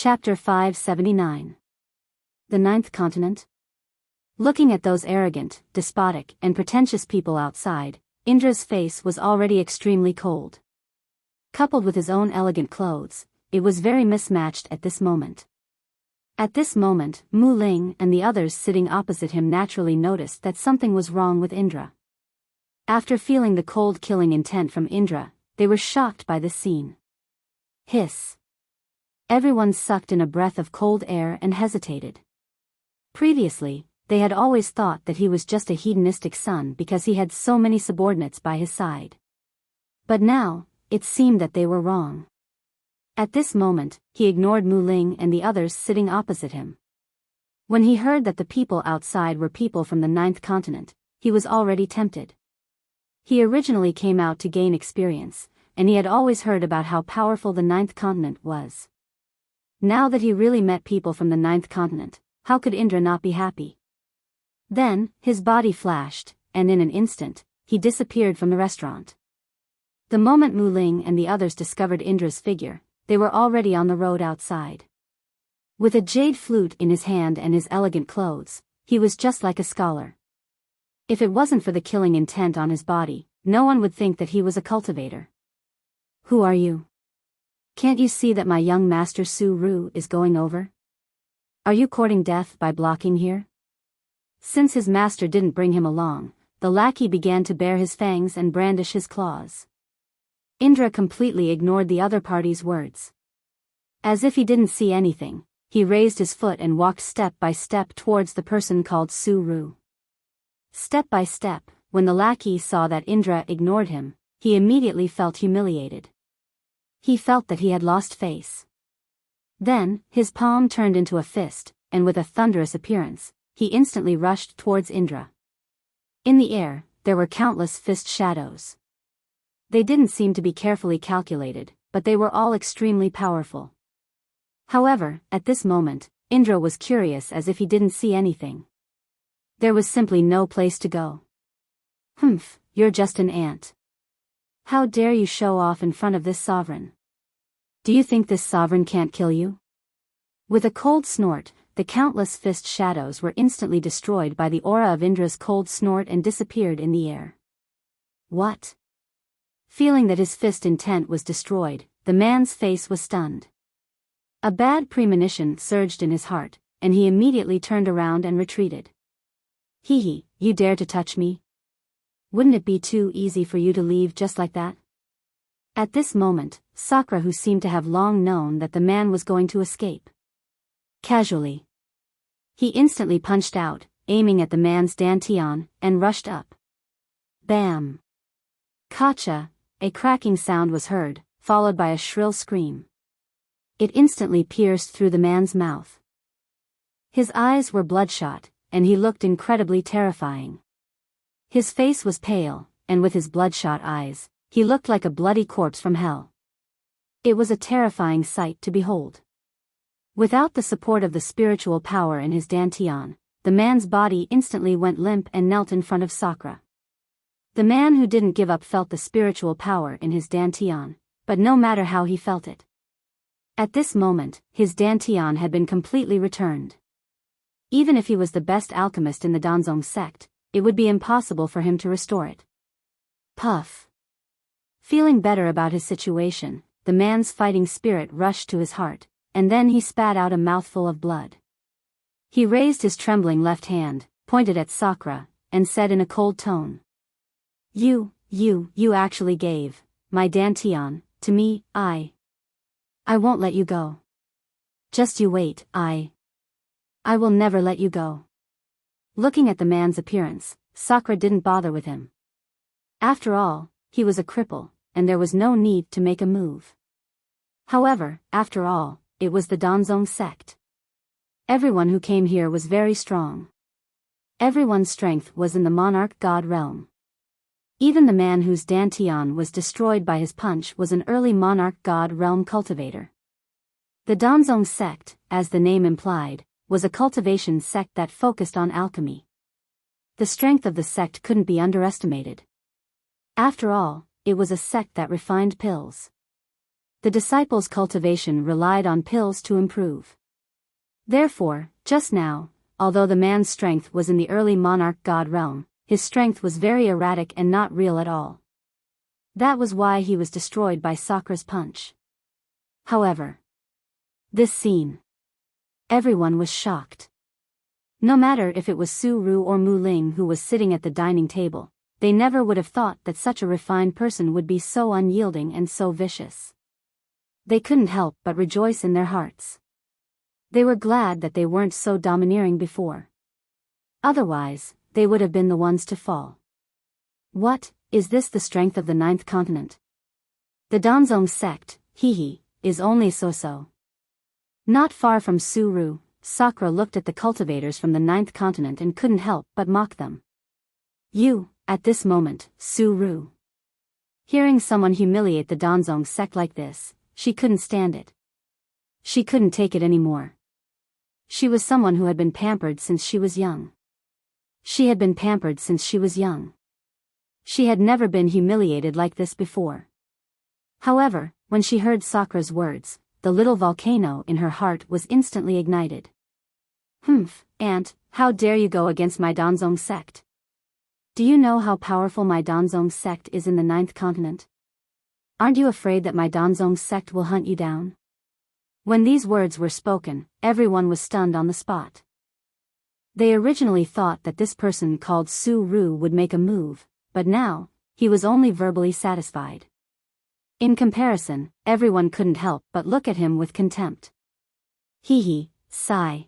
Chapter 579. The Ninth Continent? Looking at those arrogant, despotic, and pretentious people outside, Indra's face was already extremely cold. Coupled with his own elegant clothes, it was very mismatched at this moment. At this moment, Mu Ling and the others sitting opposite him naturally noticed that something was wrong with Indra. After feeling the cold killing intent from Indra, they were shocked by this scene. Hiss. Everyone sucked in a breath of cold air and hesitated. Previously, they had always thought that he was just a hedonistic son because he had so many subordinates by his side. But now, it seemed that they were wrong. At this moment, he ignored Mu Ling and the others sitting opposite him. When he heard that the people outside were people from the Ninth Continent, he was already tempted. He originally came out to gain experience, and he had always heard about how powerful the Ninth Continent was. Now that he really met people from the Ninth Continent, how could Indra not be happy? Then, his body flashed, and in an instant, he disappeared from the restaurant. The moment Mu Ling and the others discovered Indra's figure, they were already on the road outside. With a jade flute in his hand and his elegant clothes, he was just like a scholar. If it wasn't for the killing intent on his body, no one would think that he was a cultivator. Who are you? Can't you see that my young master Su Ru is going over? Are you courting death by blocking here? Since his master didn't bring him along, the lackey began to bare his fangs and brandish his claws. Indra completely ignored the other party's words. As if he didn't see anything, he raised his foot and walked step by step towards the person called Su Ru. Step by step, when the lackey saw that Indra ignored him, he immediately felt humiliated. He felt that he had lost face. Then, his palm turned into a fist, and with a thunderous appearance, he instantly rushed towards Indra. In the air, there were countless fist shadows. They didn't seem to be carefully calculated, but they were all extremely powerful. However, at this moment, Indra was curious as if he didn't see anything. There was simply no place to go. Humph, you're just an ant. How dare you show off in front of this sovereign? Do you think this sovereign can't kill you? With a cold snort, the countless fist shadows were instantly destroyed by the aura of Indra's cold snort and disappeared in the air. What? Feeling that his fist intent was destroyed, the man's face was stunned. A bad premonition surged in his heart, and he immediately turned around and retreated. Hee, you dare to touch me? Wouldn't it be too easy for you to leave just like that? At this moment, Sakura, who seemed to have long known that the man was going to escape. Casually, he instantly punched out, aiming at the man's dantian, and rushed up. Bam! Kacha, a cracking sound was heard, followed by a shrill scream. It instantly pierced through the man's mouth. His eyes were bloodshot, and he looked incredibly terrifying. His face was pale, and with his bloodshot eyes, he looked like a bloody corpse from hell. It was a terrifying sight to behold. Without the support of the spiritual power in his dantian, the man's body instantly went limp and knelt in front of Sakura. The man who didn't give up felt the spiritual power in his dantian, but no matter how he felt it. At this moment, his dantian had been completely returned. Even if he was the best alchemist in the Danzong sect, it would be impossible for him to restore it. Puff. Feeling better about his situation, the man's fighting spirit rushed to his heart, and then he spat out a mouthful of blood. He raised his trembling left hand, pointed at Sakura, and said in a cold tone. You actually gave my dantian to me. I won't let you go. Just you wait, I will never let you go. Looking at the man's appearance, Sakura didn't bother with him. After all, he was a cripple, and there was no need to make a move. However, after all, it was the Danzong sect. Everyone who came here was very strong. Everyone's strength was in the monarch god realm. Even the man whose dantian was destroyed by his punch was an early monarch god realm cultivator. The Danzong sect, as the name implied, was a cultivation sect that focused on alchemy. The strength of the sect couldn't be underestimated. After all, it was a sect that refined pills. The disciples' cultivation relied on pills to improve. Therefore, just now, although the man's strength was in the early monarch god realm, his strength was very erratic and not real at all. That was why he was destroyed by Sakra's punch. However, this scene. Everyone was shocked. No matter if it was Su Ru or Mu Ling who was sitting at the dining table, they never would have thought that such a refined person would be so unyielding and so vicious. They couldn't help but rejoice in their hearts. They were glad that they weren't so domineering before. Otherwise, they would have been the ones to fall. What, is this the strength of the 9th continent? The Danzong sect, is only so-so. Not far from Su Ru, Sakra looked at the cultivators from the 9th continent and couldn't help but mock them. You, at this moment, Su Ru. Hearing someone humiliate the Danzong sect like this, she couldn't stand it. She couldn't take it anymore. She was someone who had been pampered since she was young. She had been pampered since she was young. She had never been humiliated like this before. However, when she heard Sakra's words, the little volcano in her heart was instantly ignited. Humph, aunt, how dare you go against my Danzong sect? Do you know how powerful my Danzong sect is in the 9th continent? Aren't you afraid that my Danzong sect will hunt you down? When these words were spoken, everyone was stunned on the spot. They originally thought that this person called Su Ru would make a move, but now, he was only verbally satisfied. In comparison, everyone couldn't help but look at him with contempt. Sigh.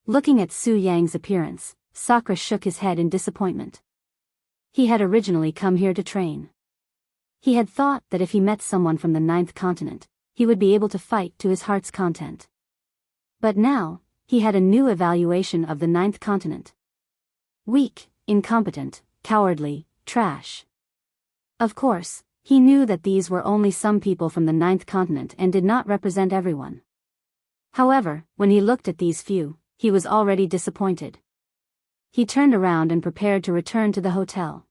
Looking at Su Yang's appearance, Sakra shook his head in disappointment. He had originally come here to train. He had thought that if he met someone from the 9th continent, he would be able to fight to his heart's content. But now, he had a new evaluation of the 9th continent. Weak, incompetent, cowardly, trash. Of course, he knew that these were only some people from the 9th continent and did not represent everyone. However, when he looked at these few, he was already disappointed. He turned around and prepared to return to the hotel.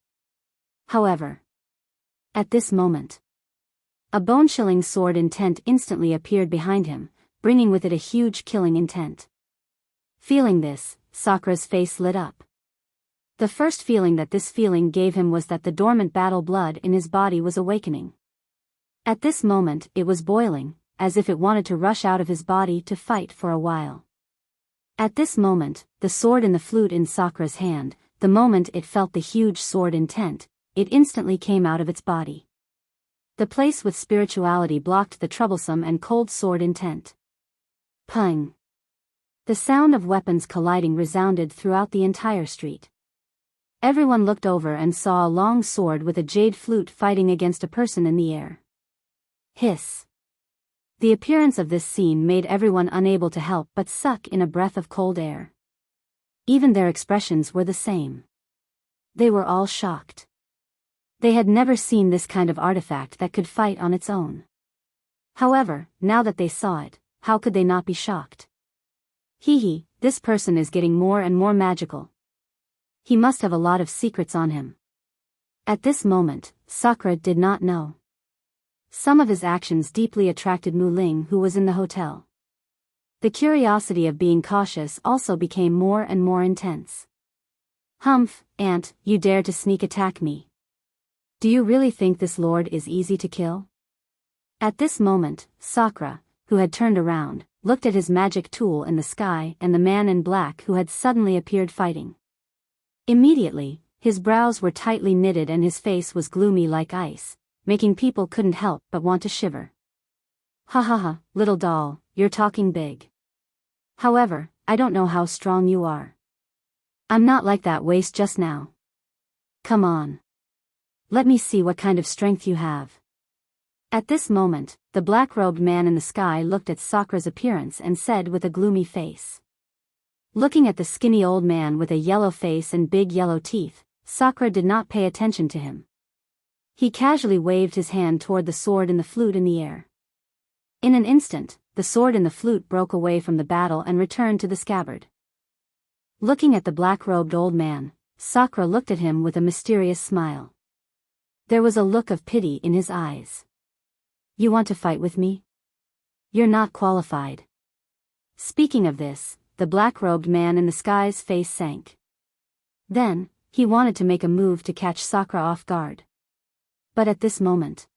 However, at this moment, a bone-chilling sword intent instantly appeared behind him, bringing with it a huge killing intent. Feeling this, Sakra's face lit up. The first feeling that this feeling gave him was that the dormant battle blood in his body was awakening. At this moment it was boiling, as if it wanted to rush out of his body to fight for a while. At this moment, the sword in the flute in Sakra's hand, the moment it felt the huge sword intent, it instantly came out of its body. The place with spirituality blocked the troublesome and cold sword intent. Pung! The sound of weapons colliding resounded throughout the entire street. Everyone looked over and saw a long sword with a jade flute fighting against a person in the air. Hiss! The appearance of this scene made everyone unable to help but suck in a breath of cold air. Even their expressions were the same. They were all shocked. They had never seen this kind of artifact that could fight on its own. However, now that they saw it, how could they not be shocked? This person is getting more and more magical. He must have a lot of secrets on him. At this moment, Sakra did not know. Some of his actions deeply attracted Mu Ling, who was in the hotel. The curiosity of being cautious also became more and more intense. Humph, aunt, you dare to sneak attack me. Do you really think this lord is easy to kill? At this moment, Sakra, who had turned around, looked at his magic tool in the sky and the man in black who had suddenly appeared fighting. Immediately, his brows were tightly knitted and his face was gloomy like ice, making people couldn't help but want to shiver. Ha ha ha, little doll, you're talking big. However, I don't know how strong you are. I'm not like that waste just now. Come on. Let me see what kind of strength you have. At this moment, the black-robed man in the sky looked at Sakra's appearance and said with a gloomy face. Looking at the skinny old man with a yellow face and big yellow teeth, Sakra did not pay attention to him. He casually waved his hand toward the sword in the flute in the air. In an instant, the sword in the flute broke away from the battle and returned to the scabbard. Looking at the black-robed old man, Sakra looked at him with a mysterious smile. There was a look of pity in his eyes. You want to fight with me? You're not qualified. Speaking of this, the black-robed man in the sky's face sank. Then, he wanted to make a move to catch Sakura off guard. But at this moment,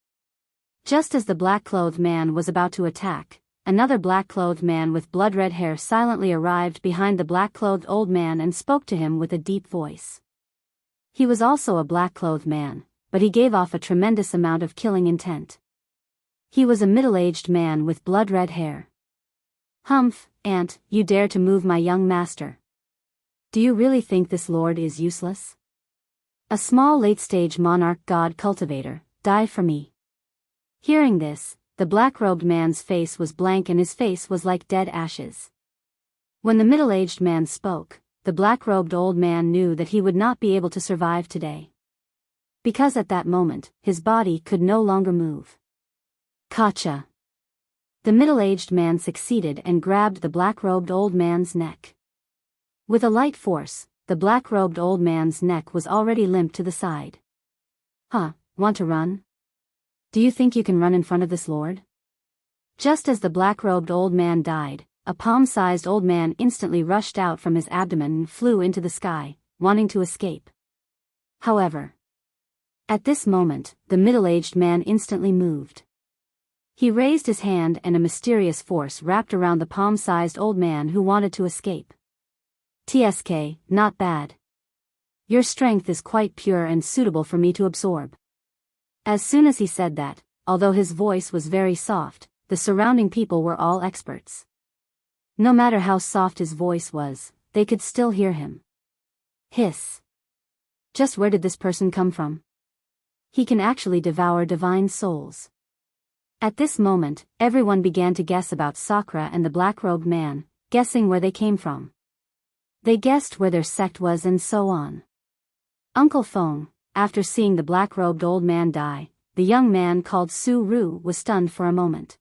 just as the black-clothed man was about to attack, another black-clothed man with blood-red hair silently arrived behind the black-clothed old man and spoke to him with a deep voice. He was also a black-clothed man, but he gave off a tremendous amount of killing intent. He was a middle-aged man with blood-red hair. Humph, Aunt, you dare to move my young master. Do you really think this lord is useless? A small late-stage monarch god cultivator, die for me. Hearing this, the black-robed man's face was blank and his face was like dead ashes. When the middle-aged man spoke, the black-robed old man knew that he would not be able to survive today. Because at that moment, his body could no longer move. Gotcha. The middle-aged man succeeded and grabbed the black-robed old man's neck. With a light force, the black-robed old man's neck was already limp to the side. Huh, want to run? Do you think you can run in front of this lord? Just as the black-robed old man died, a palm-sized old man instantly rushed out from his abdomen and flew into the sky, wanting to escape. However, at this moment, the middle-aged man instantly moved. He raised his hand and a mysterious force wrapped around the palm-sized old man who wanted to escape. TSK, not bad. Your strength is quite pure and suitable for me to absorb. As soon as he said that, although his voice was very soft, the surrounding people were all experts. No matter how soft his voice was, they could still hear him. Hiss. Just where did this person come from? He can actually devour divine souls. At this moment, everyone began to guess about Sakura and the black-robed man, guessing where they came from. They guessed where their sect was and so on. Uncle Feng, after seeing the black-robed old man die, the young man called Su Ru was stunned for a moment.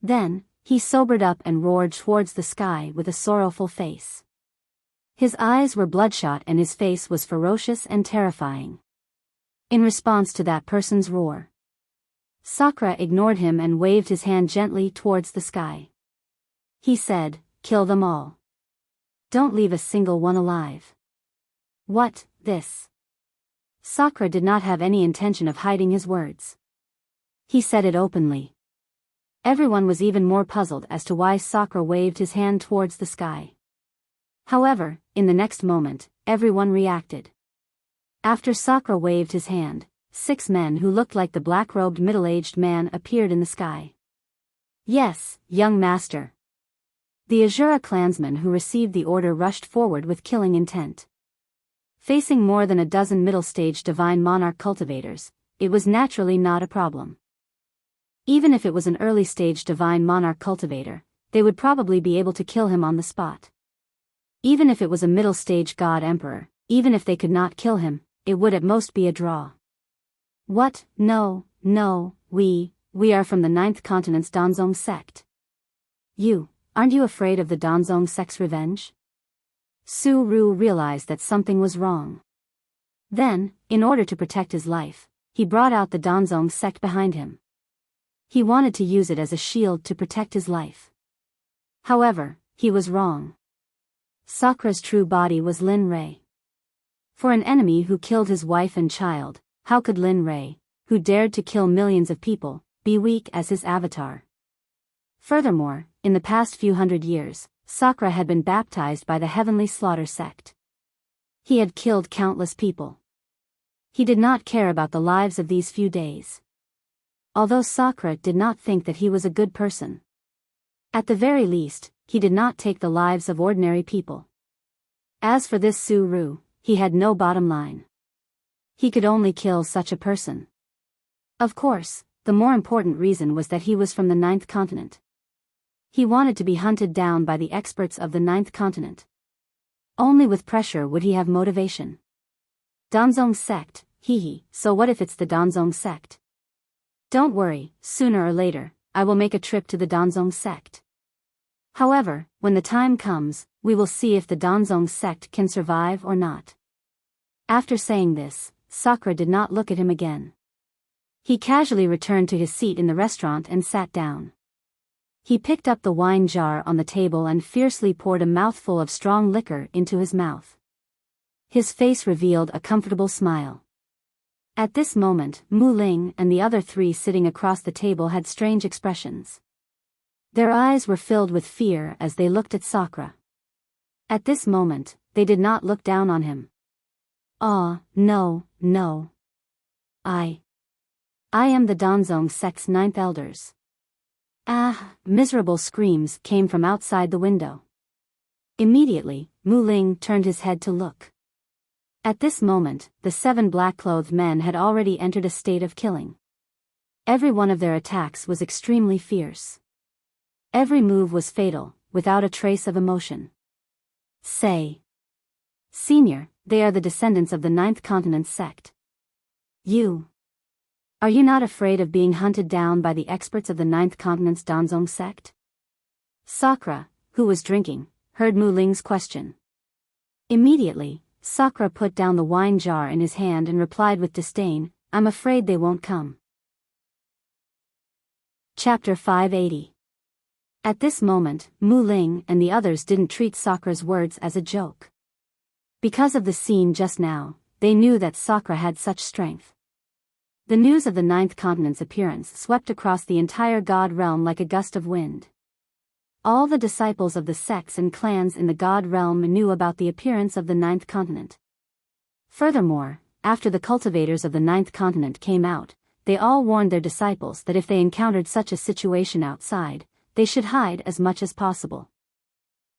Then, he sobered up and roared towards the sky with a sorrowful face. His eyes were bloodshot and his face was ferocious and terrifying. In response to that person's roar, Sakura ignored him and waved his hand gently towards the sky. He said, "Kill them all. Don't leave a single one alive." What, this? Sakura did not have any intention of hiding his words. He said it openly. Everyone was even more puzzled as to why Sakura waved his hand towards the sky. However, in the next moment, everyone reacted. After Sakura waved his hand, 6 men who looked like the black-robed middle-aged man appeared in the sky. Yes, young master. The Azura clansmen who received the order rushed forward with killing intent. Facing more than a dozen middle-stage divine monarch cultivators, it was naturally not a problem. Even if it was an early-stage divine monarch cultivator, they would probably be able to kill him on the spot. Even if it was a middle-stage god emperor, even if they could not kill him, it would at most be a draw. What? No, we are from the 9th continent's Danzong sect. Aren't you afraid of the Danzong sect's revenge? Su Ru realized that something was wrong. Then, in order to protect his life, he brought out the Danzong sect behind him. He wanted to use it as a shield to protect his life. However, he was wrong. Sakura's true body was Lin Rei. For an enemy who killed his wife and child, how could Lin Rei, who dared to kill millions of people, be weak as his avatar? Furthermore, in the past few hundred years, Sakura had been baptized by the Heavenly Slaughter sect. He had killed countless people. He did not care about the lives of these few days. Although Sakura did not think that he was a good person. At the very least, he did not take the lives of ordinary people. As for this Su Ru, he had no bottom line. He could only kill such a person. Of course, the more important reason was that he was from the 9th continent. He wanted to be hunted down by the experts of the 9th continent. Only with pressure would he have motivation. Danzong sect, so what if it's the Danzong sect? Don't worry, sooner or later, I will make a trip to the Danzong sect. However, when the time comes, we will see if the Danzong sect can survive or not. After saying this, Sakura did not look at him again. He casually returned to his seat in the restaurant and sat down. He picked up the wine jar on the table and fiercely poured a mouthful of strong liquor into his mouth. His face revealed a comfortable smile. At this moment, Mu Ling and the other three sitting across the table had strange expressions. Their eyes were filled with fear as they looked at Sakura. At this moment, they did not look down on him. "Ah, no, no. I am the Danzong Sect's 9th elders." Ah, miserable screams came from outside the window. Immediately, Mu Ling turned his head to look. At this moment, the 7 black-clothed men had already entered a state of killing. Every one of their attacks was extremely fierce. Every move was fatal, without a trace of emotion. "Say, Senior, they are the descendants of the 9th Continent Sect. Are you not afraid of being hunted down by the experts of the 9th Continent's Danzong Sect?" Sakura, who was drinking, heard Mu Ling's question. Immediately, Sakura put down the wine jar in his hand and replied with disdain, "I'm afraid they won't come." Chapter 580. At this moment, Mu Ling and the others didn't treat Sakura's words as a joke. Because of the scene just now, they knew that Sakura had such strength. The news of the 9th Continent's appearance swept across the entire God realm like a gust of wind. All the disciples of the sects and clans in the God realm knew about the appearance of the 9th Continent. Furthermore, after the cultivators of the 9th Continent came out, they all warned their disciples that if they encountered such a situation outside, they should hide as much as possible.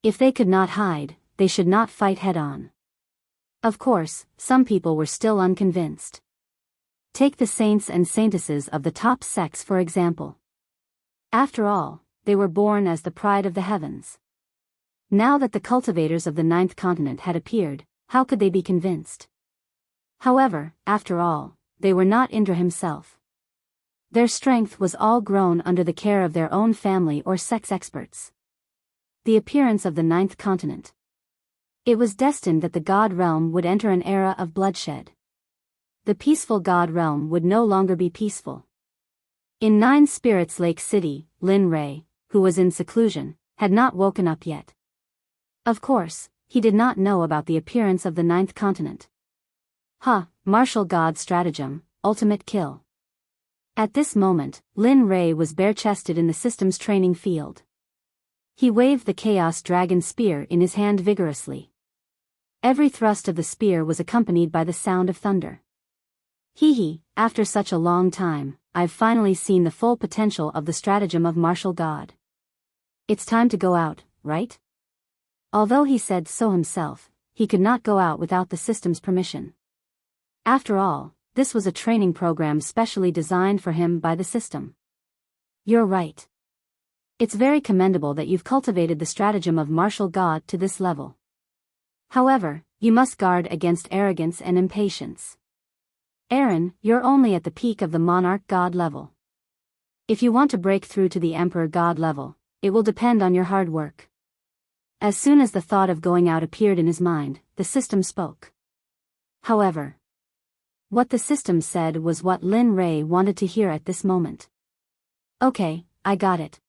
If they could not hide, they should not fight head-on. Of course, some people were still unconvinced. Take the saints and saintesses of the top sects for example. After all, they were born as the pride of the heavens. Now that the cultivators of the 9th Continent had appeared, how could they be convinced? However, after all, they were not Indra himself. Their strength was all grown under the care of their own family or sex experts. The appearance of the 9th Continent. It was destined that the God realm would enter an era of bloodshed. The peaceful God realm would no longer be peaceful. In 9 Spirits Lake City, Lin Rei, who was in seclusion, had not woken up yet. Of course, he did not know about the appearance of the 9th Continent. Martial God stratagem, ultimate kill. At this moment, Lin Rei was bare-chested in the system's training field. He waved the Chaos Dragon Spear in his hand vigorously. Every thrust of the spear was accompanied by the sound of thunder. After such a long time, I've finally seen the full potential of the stratagem of martial God. It's time to go out, right? Although he said so himself, he could not go out without the system's permission. After all, this was a training program specially designed for him by the system. You're right. It's very commendable that you've cultivated the stratagem of martial God to this level. However, you must guard against arrogance and impatience. Aaron, you're only at the peak of the Monarch God level. If you want to break through to the Emperor God level, it will depend on your hard work. As soon as the thought of going out appeared in his mind, the system spoke. However, what the system said was what Lin Rei wanted to hear at this moment. Okay, I got it.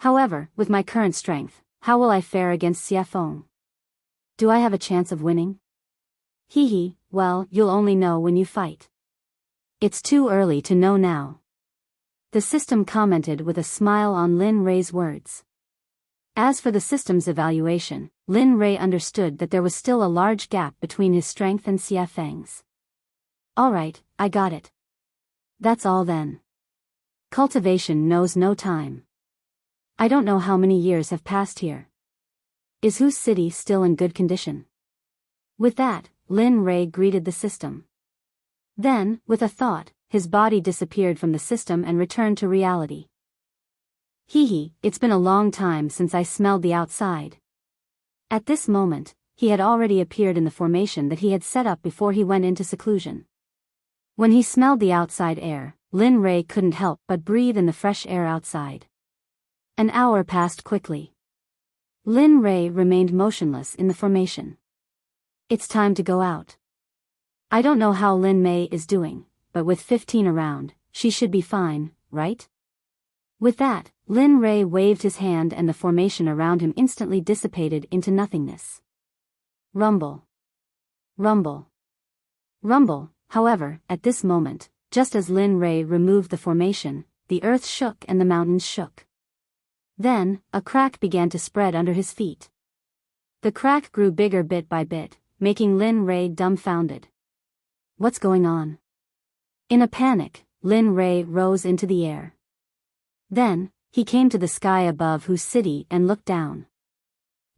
However, with my current strength, how will I fare against Xie Feng? Do I have a chance of winning? Well, you'll only know when you fight. It's too early to know now. The system commented with a smile on Lin Rei's words. As for the system's evaluation, Lin Rei understood that there was still a large gap between his strength and Xie Feng's. Alright, I got it. That's all then. Cultivation knows no time. I don't know how many years have passed here. Is Hu's city still in good condition? With that, Lin Rei greeted the system. Then, with a thought, his body disappeared from the system and returned to reality. It's been a long time since I smelled the outside. At this moment, he had already appeared in the formation that he had set up before he went into seclusion. When he smelled the outside air, Lin Rei couldn't help but breathe in the fresh air outside. An hour passed quickly. Lin Rei remained motionless in the formation. It's time to go out. I don't know how Lin Mei is doing, but with 15 around, she should be fine, right? With that, Lin Rei waved his hand and the formation around him instantly dissipated into nothingness. Rumble. Rumble. Rumble. However, at this moment, just as Lin Rei removed the formation, the earth shook and the mountains shook. Then, a crack began to spread under his feet. The crack grew bigger bit by bit, making Lin Rei dumbfounded. What's going on? In a panic, Lin Rei rose into the air. Then, he came to the sky above Whose City and looked down.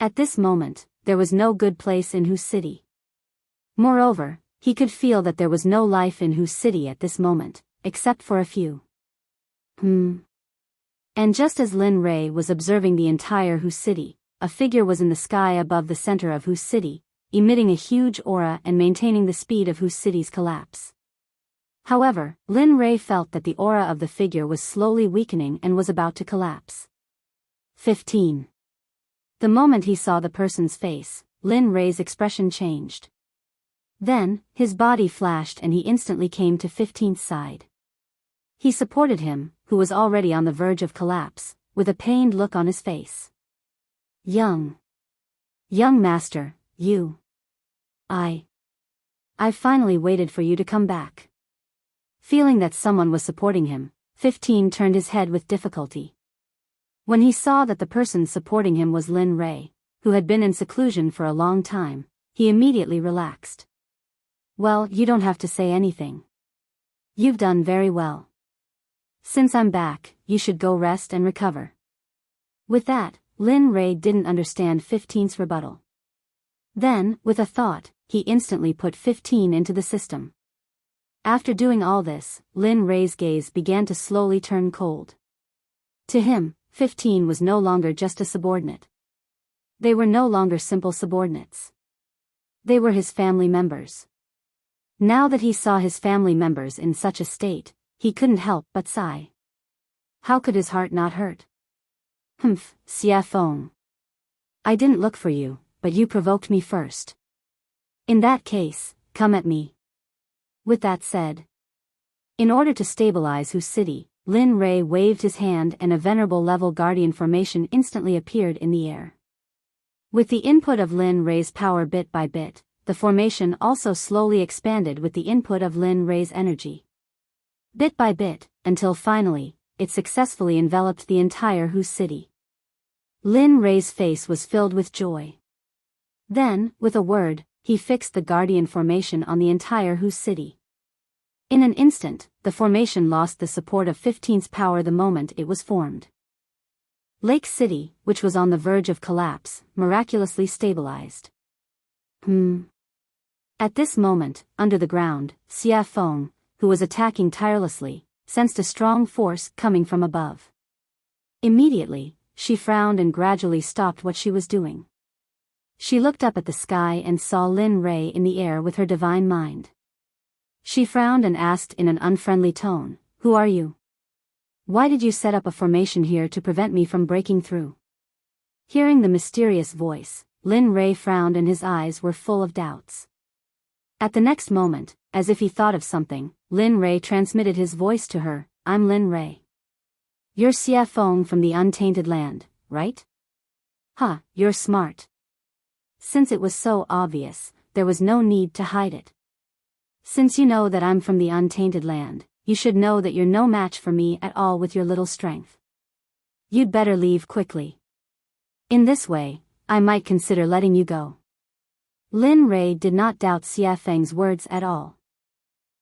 At this moment, there was no good place in Whose City. Moreover, he could feel that there was no life in Whose City at this moment, except for a few. And just as Lin Rei was observing the entire Whose City, a figure was in the sky above the center of Whose City, emitting a huge aura and maintaining the speed of Whose City's collapse. However, Lin Rei felt that the aura of the figure was slowly weakening and was about to collapse. 15. The moment he saw the person's face, Lin Rei's expression changed. Then, his body flashed and he instantly came to 15's side. He supported him, who was already on the verge of collapse, with a pained look on his face. Young master, I finally waited for you to come back. Feeling that someone was supporting him, 15 turned his head with difficulty. When he saw that the person supporting him was Lin Rei, who had been in seclusion for a long time, he immediately relaxed. Well, you don't have to say anything. You've done very well. Since I'm back, you should go rest and recover. With that, Lin Rei didn't understand 15's rebuttal. Then, with a thought, he instantly put 15 into the system. After doing all this, Lin Rei's gaze began to slowly turn cold. To him, 15 was no longer just a subordinate. They were no longer simple subordinates. They were his family members. Now that he saw his family members in such a state, he couldn't help but sigh. How could his heart not hurt? Xia Feng. I didn't look for you, but you provoked me first. In that case, come at me. With that said, in order to stabilize Whose City, Lin Rei waved his hand and a venerable level guardian formation instantly appeared in the air. With the input of Lin Rei's power bit by bit, the formation also slowly expanded with the input of Lin Rei's energy. Bit by bit, until finally, it successfully enveloped the entire Whose City. Lin Rei's face was filled with joy. Then, with a word, he fixed the guardian formation on the entire Whose City. In an instant, the formation lost the support of 15's power the moment it was formed. Lake City, which was on the verge of collapse, miraculously stabilized. At this moment, under the ground, Xia Feng, who was attacking tirelessly, sensed a strong force coming from above. Immediately, she frowned and gradually stopped what she was doing. She looked up at the sky and saw Lin Rei in the air with her divine mind. She frowned and asked in an unfriendly tone, "Who are you? Why did you set up a formation here to prevent me from breaking through?" Hearing the mysterious voice, Lin Rei frowned and his eyes were full of doubts. At the next moment, as if he thought of something, Lin Rei transmitted his voice to her, "I'm Lin Rei. You're Xia Feng from the Untainted Land, right? You're smart." Since it was so obvious, there was no need to hide it. "Since you know that I'm from the Untainted Land, you should know that you're no match for me at all with your little strength. You'd better leave quickly. In this way, I might consider letting you go." Lin Rei did not doubt Xia Feng's words at all.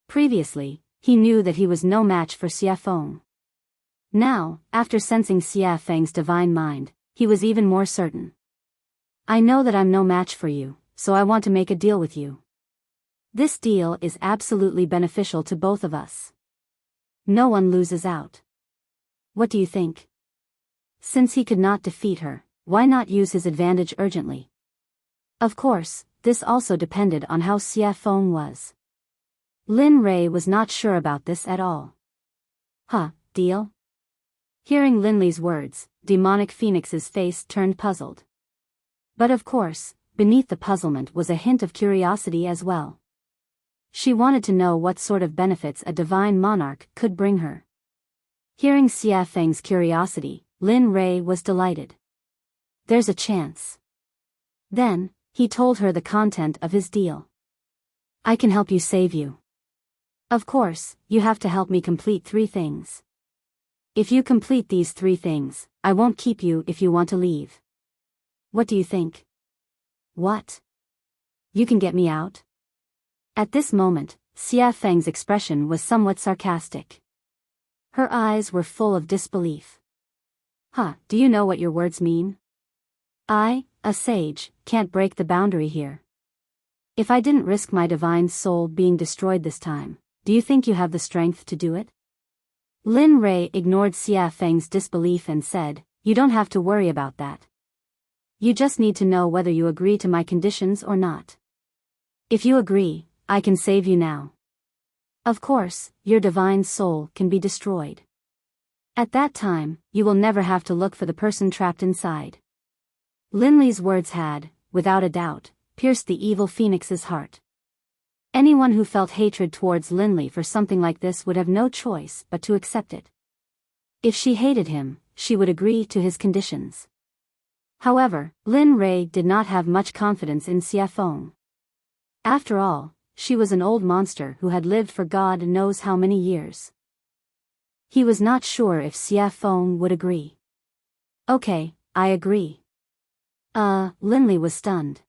Previously, he knew that he was no match for Xia Feng. Now, after sensing Xia Feng's divine mind, he was even more certain. "I know that I'm no match for you, so I want to make a deal with you. This deal is absolutely beneficial to both of us. No one loses out. What do you think?" Since he could not defeat her, why not use his advantage urgently? Of course, this also depended on how Xia Feng was. Lin Rei was not sure about this at all. Deal? Hearing Lin Li's words, Demonic Phoenix's face turned puzzled. But of course, beneath the puzzlement was a hint of curiosity as well. She wanted to know what sort of benefits a divine monarch could bring her. Hearing Xia Feng's curiosity, Lin Rei was delighted. There's a chance. Then, he told her the content of his deal. I can help you save you. Of course, you have to help me complete 3 things. If you complete these 3 things, I won't keep you if you want to leave. What do you think? What? You can get me out? At this moment, Xia Feng's expression was somewhat sarcastic. Her eyes were full of disbelief. Do you know what your words mean? I, a sage, can't break the boundary here. If I didn't risk my divine soul being destroyed this time, do you think you have the strength to do it? Lin Rei ignored Xia Feng's disbelief and said, You don't have to worry about that. You just need to know whether you agree to my conditions or not. If you agree, I can save you now. Of course, your divine soul can be destroyed. At that time, you will never have to look for the person trapped inside. Lin Li's words had, without a doubt, pierced the evil phoenix's heart. Anyone who felt hatred towards Lin Li for something like this would have no choice but to accept it. If she hated him, she would agree to his conditions. However, Lin Rei did not have much confidence in Xia Feng. After all, she was an old monster who had lived for God knows how many years. He was not sure if Xia Feng would agree. Okay, I agree. Lin Li was stunned.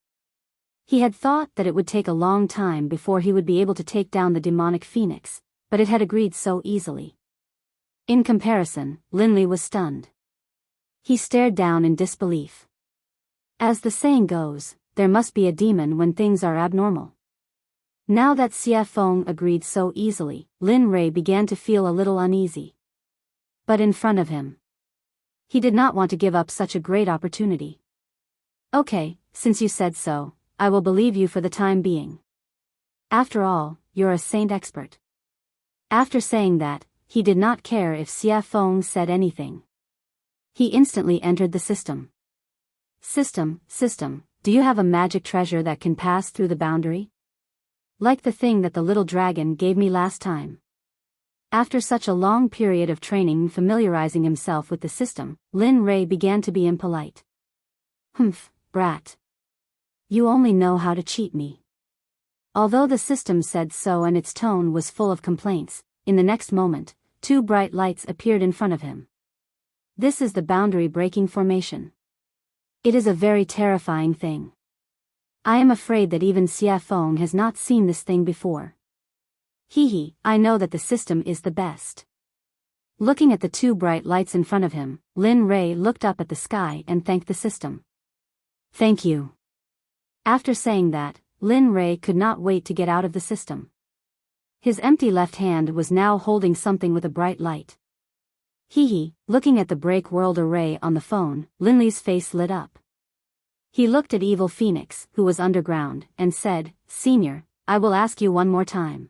He had thought that it would take a long time before he would be able to take down the demonic phoenix, but it had agreed so easily. In comparison, Lin Li was stunned. He stared down in disbelief. As the saying goes, there must be a demon when things are abnormal. Now that Xia Feng agreed so easily, Lin Rei began to feel a little uneasy. But in front of him, he did not want to give up such a great opportunity. Okay, since you said so, I will believe you for the time being. After all, you're a saint expert. After saying that, he did not care if Xia Feng said anything. He instantly entered the system. System, do you have a magic treasure that can pass through the boundary? Like the thing that the little dragon gave me last time. After such a long period of training and familiarizing himself with the system, Lin Rei began to be impolite. Brat. You only know how to cheat me. Although the system said so and its tone was full of complaints, in the next moment, 2 bright lights appeared in front of him. This is the boundary-breaking formation. It is a very terrifying thing. I am afraid that even Xia Feng has not seen this thing before. I know that the system is the best. Looking at the 2 bright lights in front of him, Lin Rei looked up at the sky and thanked the system. Thank you. After saying that, Lin Rei could not wait to get out of the system. His empty left hand was now holding something with a bright light. Looking at the break world array on the phone, Lin Li's face lit up. He looked at Evil Phoenix, who was underground, and said, Senior, I will ask you one more time.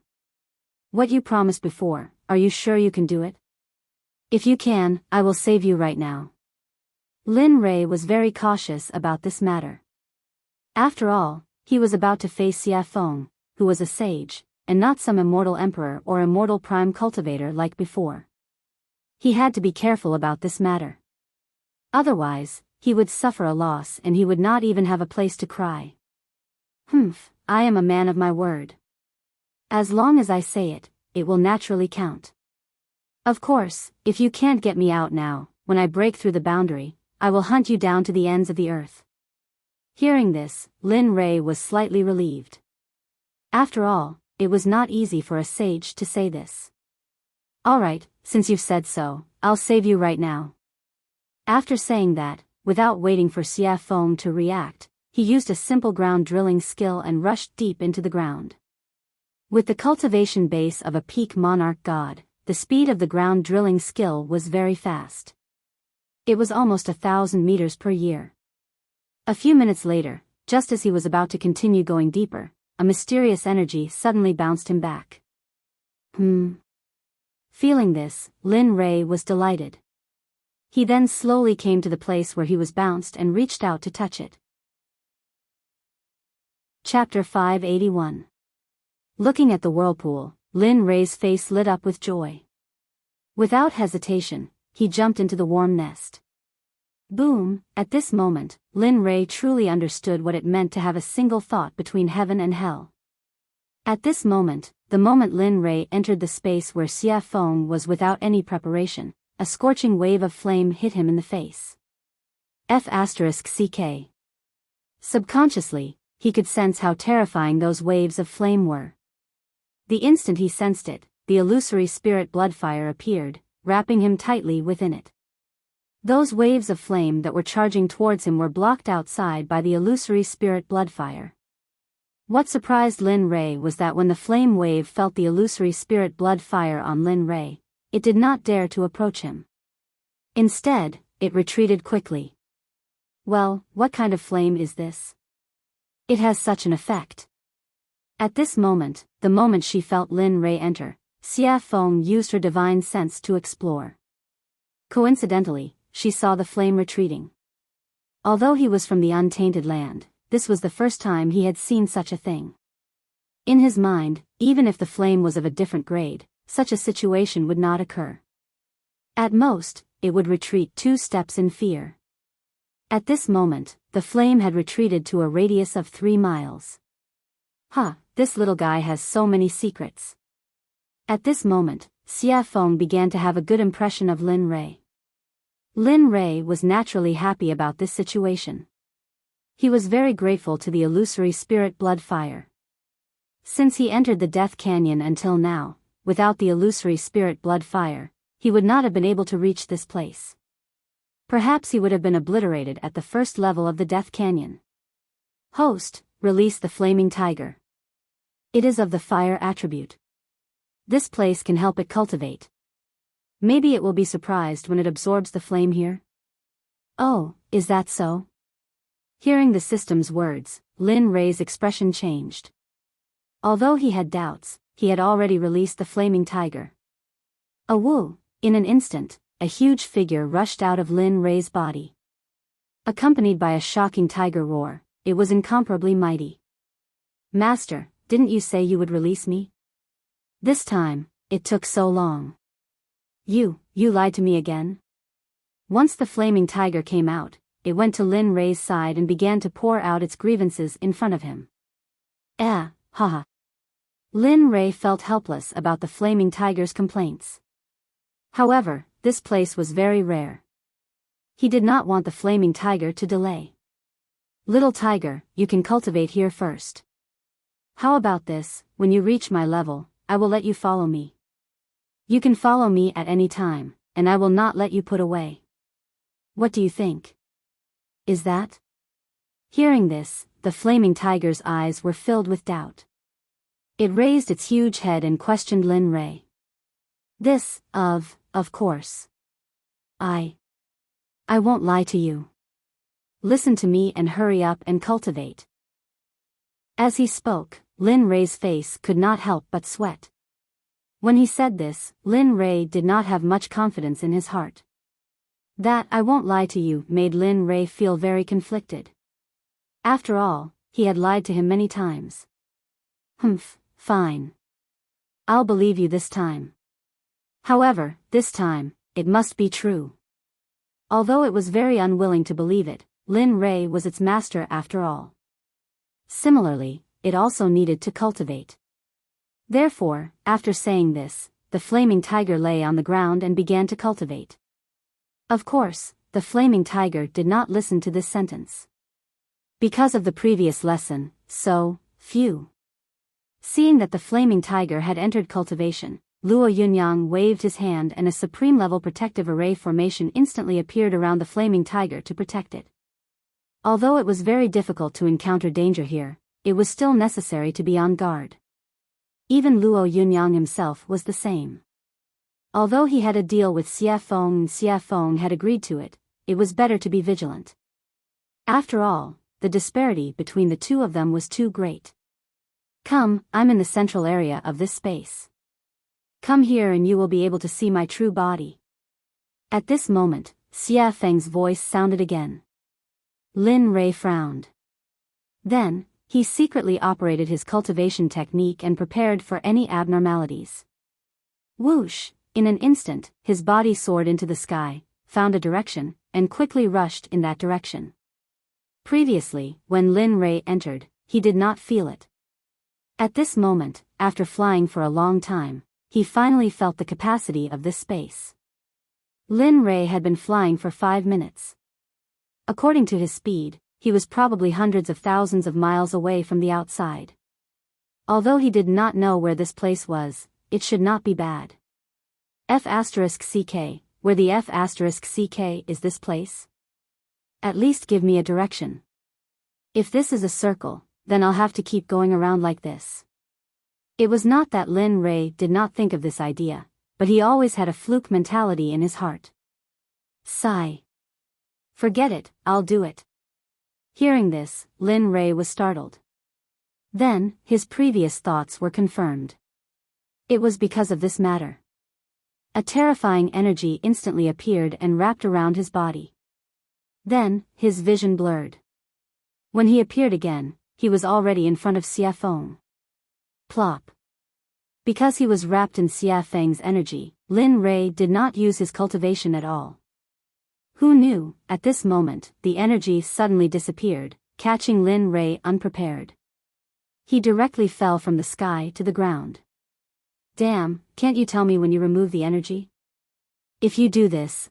What you promised before, are you sure you can do it? If you can, I will save you right now. Lin Rei was very cautious about this matter. After all, he was about to face Xia Feng, who was a sage, and not some immortal emperor or immortal prime cultivator like before. He had to be careful about this matter. Otherwise, he would suffer a loss and he would not even have a place to cry. I am a man of my word. As long as I say it, it will naturally count. Of course, if you can't get me out now, when I break through the boundary, I will hunt you down to the ends of the earth. Hearing this, Lin Rei was slightly relieved. After all, it was not easy for a sage to say this. Alright, since you've said so, I'll save you right now. After saying that, without waiting for Xia Feng to react, he used a simple ground drilling skill and rushed deep into the ground. With the cultivation base of a peak monarch god, the speed of the ground drilling skill was very fast. It was almost 1,000 meters per year. A few minutes later, just as he was about to continue going deeper, a mysterious energy suddenly bounced him back. Feeling this, Lin Rei was delighted. He then slowly came to the place where he was bounced and reached out to touch it. Chapter 581. Looking at the whirlpool, Lin Rei's face lit up with joy. Without hesitation, he jumped into the warm nest. Boom! At this moment, Lin Rei truly understood what it meant to have a single thought between heaven and hell. At this moment, the moment Lin Rei entered the space where Xia Feng was without any preparation, a scorching wave of flame hit him in the face. F***CK. Subconsciously, he could sense how terrifying those waves of flame were. The instant he sensed it, the illusory spirit bloodfire appeared, wrapping him tightly within it. Those waves of flame that were charging towards him were blocked outside by the illusory spirit bloodfire. What surprised Lin Rei was that when the flame wave felt the illusory spirit bloodfire on Lin Rei, it did not dare to approach him. Instead, it retreated quickly. Well, what kind of flame is this? It has such an effect. At this moment, the moment she felt Lin Rei enter, Xia Feng used her divine sense to explore. Coincidentally, she saw the flame retreating. Although he was from the untainted land, this was the first time he had seen such a thing. In his mind, even if the flame was of a different grade, such a situation would not occur. At most, it would retreat 2 steps in fear. At this moment, the flame had retreated to a radius of 3 miles. This little guy has so many secrets. At this moment, Xia Feng began to have a good impression of Lin Rei. Lin Rei was naturally happy about this situation. He was very grateful to the illusory spirit bloodfire. Since he entered the Death Canyon until now, without the illusory spirit bloodfire, he would not have been able to reach this place. Perhaps he would have been obliterated at the first level of the Death Canyon. Host, release the flaming tiger. It is of the fire attribute. This place can help it cultivate. Maybe it will be surprised when it absorbs the flame here. Oh, is that so? Hearing the system's words, Lin Rei's expression changed. Although he had doubts, he had already released the flaming tiger. Awoo! In an instant, a huge figure rushed out of Lin Rei's body. Accompanied by a shocking tiger roar, it was incomparably mighty. Master, didn't you say you would release me? This time, it took so long. You lied to me again? Once the flaming tiger came out, it went to Lin Rei's side and began to pour out its grievances in front of him. Haha. Lin Rei felt helpless about the flaming tiger's complaints. However, this place was very rare. He did not want the flaming tiger to delay. Little tiger, you can cultivate here first. How about this, when you reach my level, I will let you follow me. You can follow me at any time, and I will not let you put away. What do you think? Is that? Hearing this, the flaming tiger's eyes were filled with doubt. It raised its huge head and questioned Lin Rei. This, of course. I won't lie to you. Listen to me and hurry up and cultivate. As he spoke, Lin Rei's face could not help but sweat. When he said this, Lin Rei did not have much confidence in his heart. That I won't lie to you made Lin Rei feel very conflicted. After all, he had lied to him many times. Fine. I'll believe you this time. However, this time, it must be true. Although it was very unwilling to believe it, Lin Rei was its master after all. Similarly, it also needed to cultivate. Therefore, after saying this, the flaming tiger lay on the ground and began to cultivate. Of course, the flaming tiger did not listen to this sentence. Because of the previous lesson, phew. Seeing that the flaming tiger had entered cultivation, Luo Yunyang waved his hand and a supreme-level protective array formation instantly appeared around the flaming tiger to protect it. Although it was very difficult to encounter danger here, it was still necessary to be on guard. Even Luo Yunyang himself was the same. Although he had a deal with Xia Feng and Xia Feng had agreed to it, it was better to be vigilant. After all, the disparity between the two of them was too great. Come, I'm in the central area of this space. Come here and you will be able to see my true body. At this moment, Xia Feng's voice sounded again. Lin Rei frowned. Then, He secretly operated his cultivation technique and prepared for any abnormalities. Whoosh! In an instant, his body soared into the sky, found a direction, and quickly rushed in that direction. Previously, when Lin Rei entered, he did not feel it. At this moment, after flying for a long time, he finally felt the capacity of this space. Lin Rei had been flying for 5 minutes. According to his speed, he was probably hundreds of thousands of miles away from the outside. Although he did not know where this place was, it should not be bad. F*CK, where the F*CK is this place? At least give me a direction. If this is a circle, then I'll have to keep going around like this. It was not that Lin Rei did not think of this idea, but he always had a fluke mentality in his heart. Sigh. Forget it, I'll do it. Hearing this, Lin Rei was startled. Then, his previous thoughts were confirmed. It was because of this matter. A terrifying energy instantly appeared and wrapped around his body. Then, his vision blurred. When he appeared again, he was already in front of Xia Feng. Plop. Because he was wrapped in Xia Feng's energy, Lin Rei did not use his cultivation at all. Who knew, at this moment, the energy suddenly disappeared, catching Lin Rei unprepared. He directly fell from the sky to the ground. Damn, can't you tell me when you remove the energy? If you do this,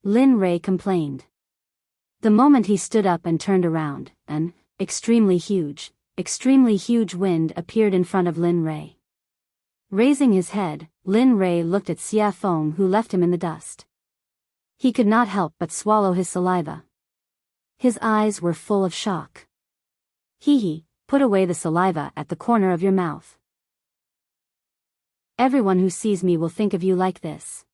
Lin Rei complained. The moment he stood up and turned around, an extremely huge wind appeared in front of Lin Rei. Raising his head, Lin Rei looked at Xia Feng, who left him in the dust. He could not help but swallow his saliva. His eyes were full of shock. Hee, put away the saliva at the corner of your mouth. Everyone who sees me will think of you like this.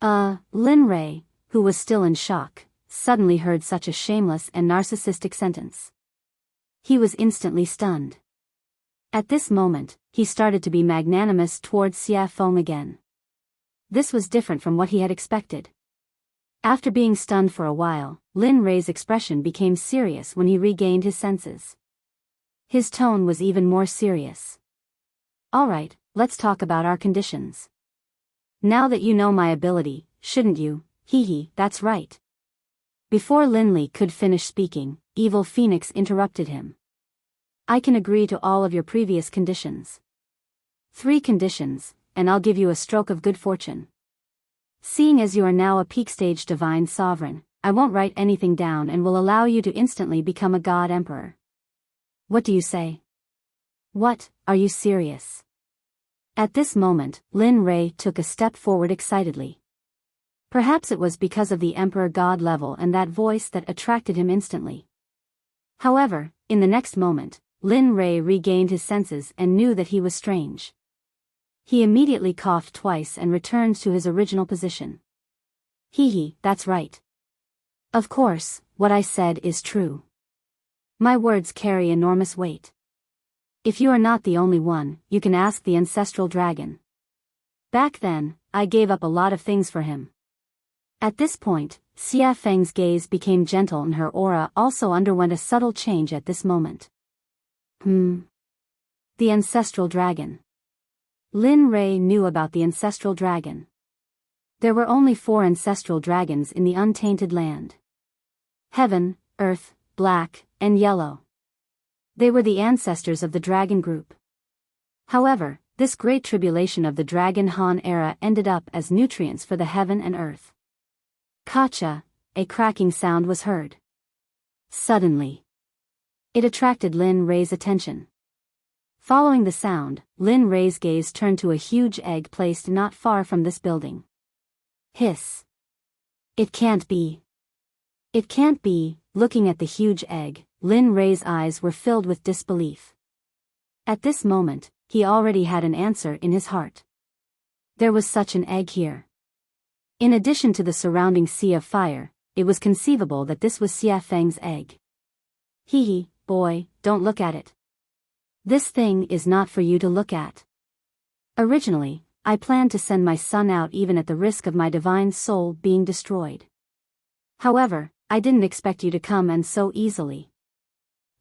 Lin Rei, who was still in shock, suddenly heard such a shameless and narcissistic sentence. He was instantly stunned. At this moment, he started to be magnanimous towards Xia Feng again. This was different from what he had expected. After being stunned for a while, Lin Rei's expression became serious when he regained his senses. His tone was even more serious. Alright, let's talk about our conditions. Now that you know my ability, shouldn't you? That's right. Before Lin Li could finish speaking, Evil Phoenix interrupted him. I can agree to all of your previous conditions. 3 conditions, and I'll give you a stroke of good fortune. Seeing as you are now a peak stage divine sovereign, I won't write anything down and will allow you to instantly become a god emperor. What do you say? What, are you serious? At this moment, Lin Rei took a step forward excitedly. Perhaps it was because of the emperor god level and that voice that attracted him instantly. However, in the next moment, Lin Rei regained his senses and knew that he was strange. He immediately coughed twice and returned to his original position. That's right. Of course, what I said is true. My words carry enormous weight. If you are not the only one, you can ask the ancestral dragon. Back then, I gave up a lot of things for him. At this point, Xia Feng's gaze became gentle and her aura also underwent a subtle change at this moment. The ancestral dragon. Lin Rei knew about the ancestral dragon. There were only 4 ancestral dragons in the untainted land. Heaven, Earth, Black, and Yellow. They were the ancestors of the dragon group. However, this great tribulation of the Dragon Han era ended up as nutrients for the Heaven and Earth. Kacha, a cracking sound was heard. Suddenly, it attracted Lin Rei's attention. Following the sound, Lin Rei's gaze turned to a huge egg placed not far from this building. Hiss. It can't be. It can't be. Looking at the huge egg, Lin Rei's eyes were filled with disbelief. At this moment, he already had an answer in his heart. There was such an egg here. In addition to the surrounding sea of fire, it was conceivable that this was Xia Feng's egg. Boy, don't look at it. This thing is not for you to look at. Originally, I planned to send my son out even at the risk of my divine soul being destroyed. However, I didn't expect you to come and so easily.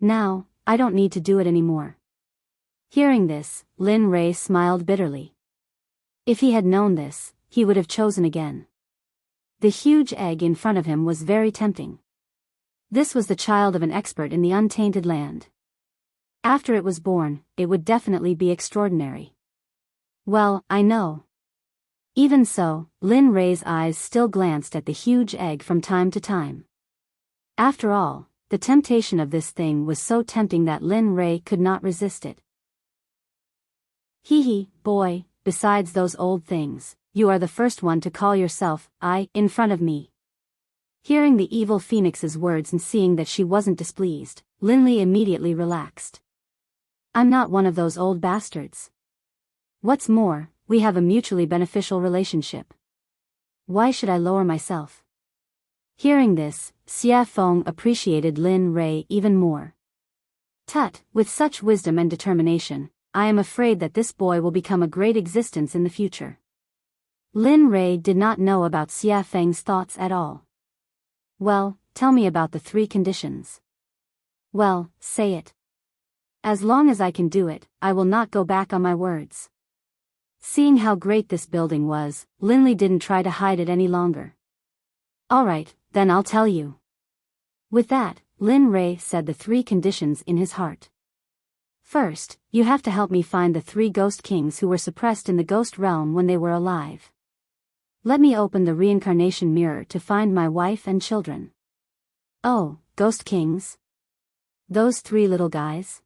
Now, I don't need to do it anymore. Hearing this, Lin Rei smiled bitterly. If he had known this, he would have chosen again. The huge egg in front of him was very tempting. This was the child of an expert in the untainted land. After it was born, it would definitely be extraordinary. Well, I know. Even so, Lin Rei's eyes still glanced at the huge egg from time to time. After all, the temptation of this thing was so tempting that Lin Rei could not resist it. Hee, boy, besides those old things, you are the first one to call yourself, in front of me. Hearing the evil phoenix's words and seeing that she wasn't displeased, Lin Li immediately relaxed. I'm not one of those old bastards. What's more, we have a mutually beneficial relationship. Why should I lower myself? Hearing this, Xia Feng appreciated Lin Rei even more. Tut, with such wisdom and determination, I am afraid that this boy will become a great existence in the future. Lin Rei did not know about Xia Feng's thoughts at all. Well, tell me about the 3 conditions. Well, say it. As long as I can do it, I will not go back on my words. Seeing how great this building was, Lin Li didn't try to hide it any longer. Alright, then I'll tell you. With that, Lin Rei said the 3 conditions in his heart. First, you have to help me find the 3 ghost kings who were suppressed in the ghost realm when they were alive. Let me open the reincarnation mirror to find my wife and children. Oh, ghost kings? Those 3 little guys?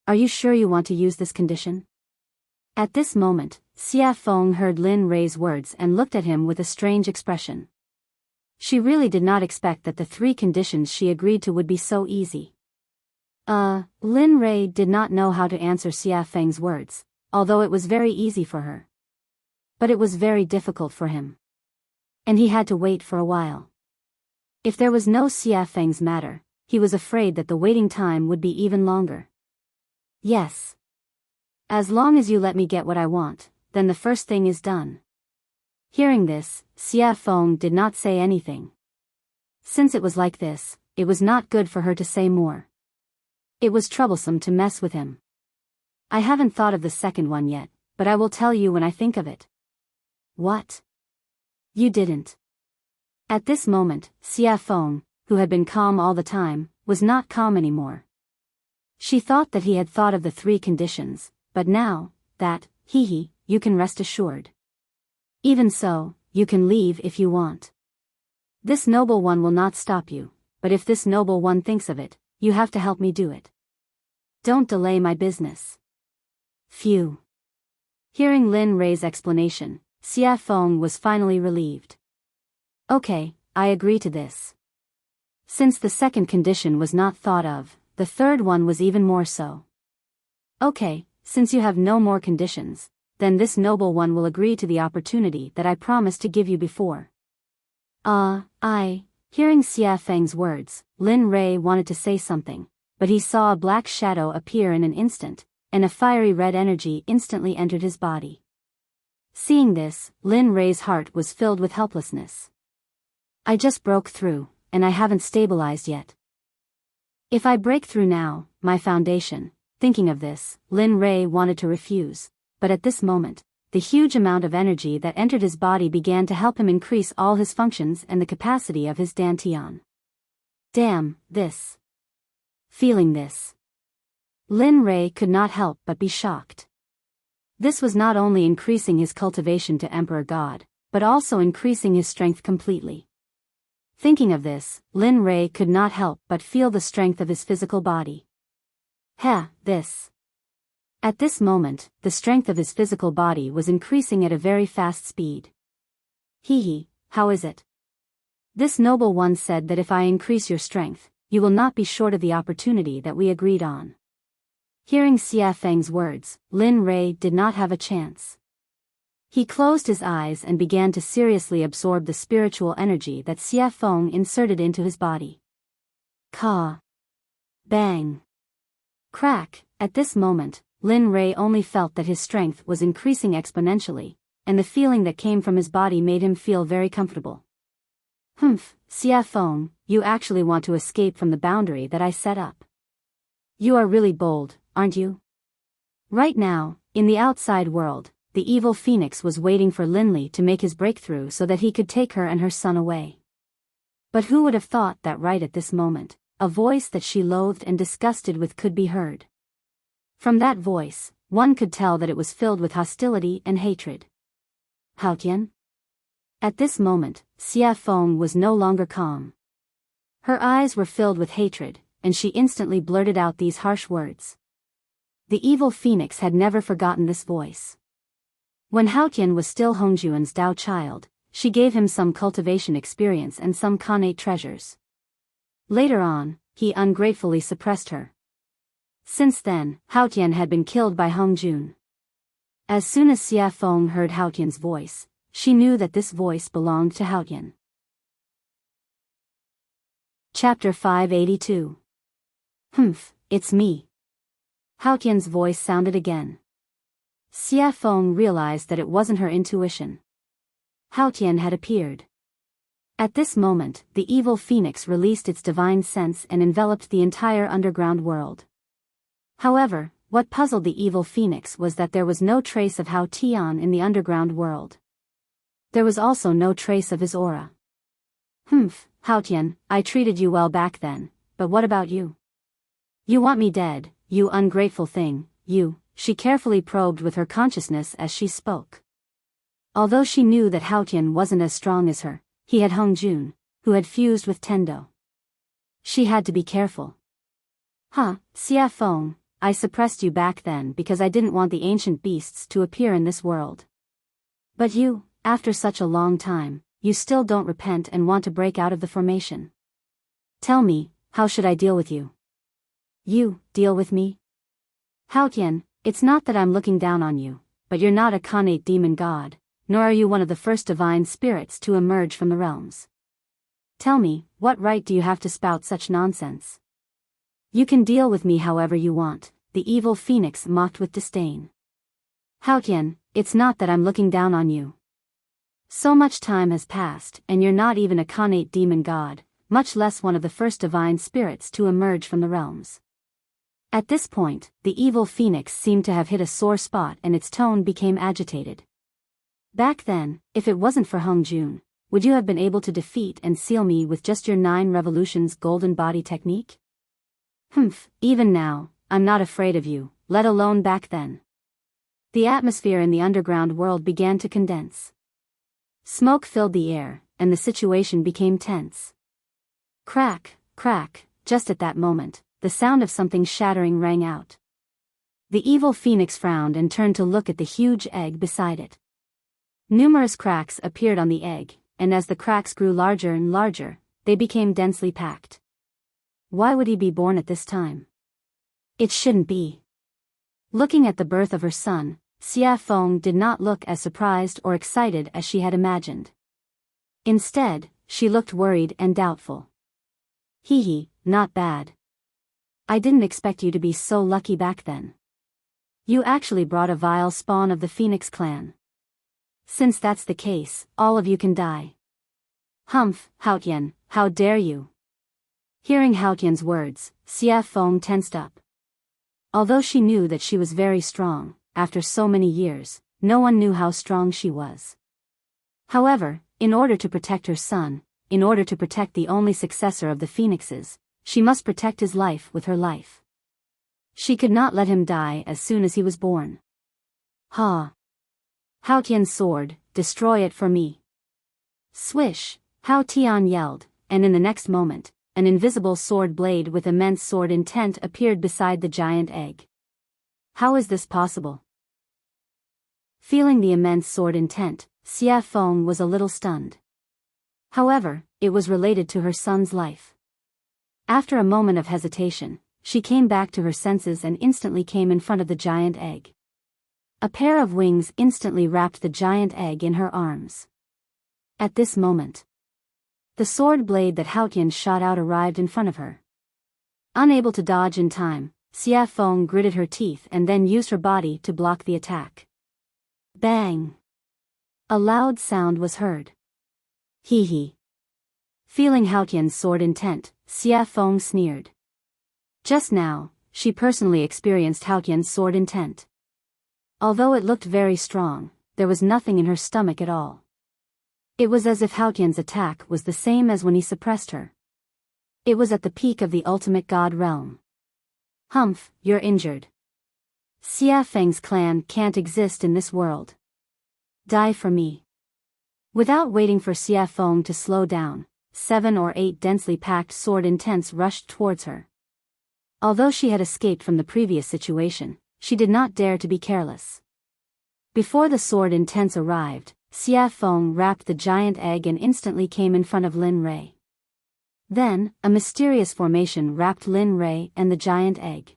Are you sure you want to use this condition? At this moment, Xia Feng heard Lin Rei's words and looked at him with a strange expression. She really did not expect that the 3 conditions she agreed to would be so easy. Lin Rei did not know how to answer Xia Feng's words, although it was very easy for her. But it was very difficult for him. And he had to wait for a while. If there was no Xia Feng's matter, he was afraid that the waiting time would be even longer. Yes. As long as you let me get what I want, then the first thing is done. Hearing this, Xia Feng did not say anything. Since it was like this, it was not good for her to say more. It was troublesome to mess with him. I haven't thought of the second one yet, but I will tell you when I think of it. What? You didn't. At this moment, Xia Feng, who had been calm all the time, was not calm anymore. She thought that he had thought of the 3 conditions, but now, that, you can rest assured. Even so, you can leave if you want. This noble one will not stop you, but if this noble one thinks of it, you have to help me do it. Don't delay my business. Phew. Hearing Lin Rei's explanation, Xia Feng was finally relieved. Okay, I agree to this. Since the second condition was not thought of, the third one was even more so. Okay, since you have no more conditions, then this noble one will agree to the opportunity that I promised to give you before. Hearing Xia Feng's words, Lin Rei wanted to say something, but he saw a black shadow appear in an instant, and a fiery red energy instantly entered his body. Seeing this, Lin Rei's heart was filled with helplessness. I just broke through, and I haven't stabilized yet. If I break through now, my foundation. Thinking of this, Lin Rei wanted to refuse, but at this moment, the huge amount of energy that entered his body began to help him increase all his functions and the capacity of his dantian. Damn, this. Feeling this, Lin Rei could not help but be shocked. This was not only increasing his cultivation to Emperor God, but also increasing his strength completely. Thinking of this, Lin Rei could not help but feel the strength of his physical body. This. At this moment, the strength of his physical body was increasing at a very fast speed. How is it? This noble one said that if I increase your strength, you will not be short of the opportunity that we agreed on. Hearing Xia Feng's words, Lin Rei did not have a chance. He closed his eyes and began to seriously absorb the spiritual energy that Xia Feng inserted into his body. Ka. Bang. Crack. At this moment, Lin Rei only felt that his strength was increasing exponentially, and the feeling that came from his body made him feel very comfortable. Xia Feng, you actually want to escape from the boundary that I set up. You are really bold, aren't you? Right now, in the outside world, the evil phoenix was waiting for Linley to make his breakthrough so that he could take her and her son away. But who would have thought that right at this moment, a voice that she loathed and disgusted with could be heard? From that voice, one could tell that it was filled with hostility and hatred. Haotian? At this moment, Xia Feng was no longer calm. Her eyes were filled with hatred, and she instantly blurted out these harsh words. The evil phoenix had never forgotten this voice. When Haotian was still Hongjuan's Dao child, she gave him some cultivation experience and some Khanate treasures. Later on, he ungratefully suppressed her. Since then, Haotian had been killed by Hongjun. As soon as Xia Feng heard Haotian's voice, she knew that this voice belonged to Haotian. Chapter 582. It's me. Haotian's voice sounded again. Xia Feng realized that it wasn't her intuition. Haotian had appeared. At this moment, the evil phoenix released its divine sense and enveloped the entire underground world. However, what puzzled the evil phoenix was that there was no trace of Hao Tian in the underground world. There was also no trace of his aura. Haotian, I treated you well back then, but what about you? You want me dead, you ungrateful thing, you, she carefully probed with her consciousness as she spoke. Although she knew that Haotian wasn't as strong as her, he had Hongjun, who had fused with Tendo. She had to be careful. Xia Feng, I suppressed you back then because I didn't want the ancient beasts to appear in this world. But you, after such a long time, you still don't repent and want to break out of the formation. Tell me, how should I deal with you? You, deal with me? Haotian, it's not that I'm looking down on you, but you're not a Khanate demon god, nor are you one of the first divine spirits to emerge from the realms. Tell me, what right do you have to spout such nonsense? You can deal with me however you want, the evil phoenix mocked with disdain. Haotian, it's not that I'm looking down on you. So much time has passed and you're not even a Khanate demon god, much less one of the first divine spirits to emerge from the realms. At this point, the evil phoenix seemed to have hit a sore spot and its tone became agitated. Back then, if it wasn't for Hongjun, would you have been able to defeat and seal me with just your 9 revolutions golden body technique? Even now, I'm not afraid of you, let alone back then. The atmosphere in the underground world began to condense. Smoke filled the air, and the situation became tense. Crack, crack, just at that moment, the sound of something shattering rang out. The evil phoenix frowned and turned to look at the huge egg beside it. Numerous cracks appeared on the egg, and as the cracks grew larger and larger, they became densely packed. Why would he be born at this time? It shouldn't be. Looking at the birth of her son, Xia Feng did not look as surprised or excited as she had imagined. Instead, she looked worried and doubtful. Not bad. I didn't expect you to be so lucky back then. You actually brought a vile spawn of the Phoenix clan. Since that's the case, all of you can die. Haotian, how dare you? Hearing Haotian's words, Xia Feng tensed up. Although she knew that she was very strong, after so many years, no one knew how strong she was. However, in order to protect her son, in order to protect the only successor of the Phoenixes, she must protect his life with her life. She could not let him die as soon as he was born. Haotian's sword, destroy it for me. Swish, Hao Tian yelled, and in the next moment, an invisible sword blade with immense sword intent appeared beside the giant egg. How is this possible? Feeling the immense sword intent, Xia Feng was a little stunned. However, it was related to her son's life. After a moment of hesitation, she came back to her senses and instantly came in front of the giant egg. A pair of wings instantly wrapped the giant egg in her arms. At this moment, the sword blade that Haotian shot out arrived in front of her. Unable to dodge in time, Xia Feng gritted her teeth and then used her body to block the attack. Bang! A loud sound was heard. Feeling Haotian's sword intent, Xia Feng sneered. Just now, she personally experienced Haotian's sword intent. Although it looked very strong, there was nothing in her stomach at all. It was as if Haotian's attack was the same as when he suppressed her. It was at the peak of the ultimate god realm. Humph, you're injured. Xia Feng's clan can't exist in this world. Die for me. Without waiting for Xia Feng to slow down, 7 or 8 densely packed sword intents rushed towards her. Although she had escaped from the previous situation, she did not dare to be careless. Before the sword intents arrived, Xia Feng wrapped the giant egg and instantly came in front of Lin Rei. Then, a mysterious formation wrapped Lin Rei and the giant egg.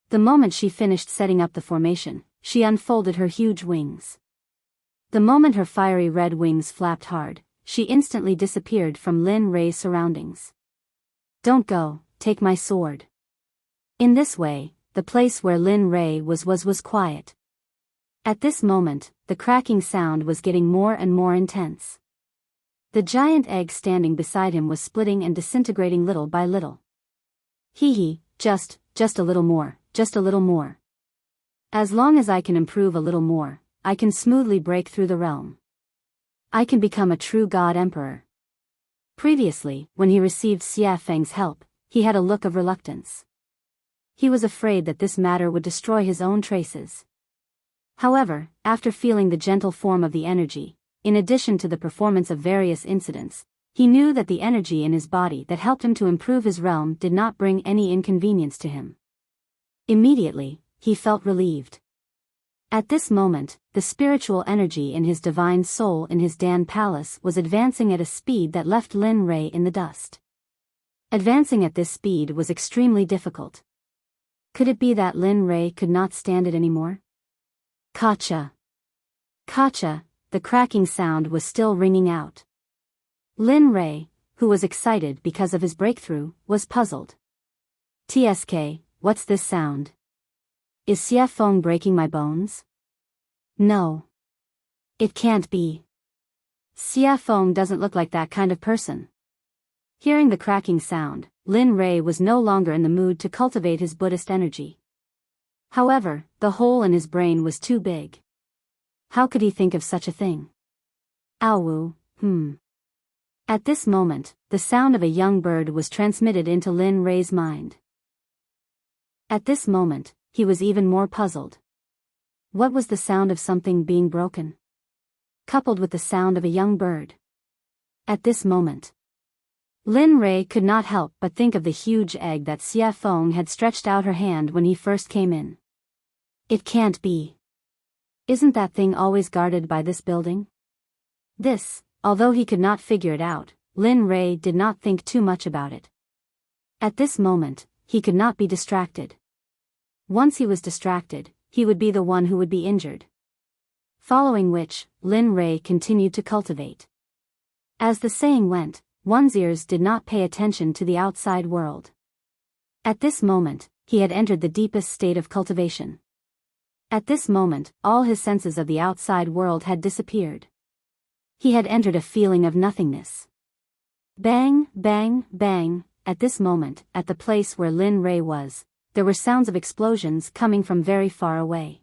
The moment she finished setting up the formation, she unfolded her huge wings. The moment her fiery red wings flapped hard, she instantly disappeared from Lin Rei's surroundings. Don't go, take my sword. In this way, the place where Lin Rei was quiet. At this moment, the cracking sound was getting more and more intense. The giant egg standing beside him was splitting and disintegrating little by little. Hee, just a little more, just a little more. As long as I can improve a little more, I can smoothly break through the realm. I can become a true god emperor. Previously, when he received Xia Feng's help, he had a look of reluctance. He was afraid that this matter would destroy his own traces. However, after feeling the gentle form of the energy, in addition to the performance of various incidents, he knew that the energy in his body that helped him to improve his realm did not bring any inconvenience to him. Immediately, he felt relieved. At this moment, the spiritual energy in his divine soul in his Dan Palace was advancing at a speed that left Lin Rei in the dust. Advancing at this speed was extremely difficult. Could it be that Lin Rei could not stand it anymore? Kacha! Kacha! The cracking sound was still ringing out. Lin Rei, who was excited because of his breakthrough, was puzzled. TSK, what's this sound? Is Xia Feng breaking my bones? No. It can't be. Xia Feng doesn't look like that kind of person. Hearing the cracking sound, Lin Rei was no longer in the mood to cultivate his Buddhist energy. However, the hole in his brain was too big. How could he think of such a thing? Aowu, At this moment, the sound of a young bird was transmitted into Lin Rei's mind. At this moment, he was even more puzzled. What was the sound of something being broken? Coupled with the sound of a young bird. At this moment, Lin Rei could not help but think of the huge egg that Xia Feng had stretched out her hand when he first came in. It can't be. Isn't that thing always guarded by this building? This, although he could not figure it out, Lin Rei did not think too much about it. At this moment, he could not be distracted. Once he was distracted, he would be the one who would be injured. Following which, Lin Rei continued to cultivate. As the saying went, one's ears did not pay attention to the outside world. At this moment, he had entered the deepest state of cultivation. At this moment, all his senses of the outside world had disappeared. He had entered a feeling of nothingness. Bang, bang, bang, at this moment, at the place where Lin Rei was, there were sounds of explosions coming from very far away.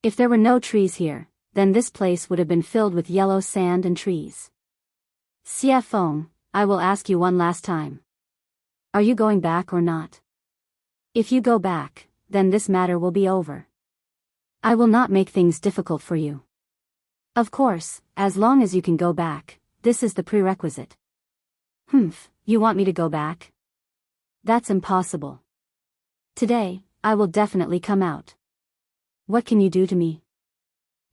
If there were no trees here, then this place would have been filled with yellow sand and trees. Xia Feng, I will ask you one last time. Are you going back or not? If you go back, then this matter will be over. I will not make things difficult for you. Of course, as long as you can go back, this is the prerequisite. You want me to go back? That's impossible. Today, I will definitely come out. What can you do to me?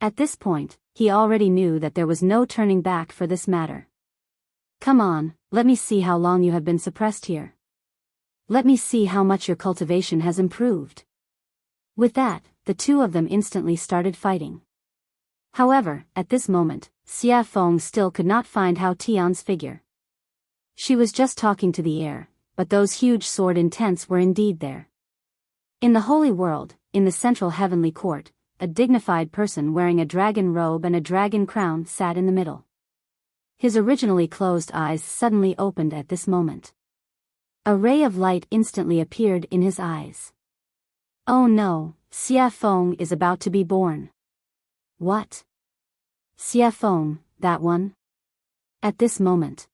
At this point, he already knew that there was no turning back for this matter. Come on, let me see how long you have been suppressed here. Let me see how much your cultivation has improved. With that, the two of them instantly started fighting. However, at this moment, Xia Feng still could not find Hao Tian's figure. She was just talking to the air, but those huge sword intents were indeed there. In the holy world, in the central heavenly court, a dignified person wearing a dragon robe and a dragon crown sat in the middle. His originally closed eyes suddenly opened at this moment. A ray of light instantly appeared in his eyes. Oh no, Xia Feng is about to be born. What? Xia Feng, that one? At this moment.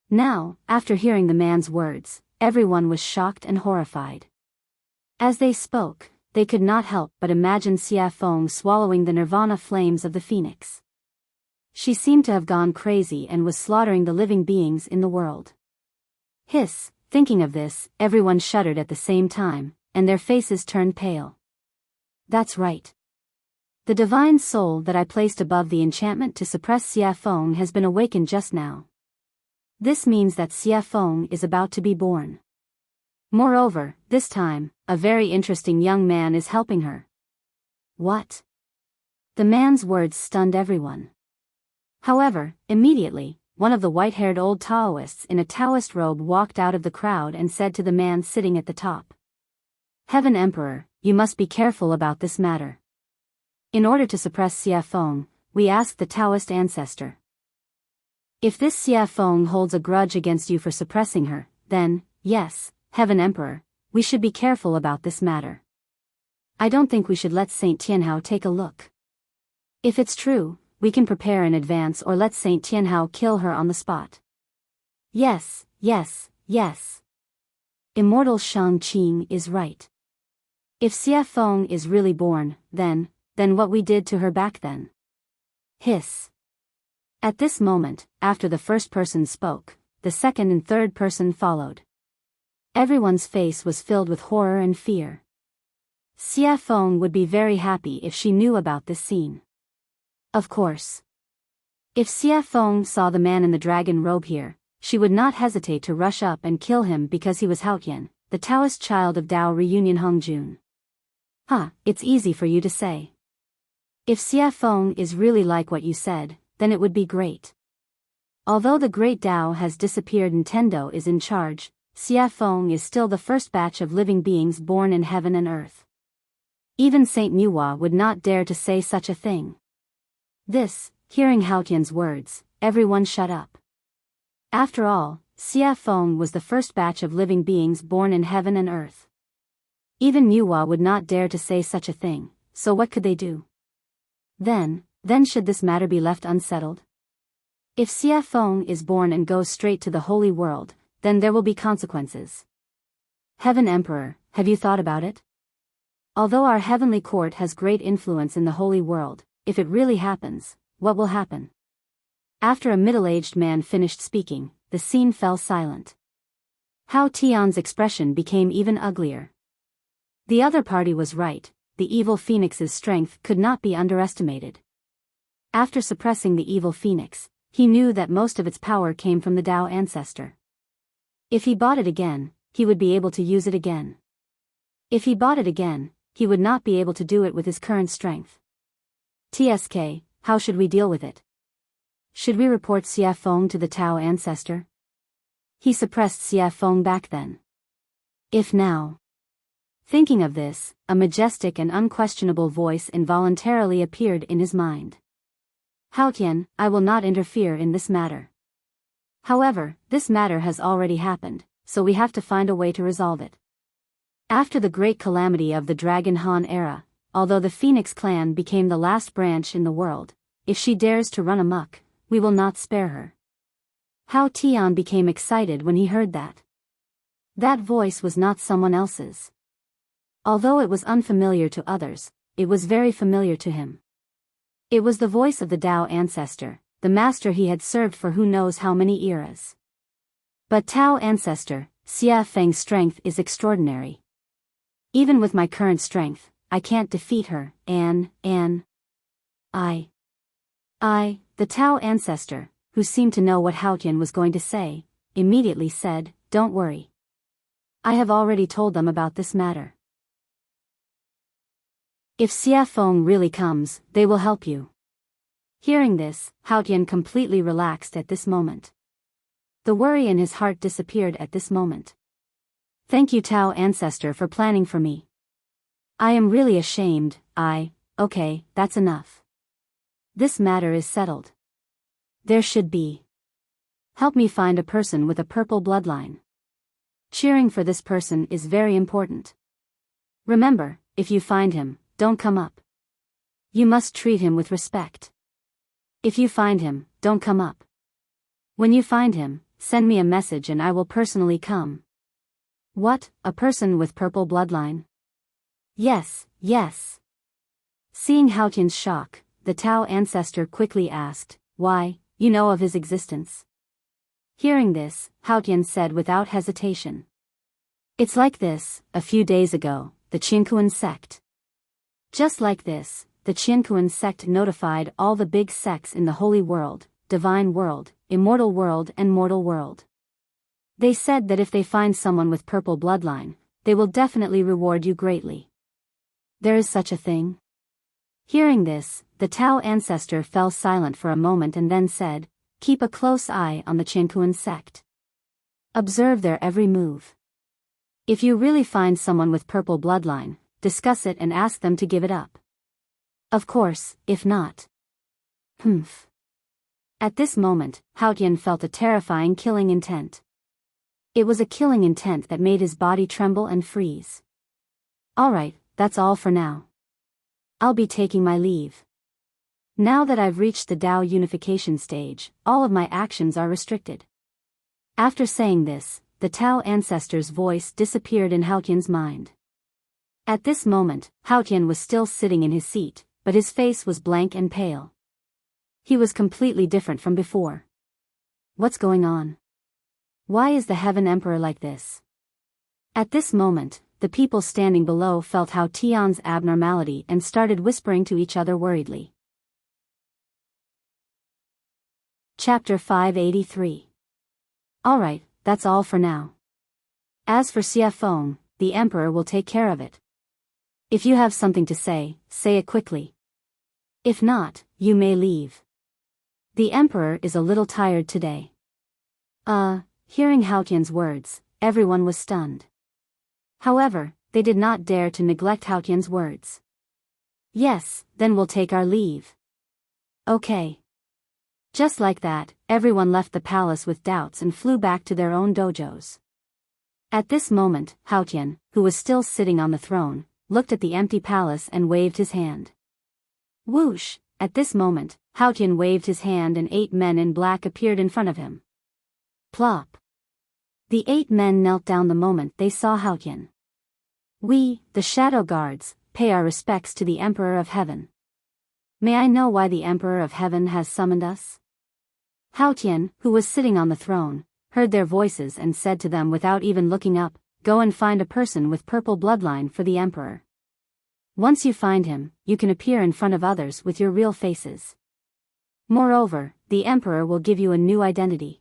Now, after hearing the man's words, everyone was shocked and horrified. As they spoke, they could not help but imagine Xia Feng swallowing the nirvana flames of the phoenix. She seemed to have gone crazy and was slaughtering the living beings in the world. Hiss, thinking of this, everyone shuddered at the same time, and their faces turned pale. That's right. The divine soul that I placed above the enchantment to suppress Xia Feng has been awakened just now. This means that Xia Feng is about to be born. Moreover, this time, a very interesting young man is helping her. What? The man's words stunned everyone. However, immediately, one of the white-haired old Taoists in a Taoist robe walked out of the crowd and said to the man sitting at the top. Heaven Emperor, you must be careful about this matter. In order to suppress Xia Feng, we ask the Taoist ancestor. If this Xia Feng holds a grudge against you for suppressing her, then, yes, Heaven Emperor, we should be careful about this matter. I don't think we should let Saint Tianhao take a look. If it's true, we can prepare in advance or let Saint Tianhao kill her on the spot. Yes, yes, yes. Immortal Shang Qing is right. If Xia Feng is really born, then what we did to her back then. Hiss. At this moment, after the first person spoke, the second and third person followed. Everyone's face was filled with horror and fear. Xia Feng would be very happy if she knew about this scene. Of course. If Xia Feng saw the man in the dragon robe here, she would not hesitate to rush up and kill him because he was Haotian, the Taoist child of Dao Reunion Hongjun. It's easy for you to say. If Xia Feng is really like what you said, then it would be great. Although the great Dao has disappeared and Tendo is in charge, Xia Feng is still the first batch of living beings born in heaven and earth. Even Saint Nuwa would not dare to say such a thing. This, hearing Haotian's words, everyone shut up. After all, Xia Feng was the first batch of living beings born in heaven and earth. Even Nuwa would not dare to say such a thing, so what could they do? Then should this matter be left unsettled? If Xia Feng is born and goes straight to the holy world, then there will be consequences. Heaven Emperor, have you thought about it? Although our heavenly court has great influence in the holy world, if it really happens, what will happen? After a middle-aged man finished speaking, the scene fell silent. Hao Tian's expression became even uglier. The other party was right, the evil phoenix's strength could not be underestimated. After suppressing the evil phoenix, he knew that most of its power came from the Dao ancestor. If he bought it again, he would be able to use it again. If he bought it again, he would not be able to do it with his current strength. TSK, how should we deal with it? Should we report Xia Feng to the Tao ancestor? He suppressed Xia Feng back then. If now. Thinking of this, a majestic and unquestionable voice involuntarily appeared in his mind. Haotian, I will not interfere in this matter. However, this matter has already happened, so we have to find a way to resolve it. After the great calamity of the Dragon Han era, although the Phoenix clan became the last branch in the world, if she dares to run amok, we will not spare her. Hao Tian became excited when he heard that. That voice was not someone else's. Although it was unfamiliar to others, it was very familiar to him. It was the voice of the Dao ancestor, the master he had served for who knows how many eras. But Tao ancestor, Xia Feng's strength is extraordinary. Even with my current strength, I can't defeat her, the Tao ancestor, who seemed to know what Haotian was going to say, immediately said, don't worry. I have already told them about this matter. If Xia Feng really comes, they will help you. Hearing this, Haotian completely relaxed at this moment. The worry in his heart disappeared at this moment. Thank you Tao ancestor for planning for me. I am really ashamed, okay, that's enough. This matter is settled. There should be. Help me find a person with a purple bloodline. Cheering for this person is very important. Remember, if you find him, don't come up. You must treat him with respect. If you find him, don't come up. When you find him, send me a message and I will personally come. What, a person with purple bloodline? Yes, yes. Seeing Haotian's shock, the Tao ancestor quickly asked, why, you know of his existence? Hearing this, Haotian said without hesitation. It's like this, a few days ago, the Qinkuan sect. Just like this, the Qinkuan sect notified all the big sects in the holy world, divine world, immortal world and mortal world. They said that if they find someone with purple bloodline, they will definitely reward you greatly. There is such a thing? Hearing this, the Tao ancestor fell silent for a moment and then said, keep a close eye on the Qinkuan sect. Observe their every move. If you really find someone with purple bloodline, discuss it and ask them to give it up. Of course, if not. At this moment, Haotian felt a terrifying killing intent. It was a killing intent that made his body tremble and freeze. Alright, that's all for now. I'll be taking my leave. Now that I've reached the Tao unification stage, all of my actions are restricted. After saying this, the Tao ancestor's voice disappeared in Haotian's mind. At this moment, Haotian was still sitting in his seat, but his face was blank and pale. He was completely different from before. What's going on? Why is the Heaven Emperor like this? At this moment, the people standing below felt Haotian's abnormality and started whispering to each other worriedly. Chapter 583. Alright, that's all for now. As for Xiafeng, the Emperor will take care of it. If you have something to say it quickly. If not, you may leave. The Emperor is a little tired today. Hearing Haotian's words, everyone was stunned. However, they did not dare to neglect Haotian's words. Yes, then we'll take our leave. Okay. Just like that, everyone left the palace with doubts and flew back to their own dojos. At this moment, Haotian, who was still sitting on the throne, looked at the empty palace and waved his hand. Whoosh! At this moment, Haotian waved his hand and 8 men in black appeared in front of him. Plop! The 8 men knelt down the moment they saw Haotian. We, the Shadow Guards, pay our respects to the Emperor of Heaven. May I know why the Emperor of Heaven has summoned us? Haotian, who was sitting on the throne, heard their voices and said to them without even looking up, go and find a person with purple bloodline for the Emperor. Once you find him, you can appear in front of others with your real faces. Moreover, the Emperor will give you a new identity.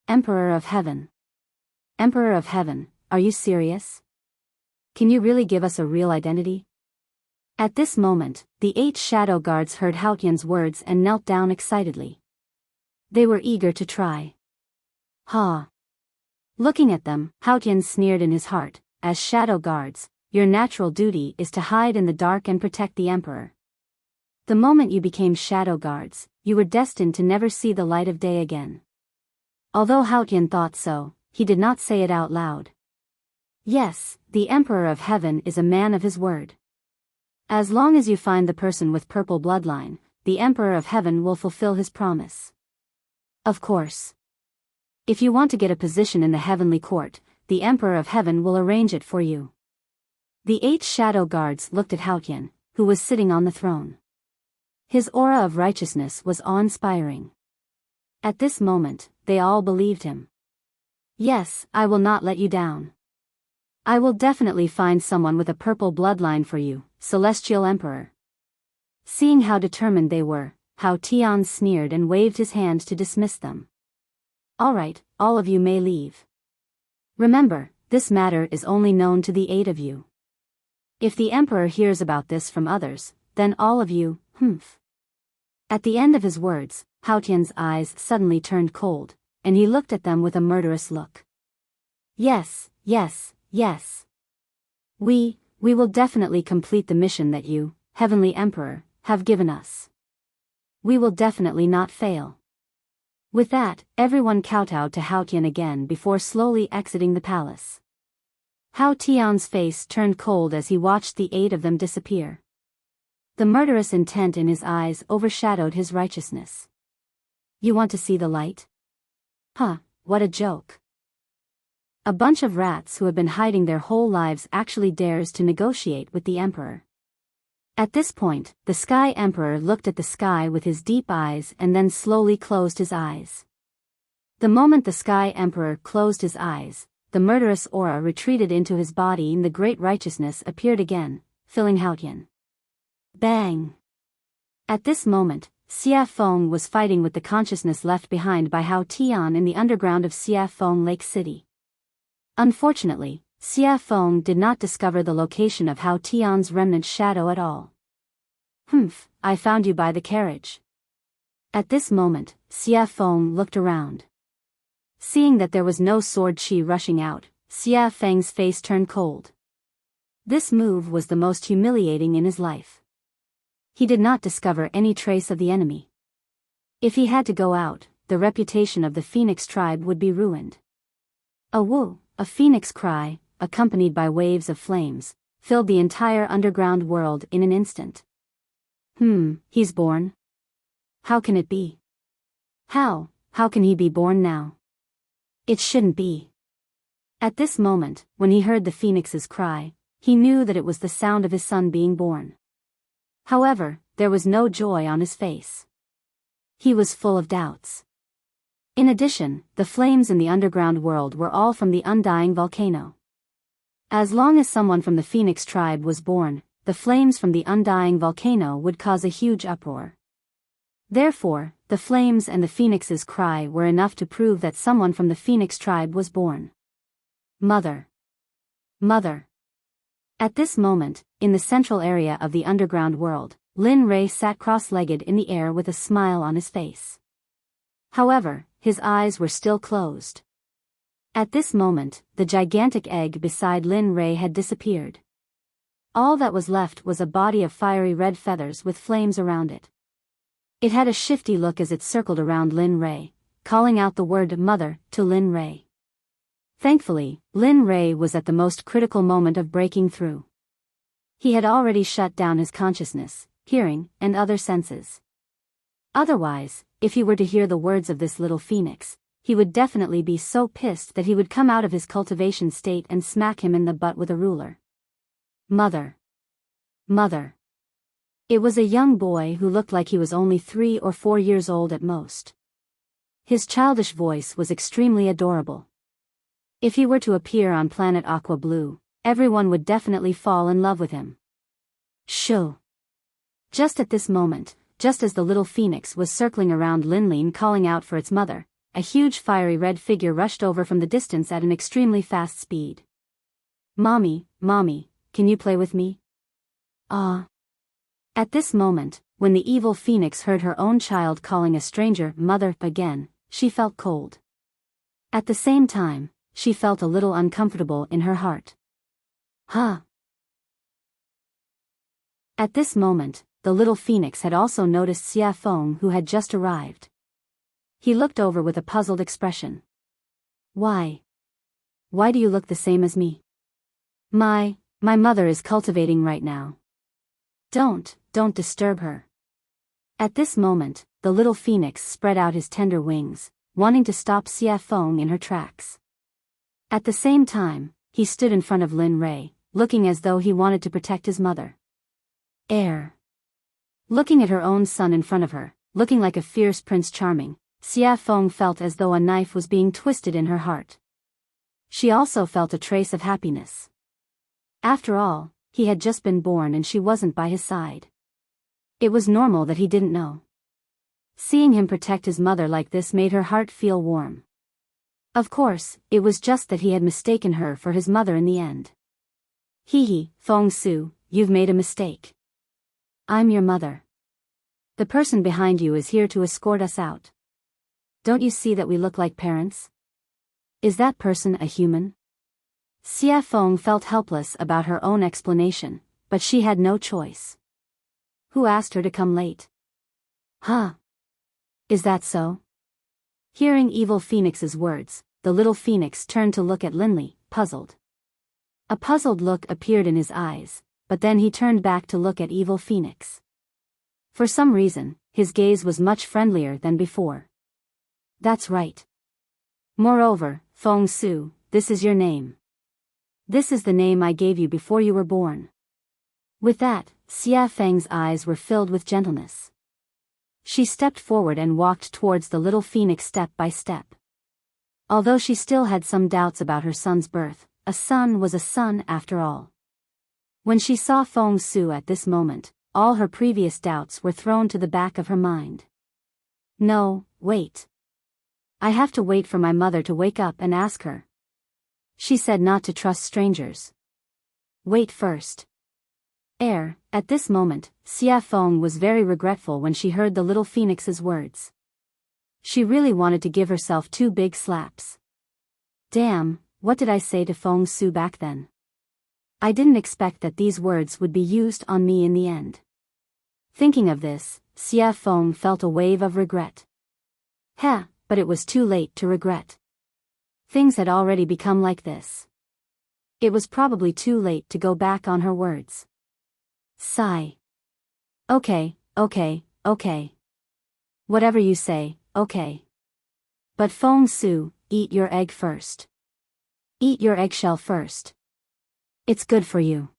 Emperor of Heaven. Emperor of Heaven, are you serious? Can you really give us a real identity? At this moment, the 8 shadow guards heard Haotian's words and knelt down excitedly. They were eager to try. Looking at them, Haotian sneered in his heart, as shadow guards, your natural duty is to hide in the dark and protect the Emperor. The moment you became shadow guards, you were destined to never see the light of day again. Although Haotian thought so, he did not say it out loud. Yes, the Emperor of Heaven is a man of his word. As long as you find the person with purple bloodline, the Emperor of Heaven will fulfill his promise. Of course. If you want to get a position in the heavenly court, the Emperor of Heaven will arrange it for you. The 8 shadow guards looked at Haotian, who was sitting on the throne. His aura of righteousness was awe-inspiring. At this moment, they all believed him. Yes, I will not let you down. I will definitely find someone with a purple bloodline for you, Celestial Emperor. Seeing how determined they were, Haotian sneered and waved his hand to dismiss them. Alright, all of you may leave. Remember, this matter is only known to the 8 of you. If the Emperor hears about this from others, then all of you, At the end of his words, Haotian's eyes suddenly turned cold, and he looked at them with a murderous look. Yes. We will definitely complete the mission that you, Heavenly Emperor, have given us. We will definitely not fail. With that, everyone kowtowed to Hao Tian again before slowly exiting the palace. Hao Tian's face turned cold as he watched the 8 of them disappear. The murderous intent in his eyes overshadowed his righteousness. You want to see the light? Huh, what a joke. A bunch of rats who have been hiding their whole lives actually dares to negotiate with the emperor. At this point, the Sky Emperor looked at the sky with his deep eyes and then slowly closed his eyes. The moment the Sky Emperor closed his eyes, the murderous aura retreated into his body and the great righteousness appeared again, filling Hao Tian. Bang! At this moment, Xia Feng was fighting with the consciousness left behind by Hao Tian in the underground of Xia Feng Lake City. Unfortunately, Xia Feng did not discover the location of Hao Tian's remnant shadow at all. Humph, I found you by the carriage. At this moment, Xia Feng looked around. Seeing that there was no sword chi rushing out, Xia Feng's face turned cold. This move was the most humiliating in his life. He did not discover any trace of the enemy. If he had to go out, the reputation of the Phoenix tribe would be ruined. A woo, a phoenix cry, accompanied by waves of flames, filled the entire underground world in an instant. He's born? How can it be? How can he be born now? It shouldn't be. At this moment, when he heard the phoenix's cry, he knew that it was the sound of his son being born. However, there was no joy on his face. He was full of doubts. In addition, the flames in the underground world were all from the undying volcano. As long as someone from the Phoenix tribe was born, the flames from the undying volcano would cause a huge uproar. Therefore, the flames and the phoenix's cry were enough to prove that someone from the Phoenix tribe was born. Mother. Mother. At this moment, in the central area of the underground world, Lin Rei sat cross-legged in the air with a smile on his face. However, his eyes were still closed. At this moment, the gigantic egg beside Lin Rei had disappeared. All that was left was a body of fiery red feathers with flames around it. It had a shifty look as it circled around Lin Rei, calling out the word mother to Lin Rei. Thankfully, Lin Rei was at the most critical moment of breaking through. He had already shut down his consciousness, hearing, and other senses. Otherwise, if he were to hear the words of this little phoenix, he would definitely be so pissed that he would come out of his cultivation state and smack him in the butt with a ruler. Mother. Mother. It was a young boy who looked like he was only 3 or 4 years old at most. His childish voice was extremely adorable. If he were to appear on planet Aqua Blue, everyone would definitely fall in love with him. Shoo. Just at this moment, just as the little phoenix was circling around Linlin calling out for its mother, a huge fiery red figure rushed over from the distance at an extremely fast speed. Mommy, Mommy, can you play with me? Ah. At this moment, when the evil phoenix heard her own child calling a stranger mother again, she felt cold. At the same time, she felt a little uncomfortable in her heart. Huh. At this moment, the little phoenix had also noticed Xia Feng who had just arrived. He looked over with a puzzled expression. Why? Why do you look the same as me? My mother is cultivating right now. Don't disturb her. At this moment, the little phoenix spread out his tender wings, wanting to stop Xia Feng in her tracks. At the same time, he stood in front of Lin Rei, looking as though he wanted to protect his mother. Looking at her own son in front of her, looking like a fierce Prince Charming, Xia Feng felt as though a knife was being twisted in her heart. She also felt a trace of happiness. After all, he had just been born and she wasn't by his side. It was normal that he didn't know. Seeing him protect his mother like this made her heart feel warm. Of course, it was just that he had mistaken her for his mother in the end. Feng Su, you've made a mistake. I'm your mother. The person behind you is here to escort us out. Don't you see that we look like parents? Is that person a human? Xia Feng felt helpless about her own explanation, but she had no choice. Who asked her to come late? Huh? Is that so? Hearing Evil Phoenix's words, the little phoenix turned to look at Linley, puzzled. A puzzled look appeared in his eyes, but then he turned back to look at Evil Phoenix. For some reason, his gaze was much friendlier than before. That's right. Moreover, Feng Su, this is your name. This is the name I gave you before you were born. With that, Xia Feng's eyes were filled with gentleness. She stepped forward and walked towards the little phoenix step by step. Although she still had some doubts about her son's birth, a son was a son after all. When she saw Feng Su at this moment, all her previous doubts were thrown to the back of her mind. No, wait. I have to wait for my mother to wake up and ask her. She said not to trust strangers. Wait first. At this moment, Xia Feng was very regretful when she heard the little phoenix's words. She really wanted to give herself 2 big slaps. Damn, what did I say to Feng Su back then? I didn't expect that these words would be used on me in the end. Thinking of this, Xia Feng felt a wave of regret. But it was too late to regret. Things had already become like this. It was probably too late to go back on her words. Sigh. Okay. Whatever you say, okay. But Feng Su, eat your egg first. Eat your eggshell first. It's good for you.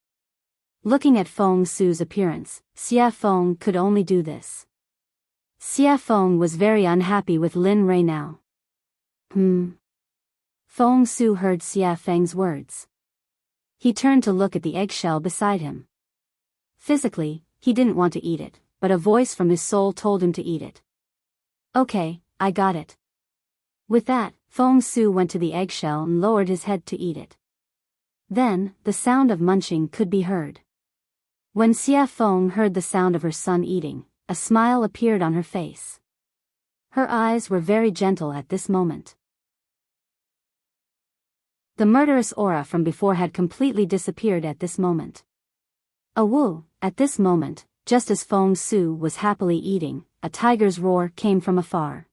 Looking at Feng Su's appearance, Xia Feng could only do this. Xia Feng was very unhappy with Lin Rui now. Feng Su heard Xia Feng's words. He turned to look at the eggshell beside him. Physically, he didn't want to eat it, but a voice from his soul told him to eat it. Okay, I got it. With that, Feng Su went to the eggshell and lowered his head to eat it. Then, the sound of munching could be heard. When Xia Feng heard the sound of her son eating, a smile appeared on her face. Her eyes were very gentle at this moment. The murderous aura from before had completely disappeared at this moment. At this moment, just as Feng Su was happily eating, a tiger's roar came from afar.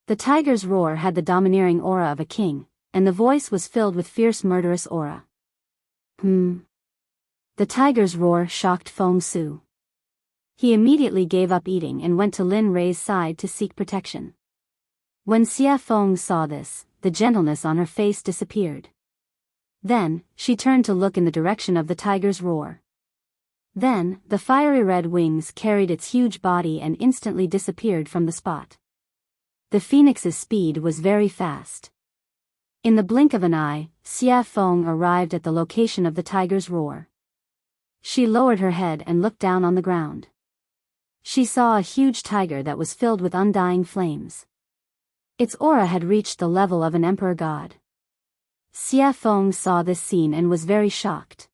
The tiger's roar had the domineering aura of a king, and the voice was filled with fierce murderous aura. The tiger's roar shocked Feng Su. He immediately gave up eating and went to Lin Rui's side to seek protection. When Xia Feng saw this, the gentleness on her face disappeared. Then, she turned to look in the direction of the tiger's roar. Then, the fiery red wings carried its huge body and instantly disappeared from the spot. The phoenix's speed was very fast. In the blink of an eye, Xia Feng arrived at the location of the tiger's roar. She lowered her head and looked down on the ground. She saw a huge tiger that was filled with undying flames. Its aura had reached the level of an emperor god. Xia Feng saw this scene and was very shocked.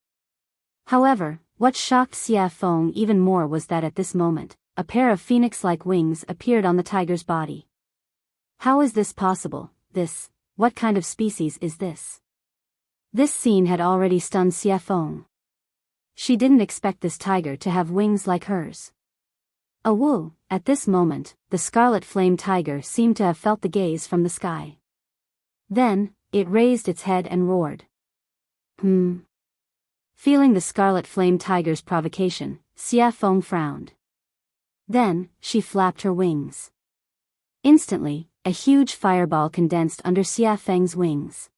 However, what shocked Xia Feng even more was that at this moment, a pair of phoenix-like wings appeared on the tiger's body. How is this possible? What kind of species is this? This scene had already stunned Xia Feng. She didn't expect this tiger to have wings like hers. At this moment, the scarlet flame tiger seemed to have felt the gaze from the sky. Then, it raised its head and roared. Feeling the scarlet flame tiger's provocation, Xia Feng frowned. Then, she flapped her wings. Instantly, a huge fireball condensed under Xia Feng's wings.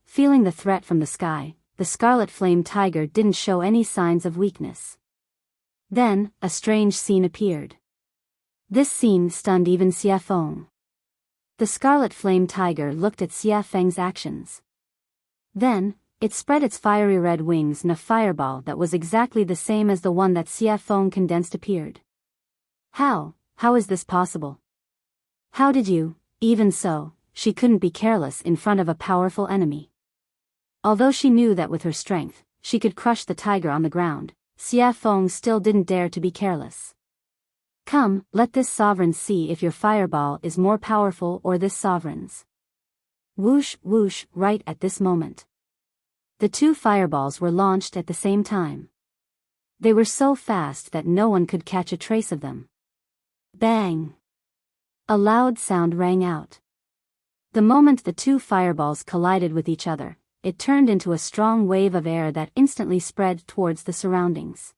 Feeling the threat from the sky, the scarlet flame tiger didn't show any signs of weakness. Then, a strange scene appeared. This scene stunned even Xia Feng. The scarlet flame tiger looked at Xia Feng's actions. Then, it spread its fiery red wings and a fireball that was exactly the same as the one that Xia Feng condensed appeared. How is this possible? How did you? Even so, she couldn't be careless in front of a powerful enemy. Although she knew that with her strength, she could crush the tiger on the ground, Xia Feng still didn't dare to be careless. Come, let this sovereign see if your fireball is more powerful or this sovereign's. Whoosh, whoosh, right at this moment. The 2 fireballs were launched at the same time. They were so fast that no one could catch a trace of them. Bang! A loud sound rang out. The moment the two fireballs collided with each other, it turned into a strong wave of air that instantly spread towards the surroundings.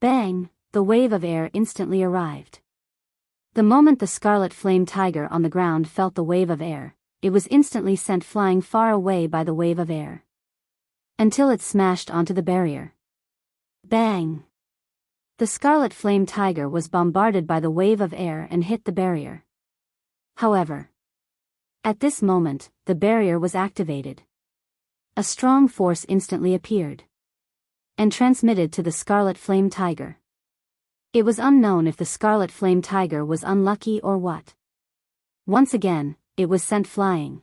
Bang! The wave of air instantly arrived. The moment the scarlet flame tiger on the ground felt the wave of air, it was instantly sent flying far away by the wave of air, until it smashed onto the barrier. Bang! The scarlet flame tiger was bombarded by the wave of air and hit the barrier. However, at this moment, the barrier was activated. A strong force instantly appeared and transmitted to the scarlet flame tiger. It was unknown if the scarlet flame tiger was unlucky or what. Once again, it was sent flying.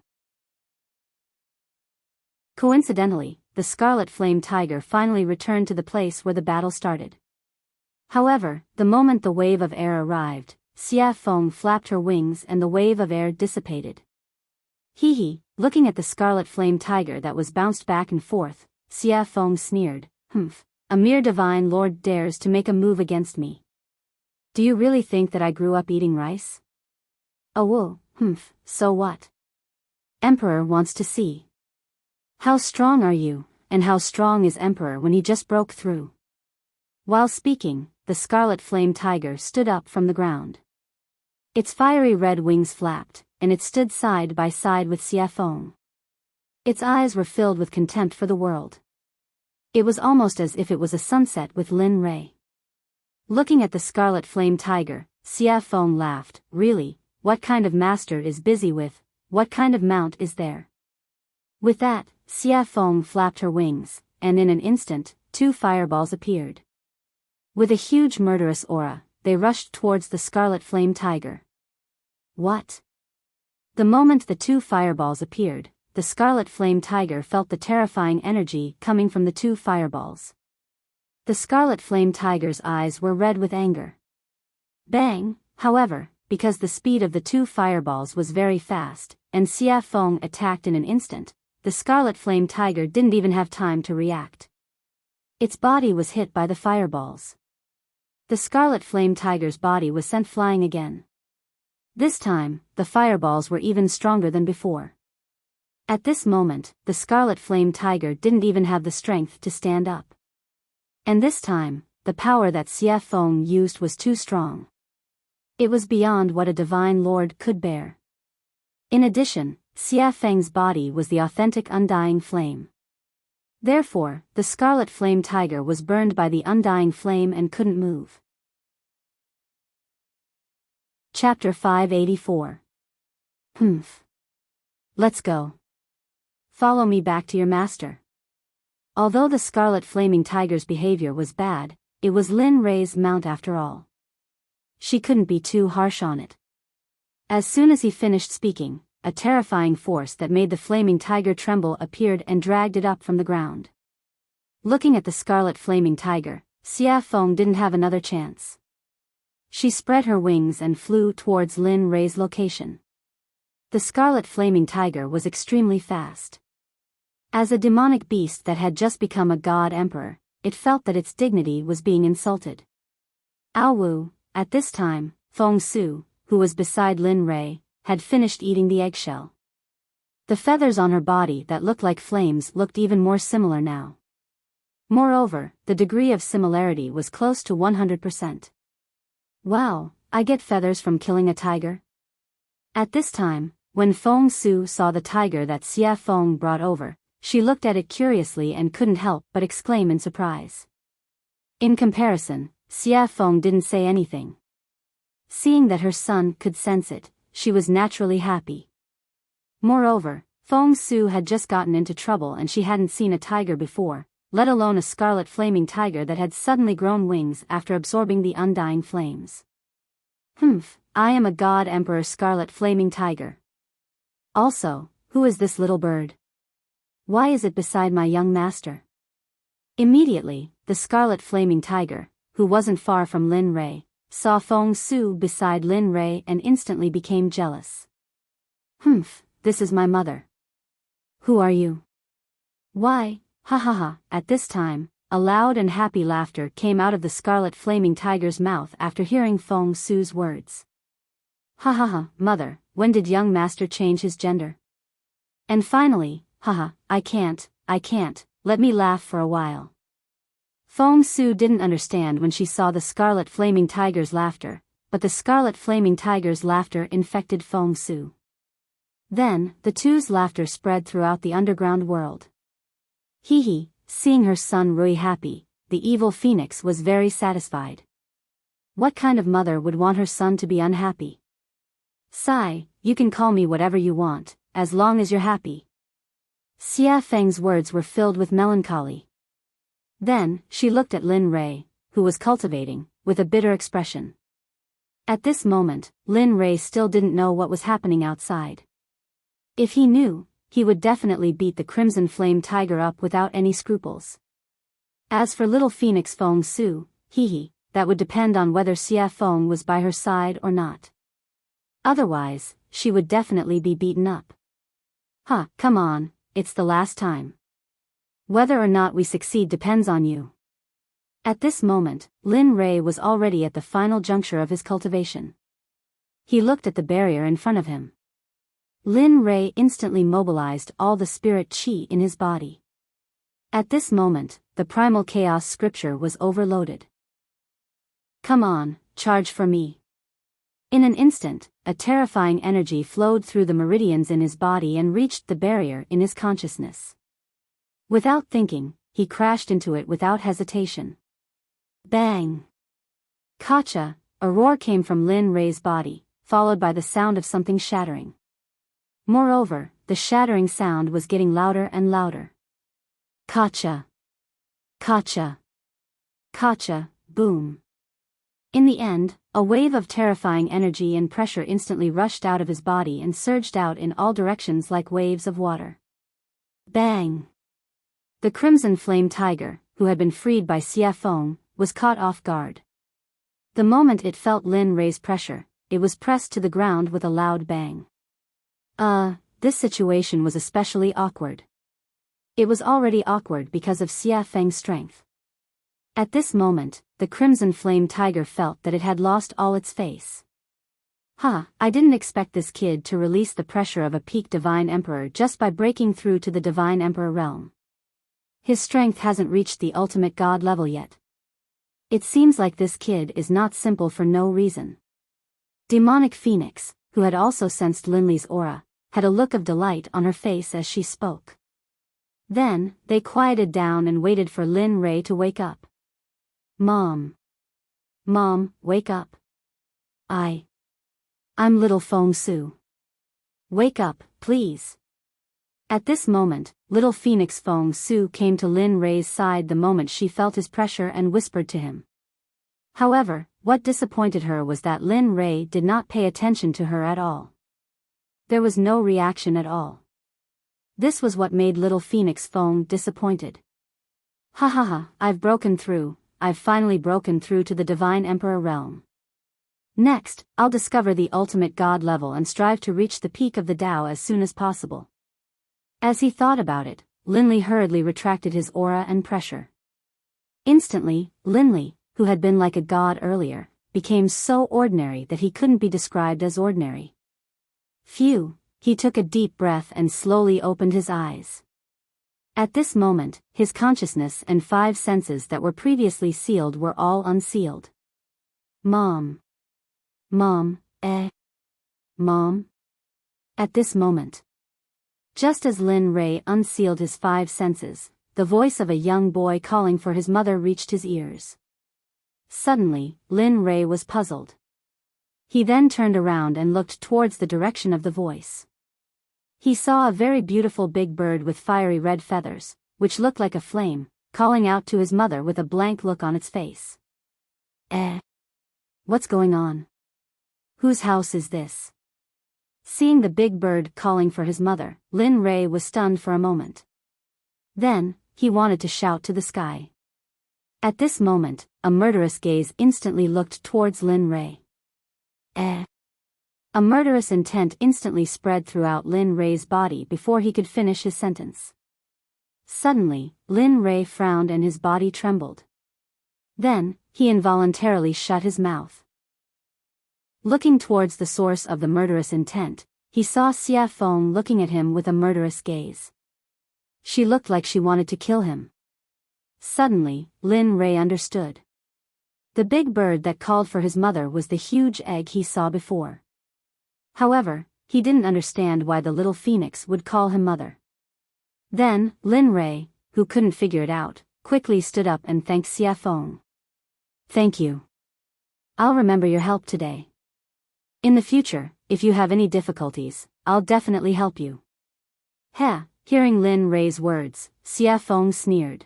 Coincidentally, the scarlet flame tiger finally returned to the place where the battle started. However, the moment the wave of air arrived, Xia Feng flapped her wings and the wave of air dissipated. Hee hee, looking at the scarlet flame tiger that was bounced back and forth, Xia Feng sneered, "Humph, a mere divine lord dares to make a move against me. Do you really think that I grew up eating rice? Oh well, humph, so what? Emperor wants to see. How strong are you, and how strong is Emperor when he just broke through?" While speaking, the scarlet flame tiger stood up from the ground. Its fiery red wings flapped, and it stood side by side with Xia Feng. Its eyes were filled with contempt for the world. It was almost as if it was a sunset with Lin Ray. Looking at the scarlet flame tiger, Xia Feng laughed, "Really, what kind of master is busy with, what kind of mount is there?" With that, Xia Feng flapped her wings, and in an instant, two fireballs appeared. With a huge murderous aura, they rushed towards the scarlet flame tiger. What? The moment the two fireballs appeared, the scarlet flame tiger felt the terrifying energy coming from the two fireballs. The scarlet flame tiger's eyes were red with anger. Bang! However, because the speed of the two fireballs was very fast, and Xia Feng attacked in an instant, the scarlet flame tiger didn't even have time to react. Its body was hit by the fireballs. The scarlet flame tiger's body was sent flying again. This time, the fireballs were even stronger than before. At this moment, the scarlet flame tiger didn't even have the strength to stand up. And this time, the power that Xia Feng used was too strong. It was beyond what a divine lord could bear. In addition, Xia Feng's body was the authentic undying flame. Therefore, the scarlet flame tiger was burned by the undying flame and couldn't move. Chapter 584. Humph. Let's go. Follow me back to your master. Although the scarlet flaming tiger's behavior was bad, it was Lin Ray's mount after all. She couldn't be too harsh on it. As soon as he finished speaking, a terrifying force that made the flaming tiger tremble appeared and dragged it up from the ground. Looking at the scarlet flaming tiger, Xia Feng didn't have another chance. She spread her wings and flew towards Lin Ray's location. The scarlet flaming tiger was extremely fast. As a demonic beast that had just become a god emperor, it felt that its dignity was being insulted. Wu, at this time, Feng Su, who was beside Lin Ray, had finished eating the eggshell. The feathers on her body that looked like flames looked even more similar now. Moreover, the degree of similarity was close to 100%. Wow, I get feathers from killing a tiger? At this time, when Feng Su saw the tiger that Xia Feng brought over, she looked at it curiously and couldn't help but exclaim in surprise. In comparison, Xia Feng didn't say anything. Seeing that her son could sense it, she was naturally happy. Moreover, Feng Su had just gotten into trouble and she hadn't seen a tiger before, let alone a scarlet flaming tiger that had suddenly grown wings after absorbing the undying flames. Humph, I am a god emperor scarlet flaming tiger. Also, who is this little bird? Why is it beside my young master? Immediately, the scarlet flaming tiger, who wasn't far from Lin Ray, saw Feng Su beside Lin Ray and instantly became jealous. Humph, this is my mother. Who are you? Why, ha ha ha. At this time, a loud and happy laughter came out of the scarlet flaming tiger's mouth after hearing Feng Su's words. Ha ha ha, mother, when did young master change his gender? And finally, haha, I can't, let me laugh for a while. Feng Su didn't understand when she saw the scarlet flaming tiger's laughter, but the scarlet flaming tiger's laughter infected Feng Su. Then, the two's laughter spread throughout the underground world. Hee hee, seeing her son Rui happy, the evil phoenix was very satisfied. What kind of mother would want her son to be unhappy? Sigh, you can call me whatever you want, as long as you're happy. Xia Feng's words were filled with melancholy. Then, she looked at Lin Rei, who was cultivating, with a bitter expression. At this moment, Lin Rei still didn't know what was happening outside. If he knew, he would definitely beat the Crimson Flame Tiger up without any scruples. As for little Phoenix Feng Su, that would depend on whether Xia Feng was by her side or not. Otherwise, she would definitely be beaten up. Come on, it's the last time. Whether or not we succeed depends on you. At this moment, Lin Rei was already at the final juncture of his cultivation. He looked at the barrier in front of him. Lin Rei instantly mobilized all the spirit qi in his body. At this moment, the primal chaos scripture was overloaded. Come on, charge for me. In an instant, a terrifying energy flowed through the meridians in his body and reached the barrier in his consciousness. Without thinking, he crashed into it without hesitation. Bang! Kacha, a roar came from Lin Rei's body, followed by the sound of something shattering. Moreover, the shattering sound was getting louder and louder. Kacha! Kacha! Kacha, boom! In the end, a wave of terrifying energy and pressure instantly rushed out of his body and surged out in all directions like waves of water. Bang! The Crimson Flame Tiger, who had been freed by Xia Feng, was caught off guard. The moment it felt Lin Rei's pressure, it was pressed to the ground with a loud bang. This situation was especially awkward. It was already awkward because of Xia Feng's strength. At this moment, the Crimson Flame Tiger felt that it had lost all its face. I didn't expect this kid to release the pressure of a peak Divine Emperor just by breaking through to the Divine Emperor realm. His strength hasn't reached the ultimate god level yet. It seems like this kid is not simple for no reason. Demonic Phoenix, who had also sensed Linley's aura, had a look of delight on her face as she spoke. Then, they quieted down and waited for Lin Rei to wake up. Mom, wake up. I'm little Feng Su. Wake up, please. At this moment, little Phoenix Feng Su came to Lin Rei's side the moment she felt his pressure and whispered to him. However, what disappointed her was that Lin Rei did not pay attention to her at all. There was no reaction at all. This was what made little Phoenix Feng disappointed. I've finally broken through to the Divine Emperor realm. Next, I'll discover the ultimate god level and strive to reach the peak of the Tao as soon as possible. As he thought about it, Linley hurriedly retracted his aura and pressure. Instantly, Linley, who had been like a god earlier, became so ordinary that he couldn't be described as ordinary. Phew, he took a deep breath and slowly opened his eyes. At this moment, his consciousness and 5 senses that were previously sealed were all unsealed. Mom. At this moment. Just as Lin Rei unsealed his 5 senses, the voice of a young boy calling for his mother reached his ears. Suddenly, Lin Rei was puzzled. He then turned around and looked towards the direction of the voice. He saw a very beautiful big bird with fiery red feathers, which looked like a flame, calling out to his mother with a blank look on its face. What's going on? Whose house is this? Seeing the big bird calling for his mother, Lin Rei was stunned for a moment. Then, he wanted to shout to the sky. At this moment, a murderous gaze instantly looked towards Lin Rei. A murderous intent instantly spread throughout Lin Rei's body before he could finish his sentence. Suddenly, Lin Rei frowned and his body trembled. Then, he involuntarily shut his mouth. Looking towards the source of the murderous intent, he saw Xia Feng looking at him with a murderous gaze. She looked like she wanted to kill him. Suddenly, Lin Rei understood. The big bird that called for his mother was the huge egg he saw before. However, he didn't understand why the little phoenix would call him mother. Then, Lin Rei, who couldn't figure it out, quickly stood up and thanked Xia Feng. Thank you. I'll remember your help today. In the future, if you have any difficulties, I'll definitely help you. Heh, hearing Lin Rei's words, Xia Feng sneered.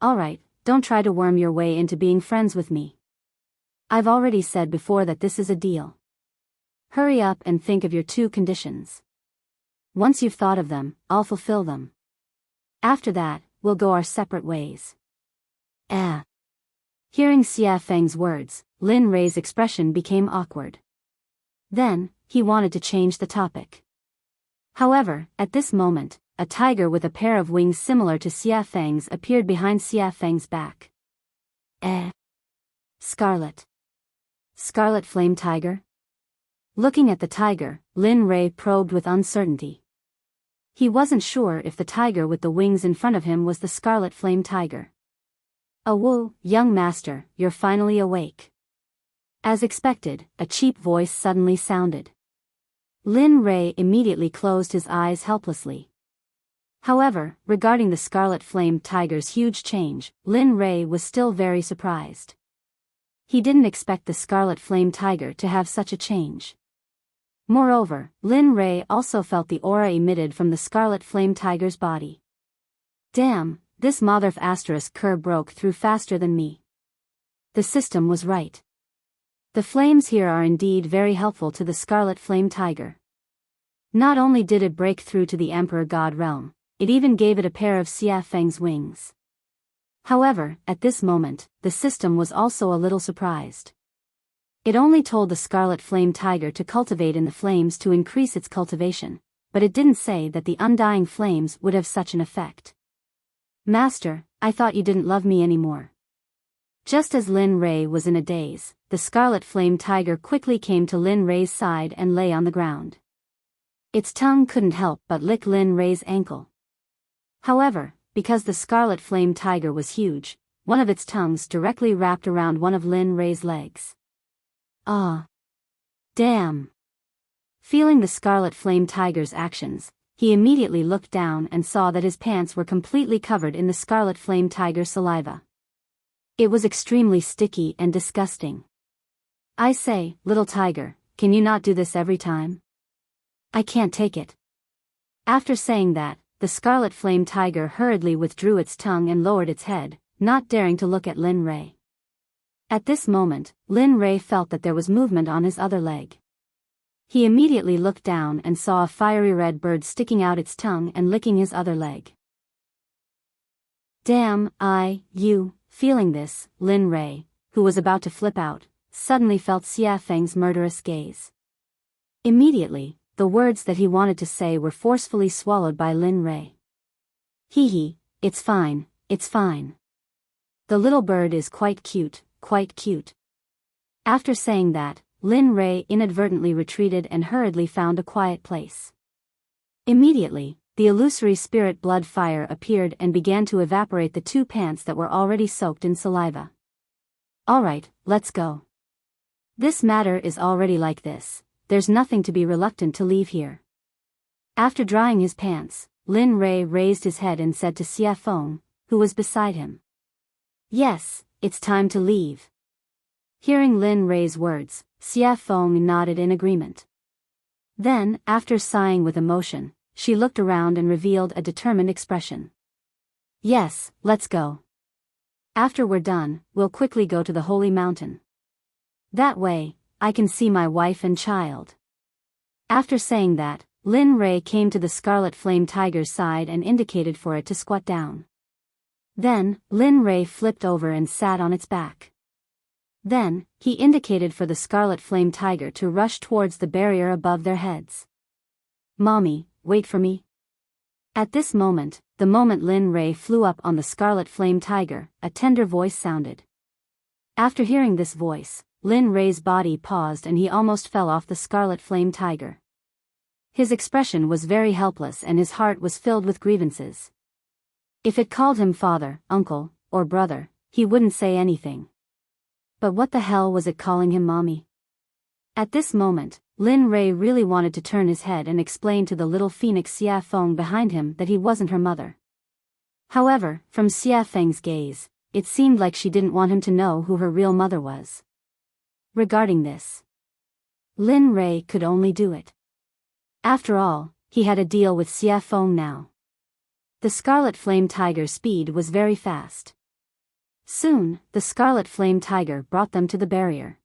Alright, don't try to worm your way into being friends with me. I've already said before that this is a deal. Hurry up and think of your 2 conditions. Once you've thought of them, I'll fulfill them. After that, we'll go our separate ways. Hearing Xia Feng's words, Lin Rei's expression became awkward. Then, he wanted to change the topic. However, at this moment, a tiger with a pair of wings similar to Xia Feng's appeared behind Xia Feng's back. Scarlet. Scarlet flame tiger? Looking at the tiger, Lin Rei probed with uncertainty. He wasn't sure if the tiger with the wings in front of him was the scarlet flame tiger. "Oh, young master, you're finally awake." As expected, a cheap voice suddenly sounded. Lin Rei immediately closed his eyes helplessly. However, regarding the scarlet flame tiger's huge change, Lin Rei was still very surprised. He didn't expect the scarlet flame tiger to have such a change. Moreover, Lin Rei also felt the aura emitted from the scarlet flame tiger's body. Damn, this mother asterisk cur broke through faster than me. The system was right. The flames here are indeed very helpful to the scarlet flame tiger. Not only did it break through to the Emperor God realm, it even gave it a pair of Xia Feng's wings. However, at this moment, the system was also a little surprised. It only told the scarlet flame tiger to cultivate in the flames to increase its cultivation, but it didn't say that the undying flames would have such an effect. Master, I thought you didn't love me anymore. Just as Lin Rei was in a daze, the scarlet flame tiger quickly came to Lin Rei's side and lay on the ground. Its tongue couldn't help but lick Lin Rei's ankle. However, because the scarlet flame tiger was huge, one of its tongues directly wrapped around one of Lin Rei's legs. Ah! Damn! Feeling the scarlet flame tiger's actions, he immediately looked down and saw that his pants were completely covered in the scarlet flame tiger's saliva. It was extremely sticky and disgusting. I say, little tiger, can you not do this every time? I can't take it. After saying that, the scarlet flame tiger hurriedly withdrew its tongue and lowered its head, not daring to look at Lin Rei. At this moment, Lin Rei felt that there was movement on his other leg. He immediately looked down and saw a fiery red bird sticking out its tongue and licking his other leg. Damn, feeling this, Lin Rei, who was about to flip out, suddenly felt Xia Feng's murderous gaze. Immediately, the words that he wanted to say were forcefully swallowed by Lin Rei. Hee, it's fine, it's fine. The little bird is quite cute, quite cute. After saying that, Lin Rei inadvertently retreated and hurriedly found a quiet place. Immediately, the illusory spirit blood fire appeared and began to evaporate the 2 pants that were already soaked in saliva. Alright, let's go. This matter is already like this, there's nothing to be reluctant to leave here. After drying his pants, Lin Rei raised his head and said to Xia Feng, who was beside him. Yes, it's time to leave. Hearing Lin Rei's words, Xia Feng nodded in agreement. Then, after sighing with emotion, she looked around and revealed a determined expression. Yes, let's go. After we're done, we'll quickly go to the holy mountain. That way, I can see my wife and child. After saying that, Lin Rei came to the scarlet flame tiger's side and indicated for it to squat down. Then, Lin Rei flipped over and sat on its back. Then, he indicated for the scarlet flame tiger to rush towards the barrier above their heads. Mommy, wait for me. At this moment, the moment Lin Rei flew up on the scarlet flame tiger, a tender voice sounded. After hearing this voice, Lin Rei's body paused and he almost fell off the scarlet flame tiger. His expression was very helpless and his heart was filled with grievances. If it called him father, uncle, or brother, he wouldn't say anything. But what the hell was it calling him mommy? At this moment, Lin Rei really wanted to turn his head and explain to the little phoenix Xia Feng behind him that he wasn't her mother. However, from Xia Feng's gaze, it seemed like she didn't want him to know who her real mother was. Regarding this, Lin Rei could only do it. After all, he had a deal with Xia Feng now. The Scarlet Flame Tiger's speed was very fast. Soon, the Scarlet Flame Tiger brought them to the barrier.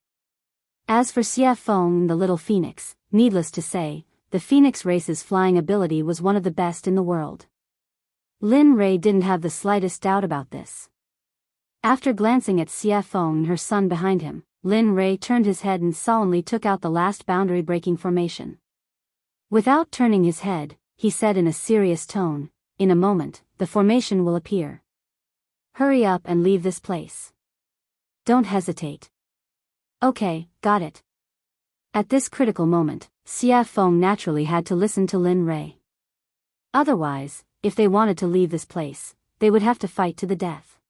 As for Xia Feng, the little phoenix, needless to say, the phoenix race's flying ability was one of the best in the world. Lin Rei didn't have the slightest doubt about this. After glancing at Xia Feng and her son behind him, Lin Rei turned his head and solemnly took out the last boundary-breaking formation. Without turning his head, he said in a serious tone, "In a moment, the formation will appear. Hurry up and leave this place. Don't hesitate." "Okay, got it." At this critical moment, Xia Feng naturally had to listen to Lin Rei. Otherwise, if they wanted to leave this place, they would have to fight to the death.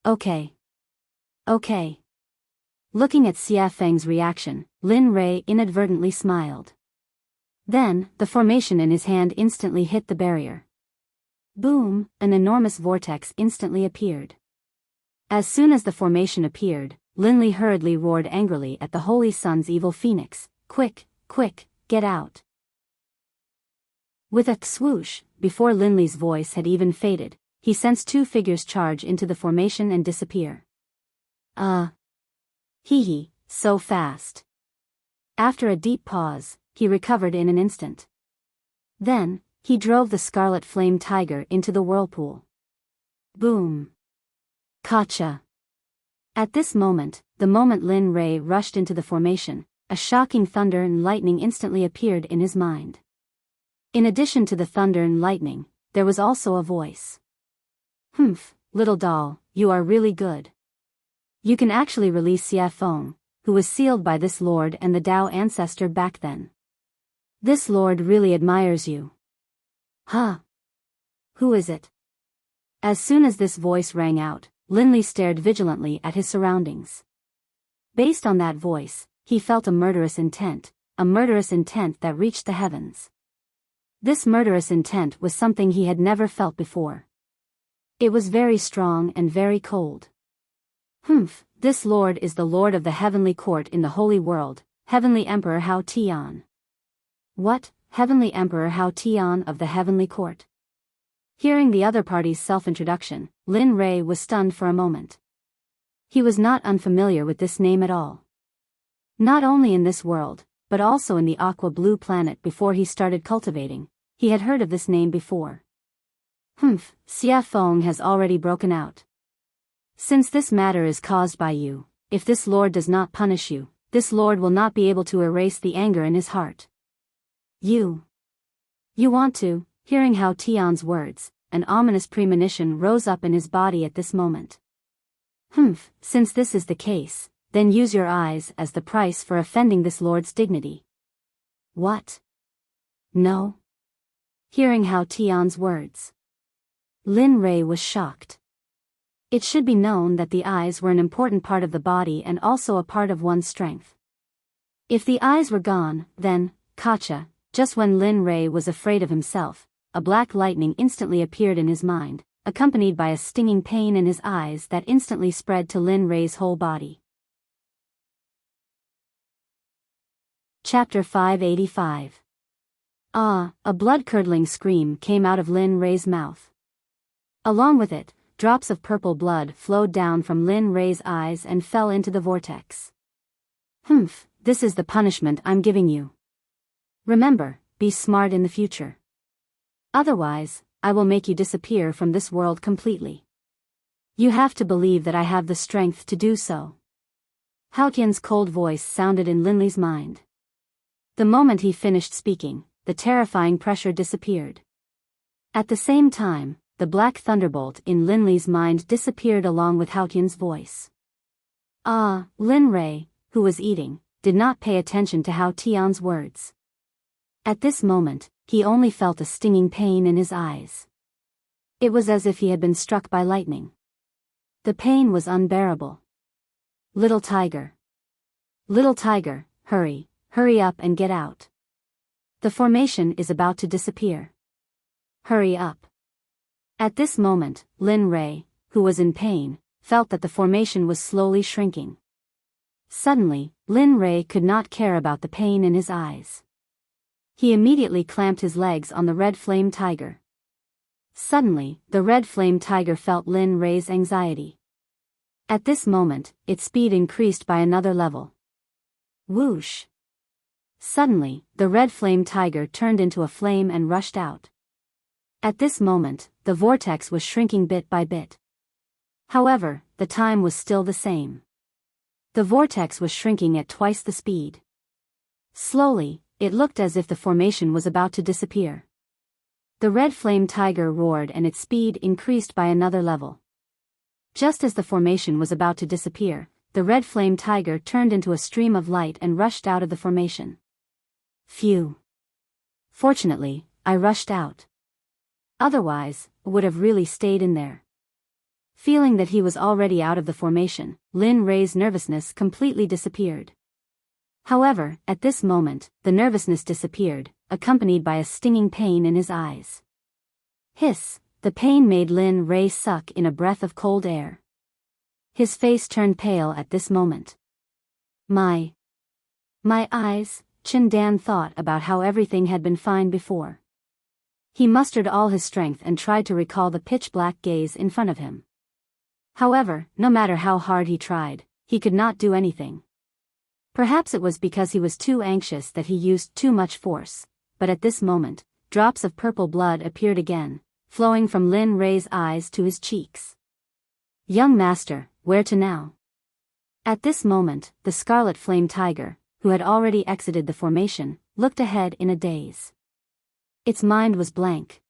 Okay. Okay. Looking at Xia Feng's reaction, Lin Rei inadvertently smiled. Then, the formation in his hand instantly hit the barrier. Boom, an enormous vortex instantly appeared. As soon as the formation appeared, Lin Li hurriedly roared angrily at the Holy Sun's evil phoenix, "Quick, quick, get out." With a swoosh, before Lin Li's voice had even faded, he sensed two figures charge into the formation and disappear. Hee, so fast. After a deep pause, he recovered in an instant. Then, he drove the Scarlet Flame Tiger into the whirlpool. Boom. Gotcha. At this moment, the moment Lin Rei rushed into the formation, a shocking thunder and lightning instantly appeared in his mind. In addition to the thunder and lightning, there was also a voice. "Humph, little doll, you are really good. You can actually release Xia Feng, who was sealed by this lord and the Tao ancestor back then. This lord really admires you." "Huh? Who is it?" As soon as this voice rang out, Lin Li stared vigilantly at his surroundings. Based on that voice, he felt a murderous intent that reached the heavens. This murderous intent was something he had never felt before. It was very strong and very cold. "Humph, this lord is the lord of the heavenly court in the holy world, Heavenly Emperor Hao Tian." "What, Heavenly Emperor Hao Tian of the heavenly court?" Hearing the other party's self-introduction, Lin Rei was stunned for a moment. He was not unfamiliar with this name at all. Not only in this world, but also in the Aqua Blue planet before he started cultivating, he had heard of this name before. "Humph, Xia Feng has already broken out. Since this matter is caused by you, if this lord does not punish you, this lord will not be able to erase the anger in his heart. You want to." Hearing Hao Tian's words, an ominous premonition rose up in his body at this moment. "Humph, since this is the case, then use your eyes as the price for offending this lord's dignity." "What? No?" Hearing Hao Tian's words, Lin Rei was shocked. It should be known that the eyes were an important part of the body and also a part of one's strength. If the eyes were gone, then, gotcha, just when Lin Rei was afraid of himself, a black lightning instantly appeared in his mind, accompanied by a stinging pain in his eyes that instantly spread to Lin Rei's whole body. Chapter 585. A blood-curdling scream came out of Lin Rei's mouth. Along with it, drops of purple blood flowed down from Lin Rei's eyes and fell into the vortex. "Humph, this is the punishment I'm giving you. Remember, be smart in the future. Otherwise, I will make you disappear from this world completely. You have to believe that I have the strength to do so." Hao Tian's cold voice sounded in Lin Li's mind. The moment he finished speaking, the terrifying pressure disappeared. At the same time, the black thunderbolt in Lin Li's mind disappeared along with Hao Tian's voice. "Lin Rei, who was eating, did not pay attention to Hao Tian's words. At this moment, he only felt a stinging pain in his eyes. It was as if he had been struck by lightning. The pain was unbearable. Little tiger. Little tiger, hurry up and get out. The formation is about to disappear. Hurry up. At this moment, Lin Rei, who was in pain, felt that the formation was slowly shrinking. Suddenly, Lin Rei could not care about the pain in his eyes. He immediately clamped his legs on the red flame tiger. Suddenly, the red flame tiger felt Lin Rei's anxiety. At this moment, its speed increased by another level. Whoosh! Suddenly, the red flame tiger turned into a flame and rushed out. At this moment, the vortex was shrinking bit by bit. However, the time was still the same. The vortex was shrinking at twice the speed. Slowly, it looked as if the formation was about to disappear. The red flame tiger roared and its speed increased by another level. Just as the formation was about to disappear, the red flame tiger turned into a stream of light and rushed out of the formation. Phew! Fortunately, I rushed out. Otherwise, would have really stayed in there. Feeling that he was already out of the formation, Lin Rei's nervousness completely disappeared. However, at this moment, the nervousness disappeared, accompanied by a stinging pain in his eyes. Hiss! The pain made Lin Rei suck in a breath of cold air. His face turned pale at this moment. My eyes, Chen Dan thought about how everything had been fine before. He mustered all his strength and tried to recall the pitch-black gaze in front of him. However, no matter how hard he tried, he could not do anything. Perhaps it was because he was too anxious that he used too much force, but at this moment, drops of purple blood appeared again, flowing from Lin Rei's eyes to his cheeks. Young master, where to now? At this moment, the scarlet flame tiger, who had already exited the formation, looked ahead in a daze. Its mind was blank.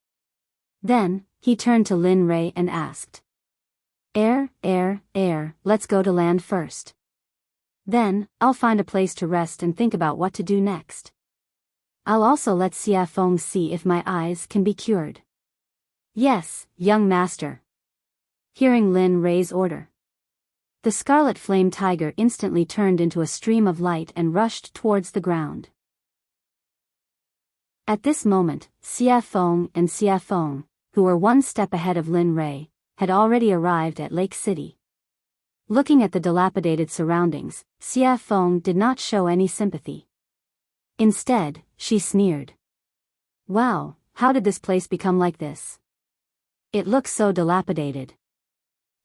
Then, he turned to Lin Rei and asked. Air, let's go to land first. Then, I'll find a place to rest and think about what to do next. I'll also let Xia Feng see if my eyes can be cured. Yes, young master. Hearing Lin Rei's order, the scarlet flame tiger instantly turned into a stream of light and rushed towards the ground. At this moment, Xia Feng, who were one step ahead of Lin Rei, had already arrived at Lake City. Looking at the dilapidated surroundings, Xia Feng did not show any sympathy. Instead, she sneered. Wow, how did this place become like this? It looks so dilapidated.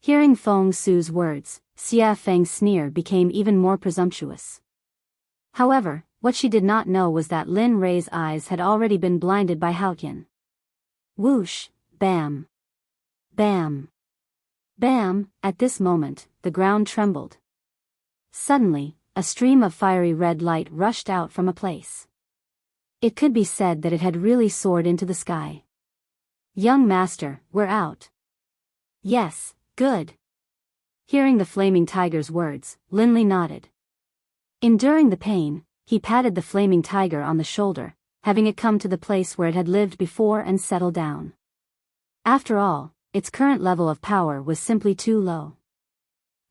Hearing Feng Su's words, Xia Feng's sneer became even more presumptuous. However, what she did not know was that Lin Rei's eyes had already been blinded by Haotian. Whoosh, bam. Bam. Bam! At this moment, the ground trembled. Suddenly, a stream of fiery red light rushed out from a place. It could be said that it had really soared into the sky. Young master, we're out. Yes, good. Hearing the flaming tiger's words, Lin Li nodded. Enduring the pain, he patted the flaming tiger on the shoulder, having it come to the place where it had lived before and settle down. After all, its current level of power was simply too low.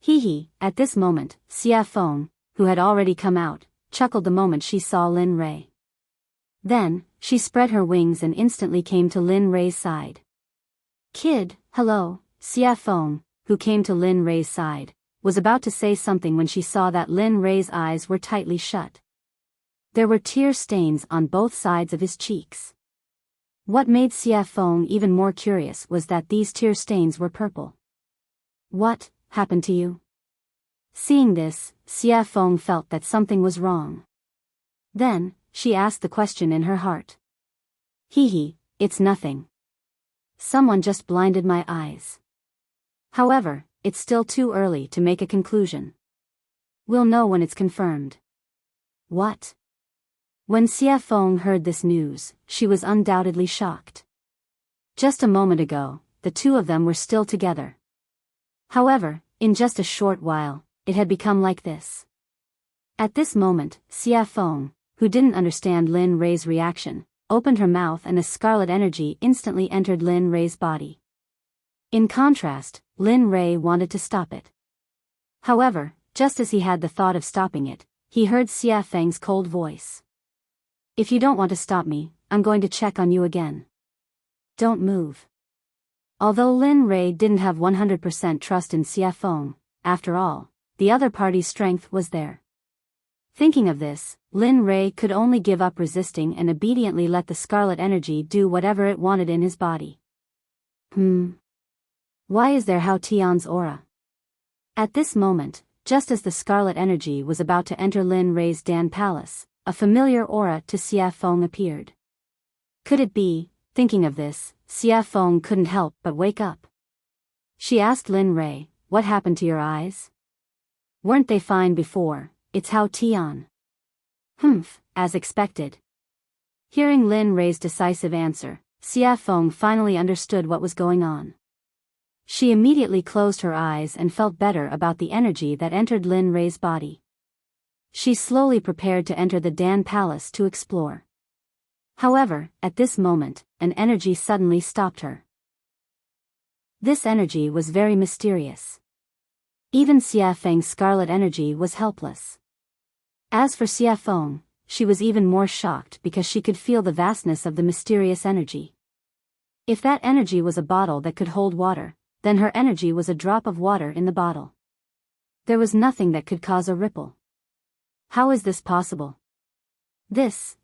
Hee. At this moment, Xia Feng, who had already come out, chuckled the moment she saw Lin Rei. Then, she spread her wings and instantly came to Lin Rei's side. Kid, hello. Xia Feng, who came to Lin Rei's side, was about to say something when she saw that Lin Rei's eyes were tightly shut. There were tear stains on both sides of his cheeks. What made Xia Feng even more curious was that these tear stains were purple. What happened to you? Seeing this, Xia Feng felt that something was wrong. Then, she asked the question in her heart. Hee, it's nothing. Someone just blinded my eyes. However, it's still too early to make a conclusion. We'll know when it's confirmed. What? When Xia Feng heard this news, she was undoubtedly shocked. Just a moment ago, the two of them were still together. However, in just a short while, it had become like this. At this moment, Xia Feng, who didn't understand Lin Rei's reaction, opened her mouth and a scarlet energy instantly entered Lin Rei's body. In contrast, Lin Rei wanted to stop it. However, just as he had the thought of stopping it, he heard Xia Feng's cold voice. "If you don't want to stop me, I'm going to check on you again. Don't move." Although Lin Rei didn't have 100% trust in Xia Feng, after all, the other party's strength was there. Thinking of this, Lin Rei could only give up resisting and obediently let the scarlet energy do whatever it wanted in his body. Why is there Hao Tian's aura? At this moment, just as the scarlet energy was about to enter Lin Rei's Dan Palace, a familiar aura to Xia Feng appeared. Could it be? Thinking of this, Xia Feng couldn't help but wake up. She asked Lin Rei, "What happened to your eyes? Weren't they fine before? It's Hao Tian." As expected. Hearing Lin Rei's decisive answer, Xia Feng finally understood what was going on. She immediately closed her eyes and felt better about the energy that entered Lin Rei's body. She slowly prepared to enter the Dan Palace to explore. However, at this moment, an energy suddenly stopped her. This energy was very mysterious. Even Xia Feng's scarlet energy was helpless. As for Xia Feng, she was even more shocked because she could feel the vastness of the mysterious energy. If that energy was a bottle that could hold water, then her energy was a drop of water in the bottle. There was nothing that could cause a ripple. How is this possible?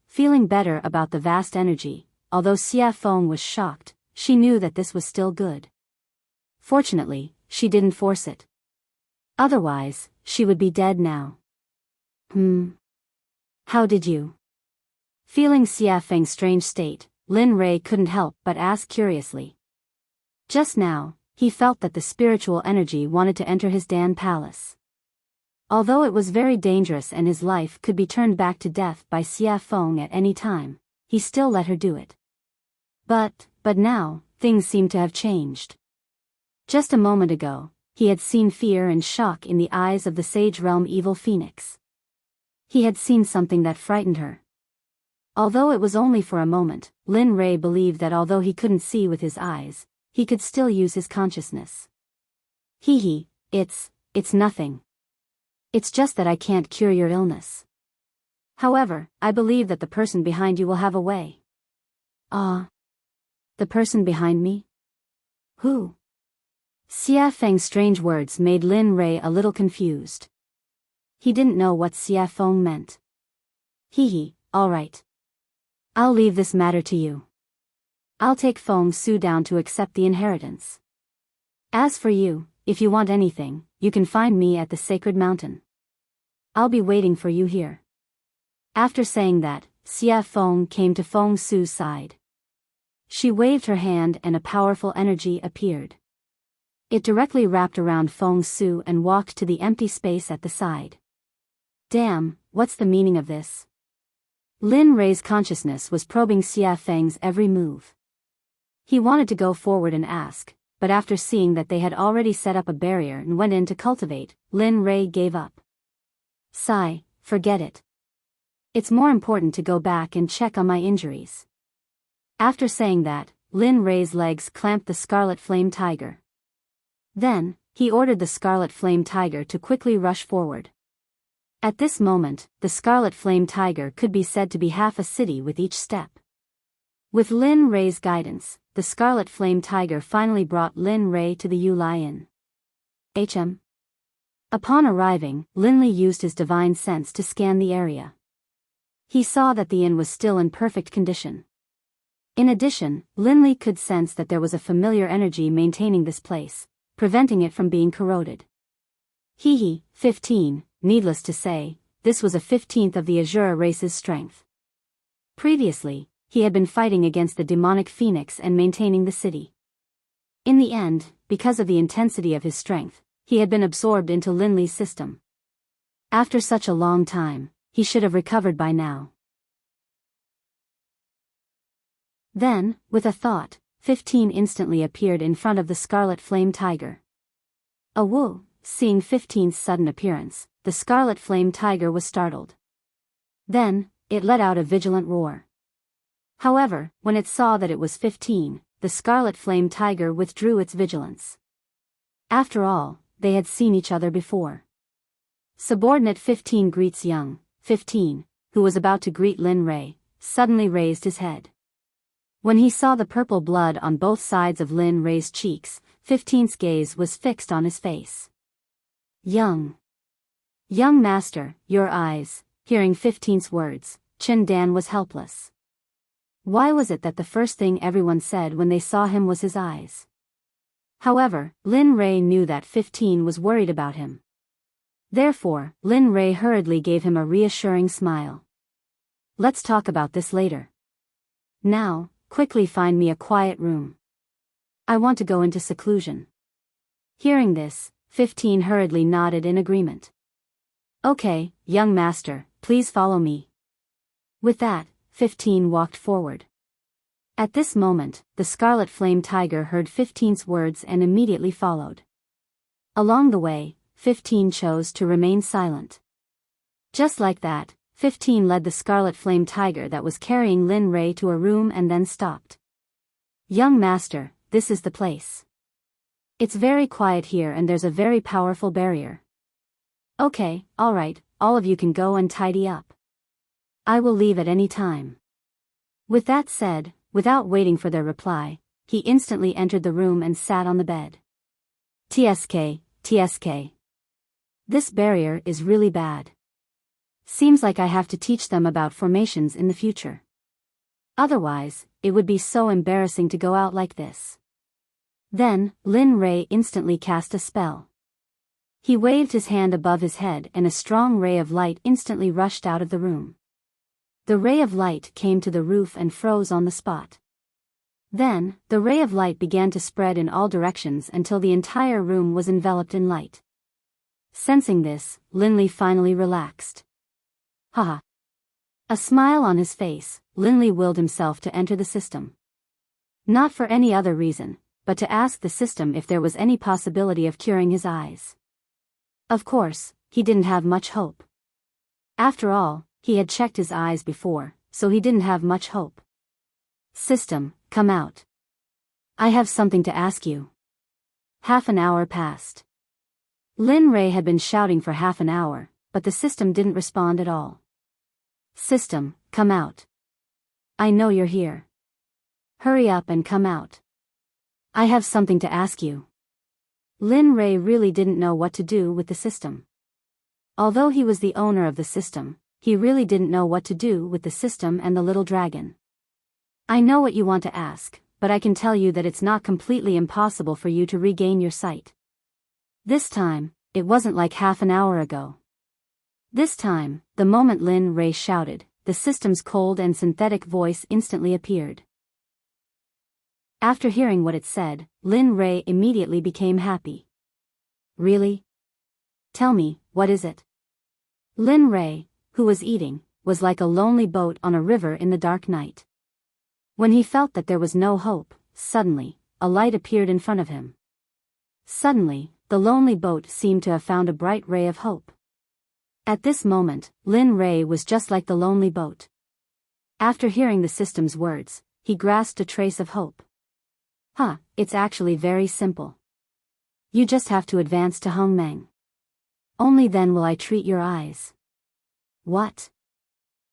Feeling better about the vast energy, although Xia Feng was shocked, she knew that this was still good. Fortunately, she didn't force it. Otherwise, she would be dead now. How did you? Feeling Xia Feng's strange state, Lin Rei couldn't help but ask curiously. Just now, he felt that the spiritual energy wanted to enter his Dan Palace. Although it was very dangerous and his life could be turned back to death by Xia Feng at any time, he still let her do it. But now, things seemed to have changed. Just a moment ago, he had seen fear and shock in the eyes of the Sage Realm Evil Phoenix. He had seen something that frightened her. Although it was only for a moment, Lin Rei believed that although he couldn't see with his eyes, he could still use his consciousness. It's nothing. It's just that I can't cure your illness. However, I believe that the person behind you will have a way. The person behind me? Who? Xia Feng's strange words made Lin Rei a little confused. He didn't know what Xia Feng meant. All right. I'll leave this matter to you. I'll take Feng Su down to accept the inheritance. As for you, if you want anything, you can find me at the Sacred Mountain. I'll be waiting for you here. After saying that, Xia Feng came to Feng Su's side. She waved her hand and a powerful energy appeared. It directly wrapped around Feng Su and walked to the empty space at the side. Damn, what's the meaning of this? Lin Rei's consciousness was probing Xia Feng's every move. He wanted to go forward and ask, but after seeing that they had already set up a barrier and went in to cultivate, Lin Rei gave up. Sigh, forget it. It's more important to go back and check on my injuries. After saying that, Lin Rei's legs clamped the Scarlet Flame Tiger. Then, he ordered the Scarlet Flame Tiger to quickly rush forward. At this moment, the Scarlet Flame Tiger could be said to be half a city with each step. With Lin Rei's guidance, the Scarlet Flame Tiger finally brought Lin Rei to the Yulai Inn. Upon arriving, Lin Li used his divine sense to scan the area. He saw that the inn was still in perfect condition. In addition, Lin Li could sense that there was a familiar energy maintaining this place, preventing it from being corroded. 15, needless to say, this was a 15th of the Azure race's strength. Previously, he had been fighting against the demonic phoenix and maintaining the city. In the end, because of the intensity of his strength, he had been absorbed into Lin Li's system. After such a long time, he should have recovered by now. Then, with a thought, 15 instantly appeared in front of the Scarlet Flame Tiger. Seeing 15's sudden appearance, the scarlet flame tiger was startled. Then, it let out a vigilant roar. However, when it saw that it was 15, the scarlet flame tiger withdrew its vigilance. After all, they had seen each other before. Subordinate 15 greets young 15, who was about to greet Lin Rei, suddenly raised his head. When he saw the purple blood on both sides of Lin Rei's cheeks, 15's gaze was fixed on his face. Young master, your eyes. Hearing 15's words, Chin Dan was helpless. Why was it that the first thing everyone said when they saw him was his eyes? However, Lin Rei knew that 15 was worried about him. Therefore, Lin Rei hurriedly gave him a reassuring smile. Let's talk about this later. Now, quickly find me a quiet room. I want to go into seclusion. Hearing this, 15 hurriedly nodded in agreement. Okay, young master, please follow me. With that, 15 walked forward. At this moment, the scarlet flame tiger heard 15's words and immediately followed. Along the way, 15 chose to remain silent. Just like that, 15 led the scarlet flame tiger that was carrying Lin Rei to a room and then stopped. Young master, this is the place. It's very quiet here and there's a very powerful barrier. Okay, alright, all of you can go and tidy up. I will leave at any time. With that said, without waiting for their reply, he instantly entered the room and sat on the bed. TSK. This barrier is really bad. Seems like I have to teach them about formations in the future. Otherwise, it would be so embarrassing to go out like this. Then, Lin Rei instantly cast a spell. He waved his hand above his head and a strong ray of light instantly rushed out of the room. The ray of light came to the roof and froze on the spot. Then, the ray of light began to spread in all directions until the entire room was enveloped in light. Sensing this, Linley finally relaxed. Haha. A smile on his face, Linley willed himself to enter the system. Not for any other reason, but to ask the system if there was any possibility of curing his eyes. Of course, he didn't have much hope. After all, he had checked his eyes before, so he didn't have much hope. System, come out. I have something to ask you. Half an hour passed. Lin Rei had been shouting for half an hour, but the system didn't respond at all. System, come out. I know you're here. Hurry up and come out. I have something to ask you. Lin Rei really didn't know what to do with the system. Although he was the owner of the system, he really didn't know what to do with the system and the little dragon. I know what you want to ask, but I can tell you that it's not completely impossible for you to regain your sight. This time, it wasn't like half an hour ago. This time, the moment Lin Rei shouted, the system's cold and synthetic voice instantly appeared. After hearing what it said, Lin Rei immediately became happy. Really? Tell me, what is it? Lin Rei, who was eating, was like a lonely boat on a river in the dark night. When he felt that there was no hope, suddenly, a light appeared in front of him. Suddenly, the lonely boat seemed to have found a bright ray of hope. At this moment, Lin Rei was just like the lonely boat. After hearing the system's words, he grasped a trace of hope. It's actually very simple. You just have to advance to Hongmeng. Only then will I treat your eyes. What?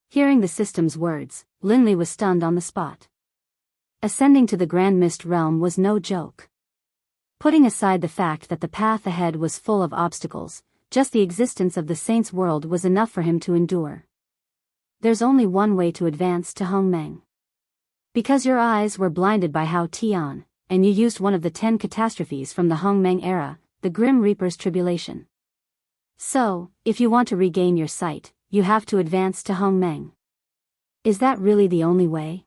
Hearing the system's words, Linley was stunned on the spot. Ascending to the Grand Mist realm was no joke. Putting aside the fact that the path ahead was full of obstacles, just the existence of the Saint's world was enough for him to endure. There's only one way to advance to Hongmeng. Because your eyes were blinded by Hao Tian, and you used one of the 10 catastrophes from the Hongmeng era, the Grim Reaper's tribulation. So, if you want to regain your sight, you have to advance to Hongmeng. Is that really the only way?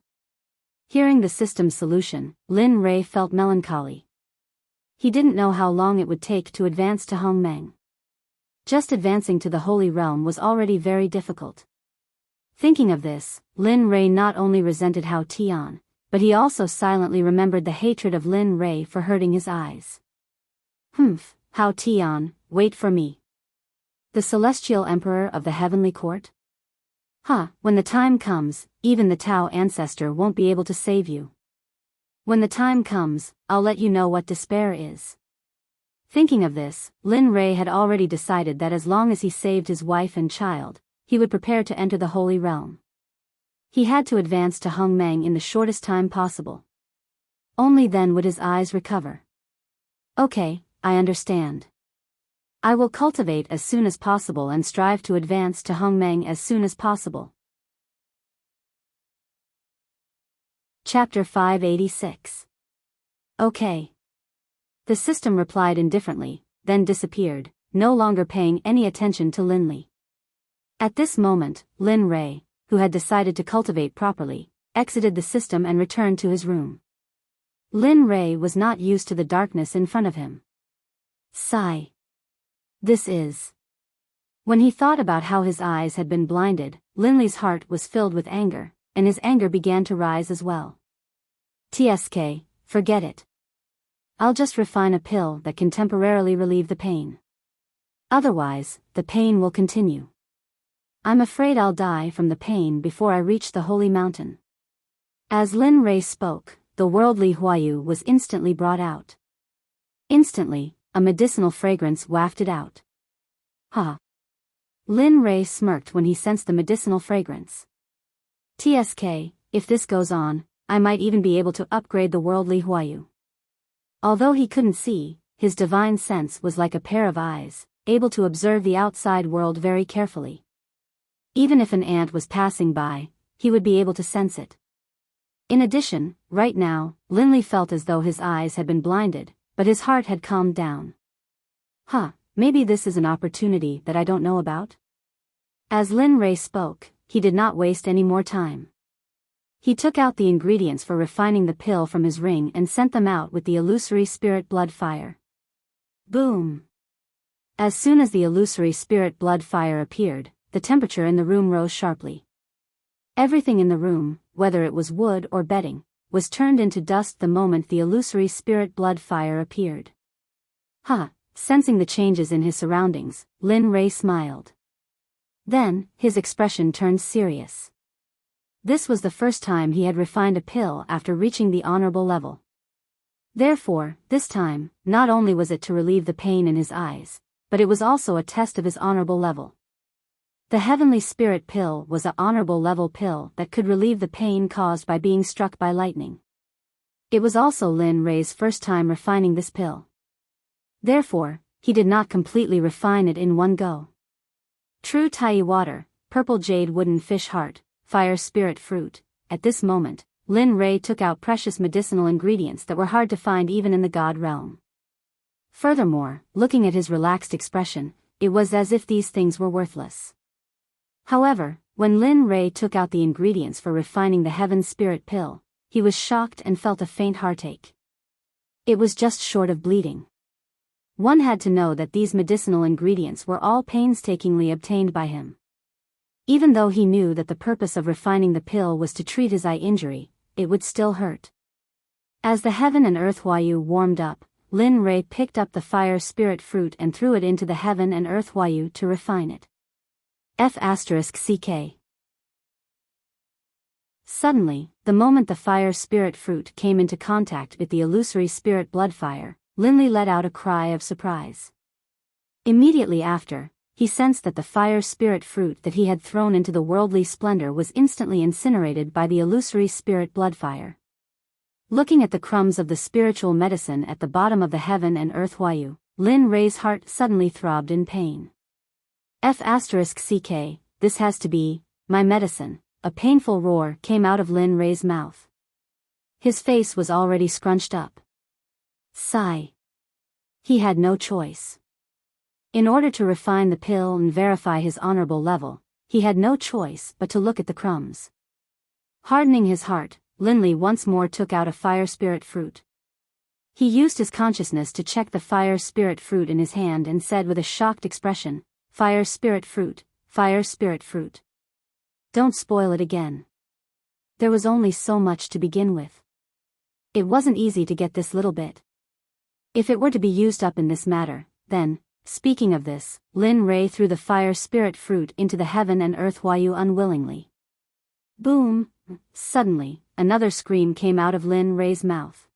Hearing the system's solution, Lin Rei felt melancholy. He didn't know how long it would take to advance to Hongmeng. Just advancing to the Holy Realm was already very difficult. Thinking of this, Lin Rei not only resented Hao Tian, but he also silently remembered the hatred of Lin Rei for hurting his eyes. Hao Tian, wait for me. The celestial emperor of the heavenly court? When the time comes, even the Tao ancestor won't be able to save you. When the time comes, I'll let you know what despair is. Thinking of this, Lin Rei had already decided that as long as he saved his wife and child, he would prepare to enter the Holy Realm. He had to advance to Hung Meng in the shortest time possible. Only then would his eyes recover. Okay, I understand. I will cultivate as soon as possible and strive to advance to Hung Meng as soon as possible. Chapter 586. Okay. The system replied indifferently, then disappeared, no longer paying any attention to Lin Li. At this moment, Lin Rei, who had decided to cultivate properly, exited the system and returned to his room. Lin Rei was not used to the darkness in front of him. Sigh. This is. When he thought about how his eyes had been blinded, Lin Li's heart was filled with anger, and his anger began to rise as well. TSK, forget it. I'll just refine a pill that can temporarily relieve the pain. Otherwise, the pain will continue. I'm afraid I'll die from the pain before I reach the holy mountain. As Lin Rei spoke, the worldly Huayu was instantly brought out. Instantly, a medicinal fragrance wafted out. Lin Rei smirked when he sensed the medicinal fragrance. TSK, if this goes on, I might even be able to upgrade the worldly Huayu. Although he couldn't see, his divine sense was like a pair of eyes, able to observe the outside world very carefully. Even if an ant was passing by, he would be able to sense it. In addition, right now, Lin Li felt as though his eyes had been blinded, but his heart had calmed down. Maybe this is an opportunity that I don't know about? As Lin Rei spoke, he did not waste any more time. He took out the ingredients for refining the pill from his ring and sent them out with the illusory spirit blood fire. Boom! As soon as the illusory spirit blood fire appeared, the temperature in the room rose sharply. Everything in the room, whether it was wood or bedding, was turned into dust the moment the illusory spirit blood fire appeared. Sensing the changes in his surroundings, Lin Rei smiled. Then, his expression turned serious. This was the first time he had refined a pill after reaching the honorable level. Therefore, this time, not only was it to relieve the pain in his eyes, but it was also a test of his honorable level. The heavenly spirit pill was an honorable level pill that could relieve the pain caused by being struck by lightning. It was also Lin Rei's first time refining this pill. Therefore, he did not completely refine it in one go. True Tai water, purple jade wooden fish heart, fire spirit fruit. At this moment, Lin Rei took out precious medicinal ingredients that were hard to find even in the God realm. Furthermore, looking at his relaxed expression, it was as if these things were worthless. However, when Lin Rei took out the ingredients for refining the heaven spirit pill, he was shocked and felt a faint heartache. It was just short of bleeding. One had to know that these medicinal ingredients were all painstakingly obtained by him. Even though he knew that the purpose of refining the pill was to treat his eye injury, it would still hurt. As the heaven and earth Huayu warmed up, Lin Rei picked up the fire spirit fruit and threw it into the heaven and earth Huayu to refine it. F***CK. Suddenly, the moment the fire spirit fruit came into contact with the illusory spirit blood fire, Lin Li let out a cry of surprise. Immediately after, he sensed that the fire spirit fruit that he had thrown into the worldly splendor was instantly incinerated by the illusory spirit blood fire. Looking at the crumbs of the spiritual medicine at the bottom of the heaven and earth Huayu, Lin Rei's heart suddenly throbbed in pain. F***CK, this has to be my medicine. A painful roar came out of Lin Rei's mouth. His face was already scrunched up. Sigh. He had no choice. In order to refine the pill and verify his honorable level, he had no choice but to look at the crumbs. Hardening his heart, Lin Li once more took out a fire spirit fruit. He used his consciousness to check the fire spirit fruit in his hand and said with a shocked expression, "Fire spirit fruit, fire spirit fruit. Don't spoil it again." There was only so much to begin with. It wasn't easy to get this little bit. If it were to be used up in this matter, then, speaking of this, Lin Ray threw the fire spirit fruit into the heaven and earth Wayu unwillingly. Boom! Suddenly, another scream came out of Lin Ray's mouth.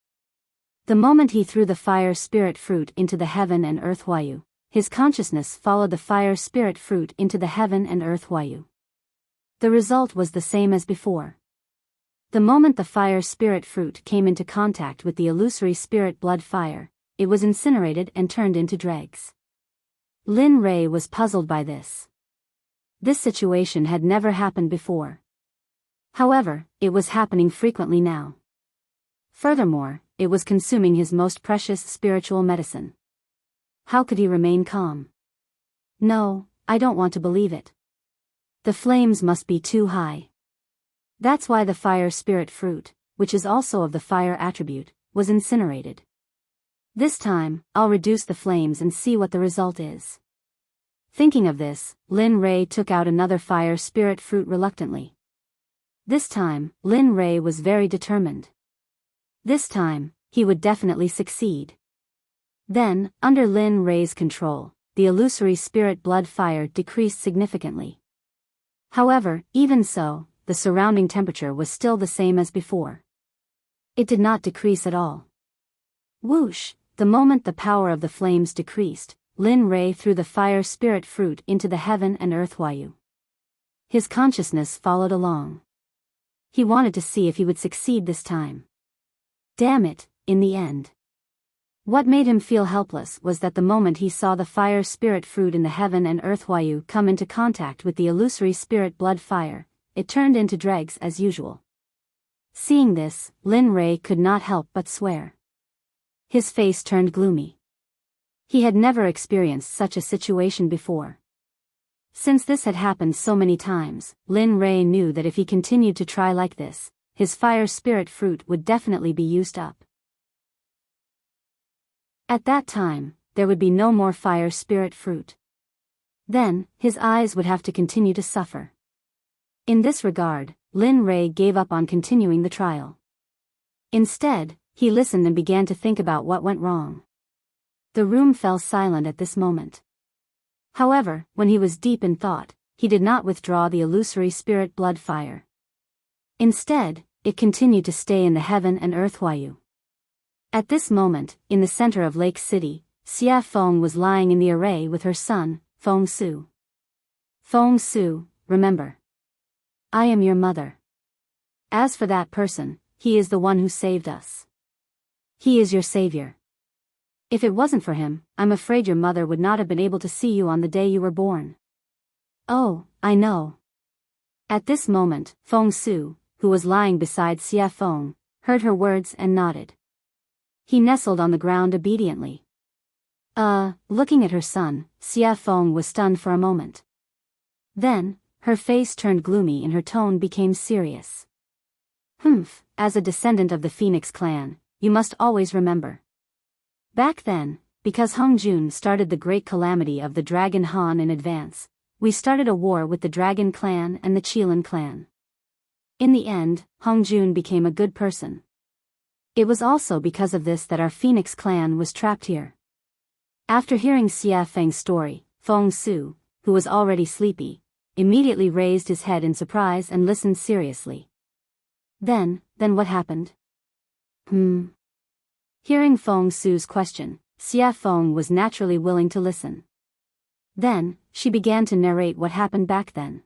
The moment he threw the fire spirit fruit into the heaven and earth Wayu, his consciousness followed the fire spirit fruit into the heaven and earth Wayu. The result was the same as before. The moment the fire spirit fruit came into contact with the illusory spirit blood fire, it was incinerated and turned into dregs. Lin Ray was puzzled by this. This situation had never happened before. However, it was happening frequently now. Furthermore, it was consuming his most precious spiritual medicine. How could he remain calm? No, I don't want to believe it. The flames must be too high. That's why the fire spirit fruit, which is also of the fire attribute, was incinerated. This time, I'll reduce the flames and see what the result is. Thinking of this, Lin Ray took out another fire spirit fruit reluctantly. This time, Lin Ray was very determined. This time, he would definitely succeed. Then, under Lin Ray's control, the illusory spirit blood fire decreased significantly. However, even so, the surrounding temperature was still the same as before. It did not decrease at all. Whoosh! The moment the power of the flames decreased, Lin Ray threw the fire spirit fruit into the heaven and earth Wayu. His consciousness followed along. He wanted to see if he would succeed this time. Damn it, in the end. What made him feel helpless was that the moment he saw the fire spirit fruit in the heaven and earth Wayu come into contact with the illusory spirit blood fire, it turned into dregs as usual. Seeing this, Lin Ray could not help but swear. His face turned gloomy. He had never experienced such a situation before. Since this had happened so many times, Lin Ray knew that if he continued to try like this, his fire spirit fruit would definitely be used up. At that time, there would be no more fire spirit fruit. Then, his eyes would have to continue to suffer. In this regard, Lin Ray gave up on continuing the trial. Instead, he listened and began to think about what went wrong. The room fell silent at this moment. However, when he was deep in thought, he did not withdraw the illusory spirit blood fire. Instead, it continued to stay in the heaven and earth Wayu. At this moment, in the center of Lake City, Xia Feng was lying in the array with her son, Feng Su. Feng Su, remember. I am your mother. As for that person, he is the one who saved us. He is your savior. If it wasn't for him, I'm afraid your mother would not have been able to see you on the day you were born. Oh, I know. At this moment, Feng Su, who was lying beside Xia Feng, heard her words and nodded. He nestled on the ground obediently. Looking at her son, Xia Feng was stunned for a moment. Then, her face turned gloomy and her tone became serious. As a descendant of the Phoenix clan, you must always remember. Back then, because Hung Jun started the great calamity of the Dragon Han in advance, we started a war with the Dragon clan and the Qilin clan. In the end, Hung Jun became a good person. It was also because of this that our Phoenix clan was trapped here. After hearing Xia Feng's story, Feng Su, who was already sleepy, immediately raised his head in surprise and listened seriously. Then what happened? Hearing Feng Su's question, Xia Feng was naturally willing to listen. Then, she began to narrate what happened back then.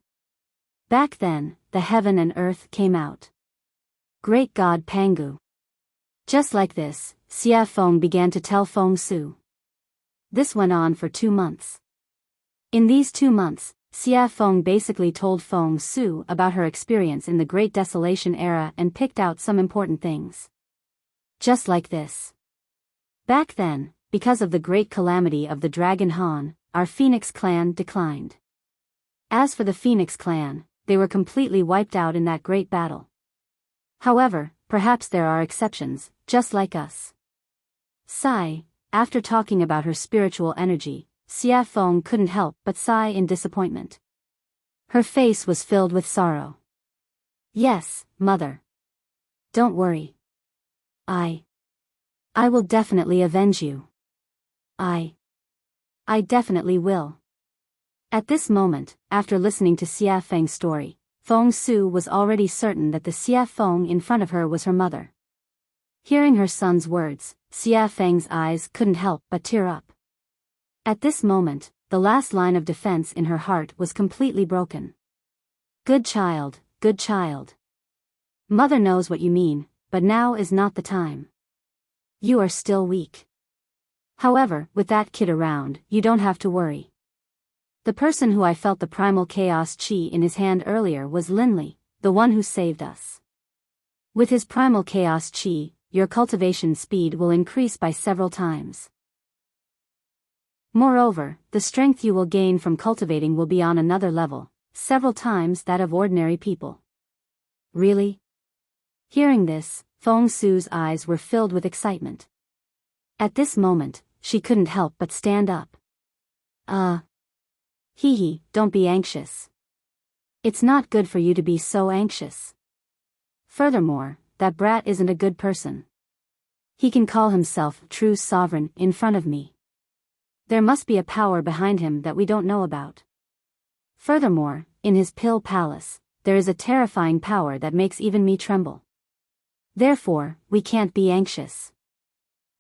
Back then, the heaven and earth came out. Great God Pangu. Just like this, Xia Feng began to tell Feng Su. This went on for 2 months. In these 2 months, Xia Feng basically told Feng Su about her experience in the Great Desolation era and picked out some important things. Just like this. Back then, because of the great calamity of the Dragon Han, our Phoenix clan declined. As for the Phoenix clan, they were completely wiped out in that great battle. However, perhaps there are exceptions, just like us. Sigh. After talking about her spiritual energy, Xia Feng couldn't help but sigh in disappointment. Her face was filled with sorrow. Yes, mother. Don't worry. I will definitely avenge you. I definitely will. At this moment, after listening to Xia Feng's story, Feng Su was already certain that the Xia Feng in front of her was her mother. Hearing her son's words, Xia Feng's eyes couldn't help but tear up. At this moment, the last line of defense in her heart was completely broken. Good child, good child. Mother knows what you mean, but now is not the time. You are still weak. However, with that kid around, you don't have to worry. The person who I felt the primal chaos chi in his hand earlier was Linley, the one who saved us. With his primal chaos chi, your cultivation speed will increase by several times. Moreover, the strength you will gain from cultivating will be on another level, several times that of ordinary people. Really? Hearing this, Feng Su's eyes were filled with excitement. At this moment, she couldn't help but stand up. Hee, don't be anxious. It's not good for you to be so anxious. Furthermore, that brat isn't a good person. He can call himself true sovereign in front of me. There must be a power behind him that we don't know about. Furthermore, in his pill palace, there is a terrifying power that makes even me tremble. Therefore, we can't be anxious.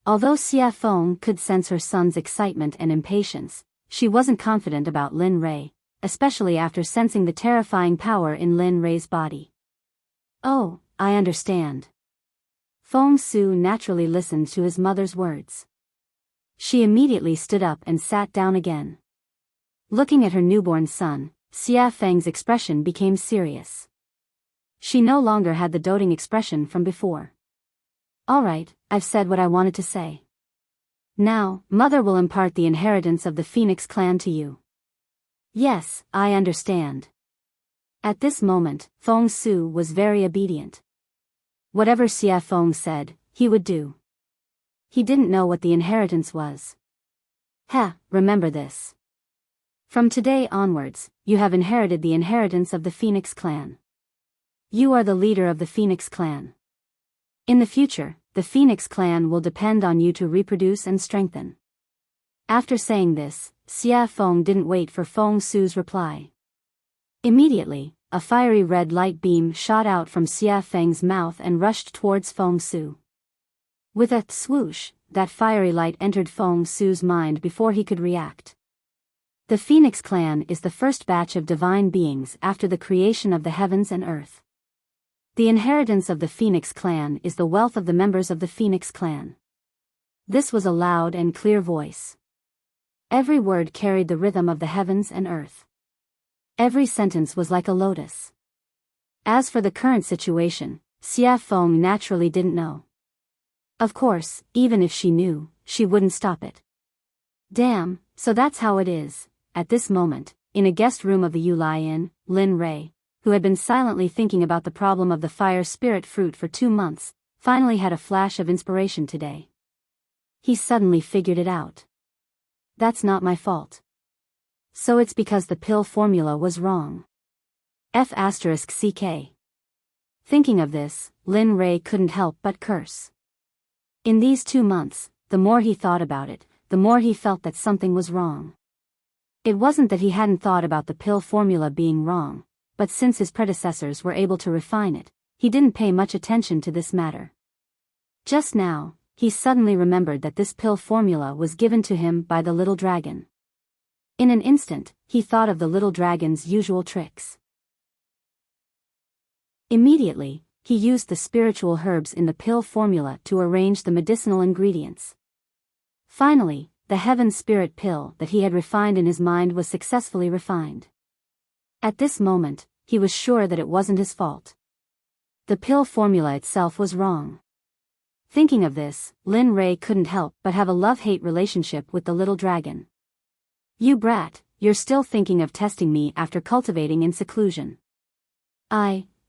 Although Xia Feng could sense her son's excitement and impatience, she wasn't confident about Lin Rui, especially after sensing the terrifying power in Lin Rui's body. Oh, I understand. Feng Su naturally listened to his mother's words. She immediately stood up and sat down again. Looking at her newborn son, Xia Feng's expression became serious. She no longer had the doting expression from before. All right, I've said what I wanted to say. Now, Mother will impart the inheritance of the Phoenix clan to you. Yes, I understand. At this moment, Feng Su was very obedient. Whatever Xia Feng said, he would do. He didn't know what the inheritance was. Remember this. From today onwards, you have inherited the inheritance of the Phoenix clan. You are the leader of the Phoenix clan. In the future, the Phoenix clan will depend on you to reproduce and strengthen. After saying this, Xia Feng didn't wait for Feng Su's reply. Immediately, a fiery red light beam shot out from Xia Feng's mouth and rushed towards Feng Su. With a swoosh, that fiery light entered Feng Su's mind before he could react. The Phoenix clan is the first batch of divine beings after the creation of the heavens and earth. The inheritance of the Phoenix clan is the wealth of the members of the Phoenix clan. This was a loud and clear voice. Every word carried the rhythm of the heavens and earth. Every sentence was like a lotus. As for the current situation, Xia Feng naturally didn't know. Of course, even if she knew, she wouldn't stop it. Damn, so that's how it is. At this moment, in a guest room of the Yulai Inn, Lin Rui, who had been silently thinking about the problem of the fire spirit fruit for 2 months, finally had a flash of inspiration today. He suddenly figured it out. That's not my fault. So it's because the pill formula was wrong. F***CK. Thinking of this, Lin Rui couldn't help but curse. In these 2 months, the more he thought about it, the more he felt that something was wrong. It wasn't that he hadn't thought about the pill formula being wrong, but since his predecessors were able to refine it, he didn't pay much attention to this matter. Just now, he suddenly remembered that this pill formula was given to him by the little dragon. In an instant, he thought of the little dragon's usual tricks. Immediately, he used the spiritual herbs in the pill formula to arrange the medicinal ingredients. Finally, the heaven spirit pill that he had refined in his mind was successfully refined. At this moment, he was sure that it wasn't his fault. The pill formula itself was wrong. Thinking of this, Lin Rui couldn't help but have a love-hate relationship with the little dragon. You brat, you're still thinking of testing me after cultivating in seclusion.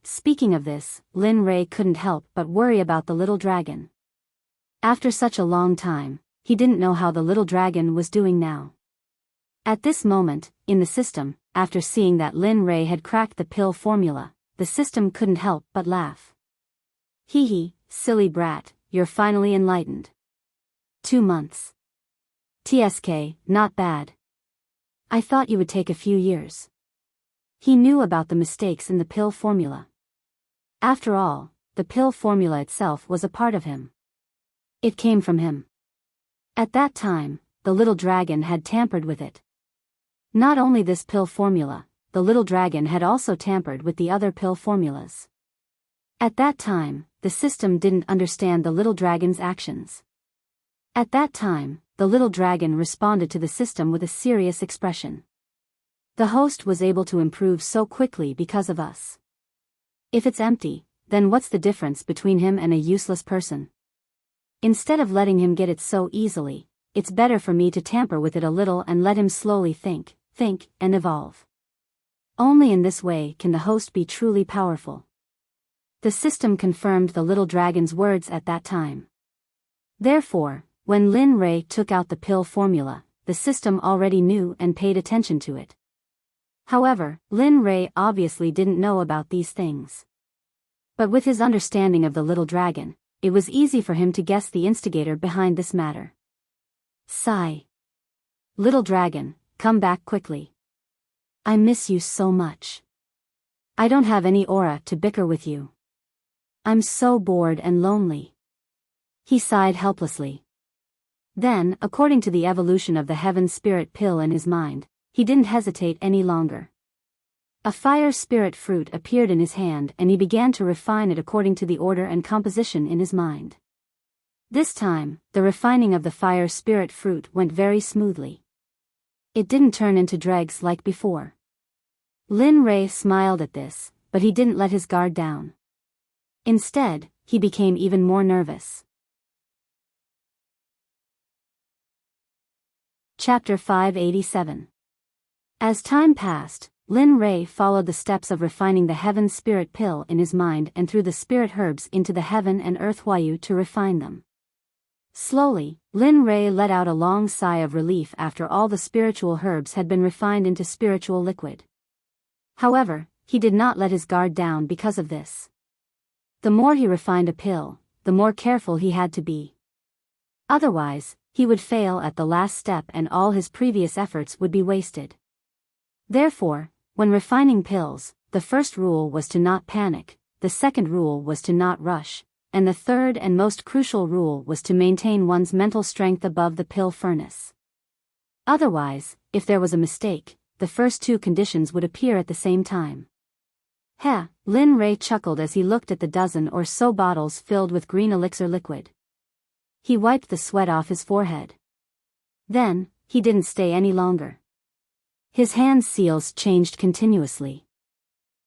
Speaking of this, Lin Rui couldn't help but worry about the little dragon. After such a long time, he didn't know how the little dragon was doing now. At this moment, in the system, after seeing that Lin Rui had cracked the pill formula, the system couldn't help but laugh. Hee, silly brat, you're finally enlightened. 2 months. TSK, not bad. I thought you would take a few years. He knew about the mistakes in the pill formula. After all, the pill formula itself was a part of him. It came from him. At that time, the little dragon had tampered with it. Not only this pill formula, the little dragon had also tampered with the other pill formulas. At that time, the system didn't understand the little dragon's actions. At that time, the little dragon responded to the system with a serious expression. The host was able to improve so quickly because of us. If it's empty, then what's the difference between him and a useless person? Instead of letting him get it so easily, it's better for me to tamper with it a little and let him slowly think, and evolve. Only in this way can the host be truly powerful. The system confirmed the little dragon's words at that time. Therefore, when Lin Ray took out the pill formula, the system already knew and paid attention to it. However, Lin Ray obviously didn't know about these things. But with his understanding of the little dragon, it was easy for him to guess the instigator behind this matter. Sigh. Little dragon, come back quickly. I miss you so much. I don't have any aura to bicker with you. I'm so bored and lonely. He sighed helplessly. Then, according to the evolution of the heaven spirit pill in his mind, he didn't hesitate any longer. A fire spirit fruit appeared in his hand and he began to refine it according to the order and composition in his mind. This time, the refining of the fire spirit fruit went very smoothly. It didn't turn into dregs like before. Lin Ray smiled at this, but he didn't let his guard down. Instead, he became even more nervous. Chapter 587. As time passed, Lin Ray followed the steps of refining the heaven spirit pill in his mind and threw the spirit herbs into the heaven and earth Huayu to refine them. Slowly, Lin Ray let out a long sigh of relief after all the spiritual herbs had been refined into spiritual liquid. However, he did not let his guard down because of this. The more he refined a pill, the more careful he had to be. Otherwise, he would fail at the last step and all his previous efforts would be wasted. Therefore, when refining pills, the first rule was to not panic, the second rule was to not rush, and the third and most crucial rule was to maintain one's mental strength above the pill furnace. Otherwise, if there was a mistake, the first two conditions would appear at the same time. Lin Ray chuckled as he looked at the dozen or so bottles filled with green elixir liquid. He wiped the sweat off his forehead. Then, he didn't stay any longer. His hand seals changed continuously.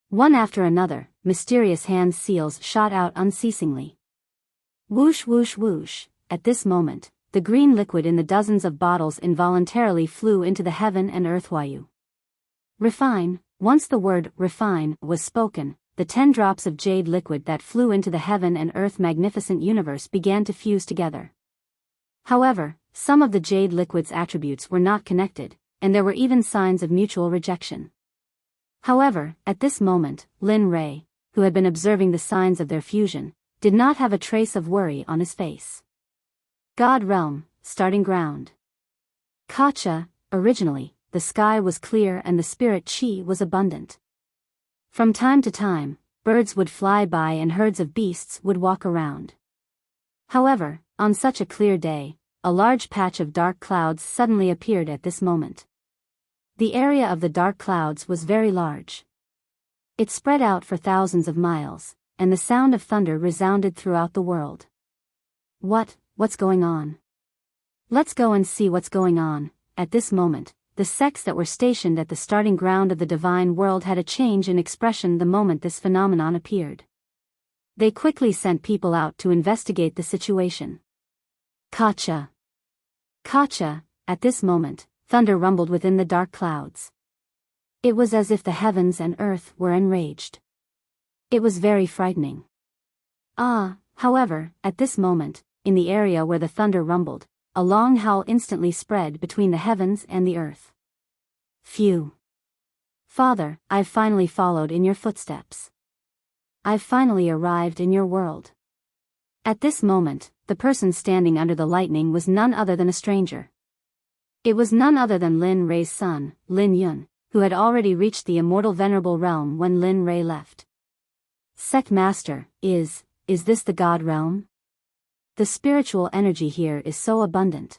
One after another, mysterious hand seals shot out unceasingly. Whoosh whoosh whoosh, at this moment, the green liquid in the dozens of bottles involuntarily flew into the heaven and earth Huayu. Refine, once the word refine was spoken, the 10 drops of jade liquid that flew into the heaven and earth magnificent universe began to fuse together. However, some of the jade liquid's attributes were not connected, and there were even signs of mutual rejection. However, at this moment, Lin Ray, who had been observing the signs of their fusion, did not have a trace of worry on his face. God Realm, starting ground. Kacha, originally, the sky was clear and the spirit chi was abundant. From time to time, birds would fly by and herds of beasts would walk around. However, on such a clear day, a large patch of dark clouds suddenly appeared at this moment. The area of the dark clouds was very large. It spread out for thousands of miles, and the sound of thunder resounded throughout the world. What's going on? Let's go and see what's going on. At this moment, the sects that were stationed at the starting ground of the divine world had a change in expression the moment this phenomenon appeared. They quickly sent people out to investigate the situation. Kacha. At this moment, thunder rumbled within the dark clouds. It was as if the heavens and earth were enraged. It was very frightening. However, at this moment, in the area where the thunder rumbled, a long howl instantly spread between the heavens and the earth. Phew. Father, I've finally followed in your footsteps. I've finally arrived in your world. At this moment, the person standing under the lightning was none other than a stranger. It was none other than Lin Rei's son, Lin Yun, who had already reached the immortal venerable realm when Lin Rei left. Sect Master, is this the God realm? The spiritual energy here is so abundant.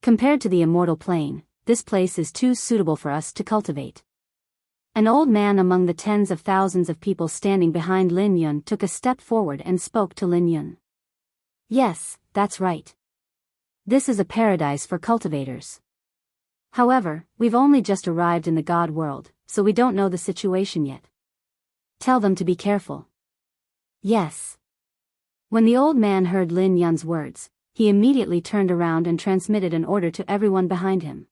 Compared to the immortal plane, this place is too suitable for us to cultivate. An old man among the tens of thousands of people standing behind Lin Yun took a step forward and spoke to Lin Yun. Yes, that's right. This is a paradise for cultivators. However, we've only just arrived in the God world, so we don't know the situation yet. Tell them to be careful. Yes. When the old man heard Lin Yun's words, he immediately turned around and transmitted an order to everyone behind him.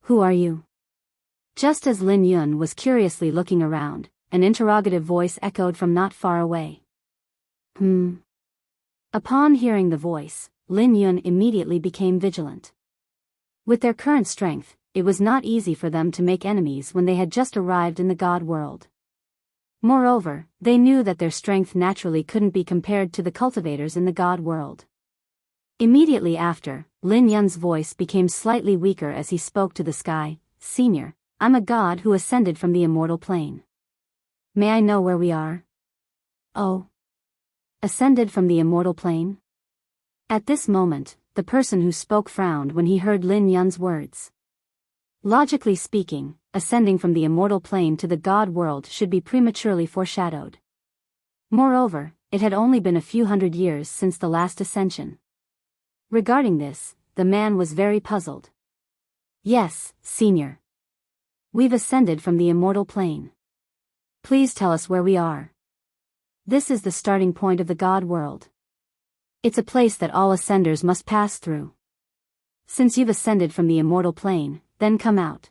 Who are you? Just as Lin Yun was curiously looking around, an interrogative voice echoed from not far away. Upon hearing the voice, Lin Yun immediately became vigilant. With their current strength, it was not easy for them to make enemies when they had just arrived in the God world. Moreover, they knew that their strength naturally couldn't be compared to the cultivators in the God world. Immediately after, Lin Yun's voice became slightly weaker as he spoke to the sky. Senior, I'm a god who ascended from the immortal plane. May I know where we are? Oh. Ascended from the immortal plane? At this moment, the person who spoke frowned when he heard Lin Yun's words. Logically speaking, ascending from the immortal plane to the God world should be prematurely foreshadowed. Moreover, it had only been a few hundred years since the last ascension. Regarding this, the man was very puzzled. Yes, Senior. We've ascended from the immortal plane. Please tell us where we are. This is the starting point of the God world. It's a place that all ascenders must pass through. Since you've ascended from the immortal plane, then come out.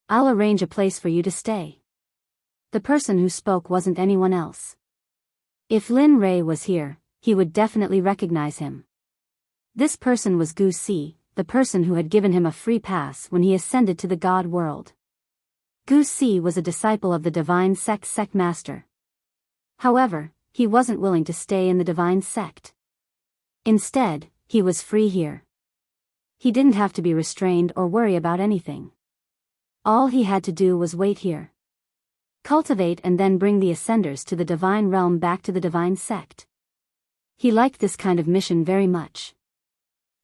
I'll arrange a place for you to stay. The person who spoke wasn't anyone else. If Lin Rei was here, he would definitely recognize him. This person was Gu Si, the person who had given him a free pass when he ascended to the God world. Gu Si was a disciple of the divine Sect Master. However, he wasn't willing to stay in the divine sect. Instead, he was free here. He didn't have to be restrained or worry about anything. All he had to do was wait here. Cultivate and then bring the ascenders to the divine realm back to the divine sect. He liked this kind of mission very much.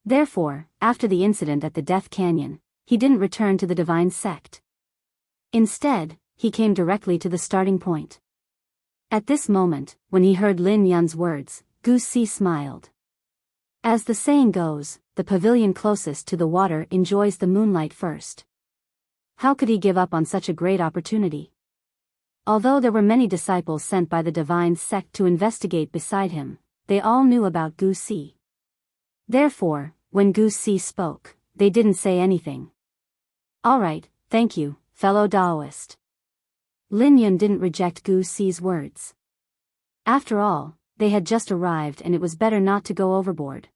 Therefore, after the incident at the Death Canyon, he didn't return to the divine sect. Instead, he came directly to the starting point. At this moment, when he heard Lin Yun's words, Gu Si smiled. As the saying goes, the pavilion closest to the water enjoys the moonlight first. How could he give up on such a great opportunity? Although there were many disciples sent by the divine sect to investigate beside him, they all knew about Gu Si. Therefore, when Gu Si spoke, they didn't say anything. All right, thank you, fellow Taoist. Lin Yun didn't reject Gu Si's words. After all, they had just arrived and it was better not to go overboard.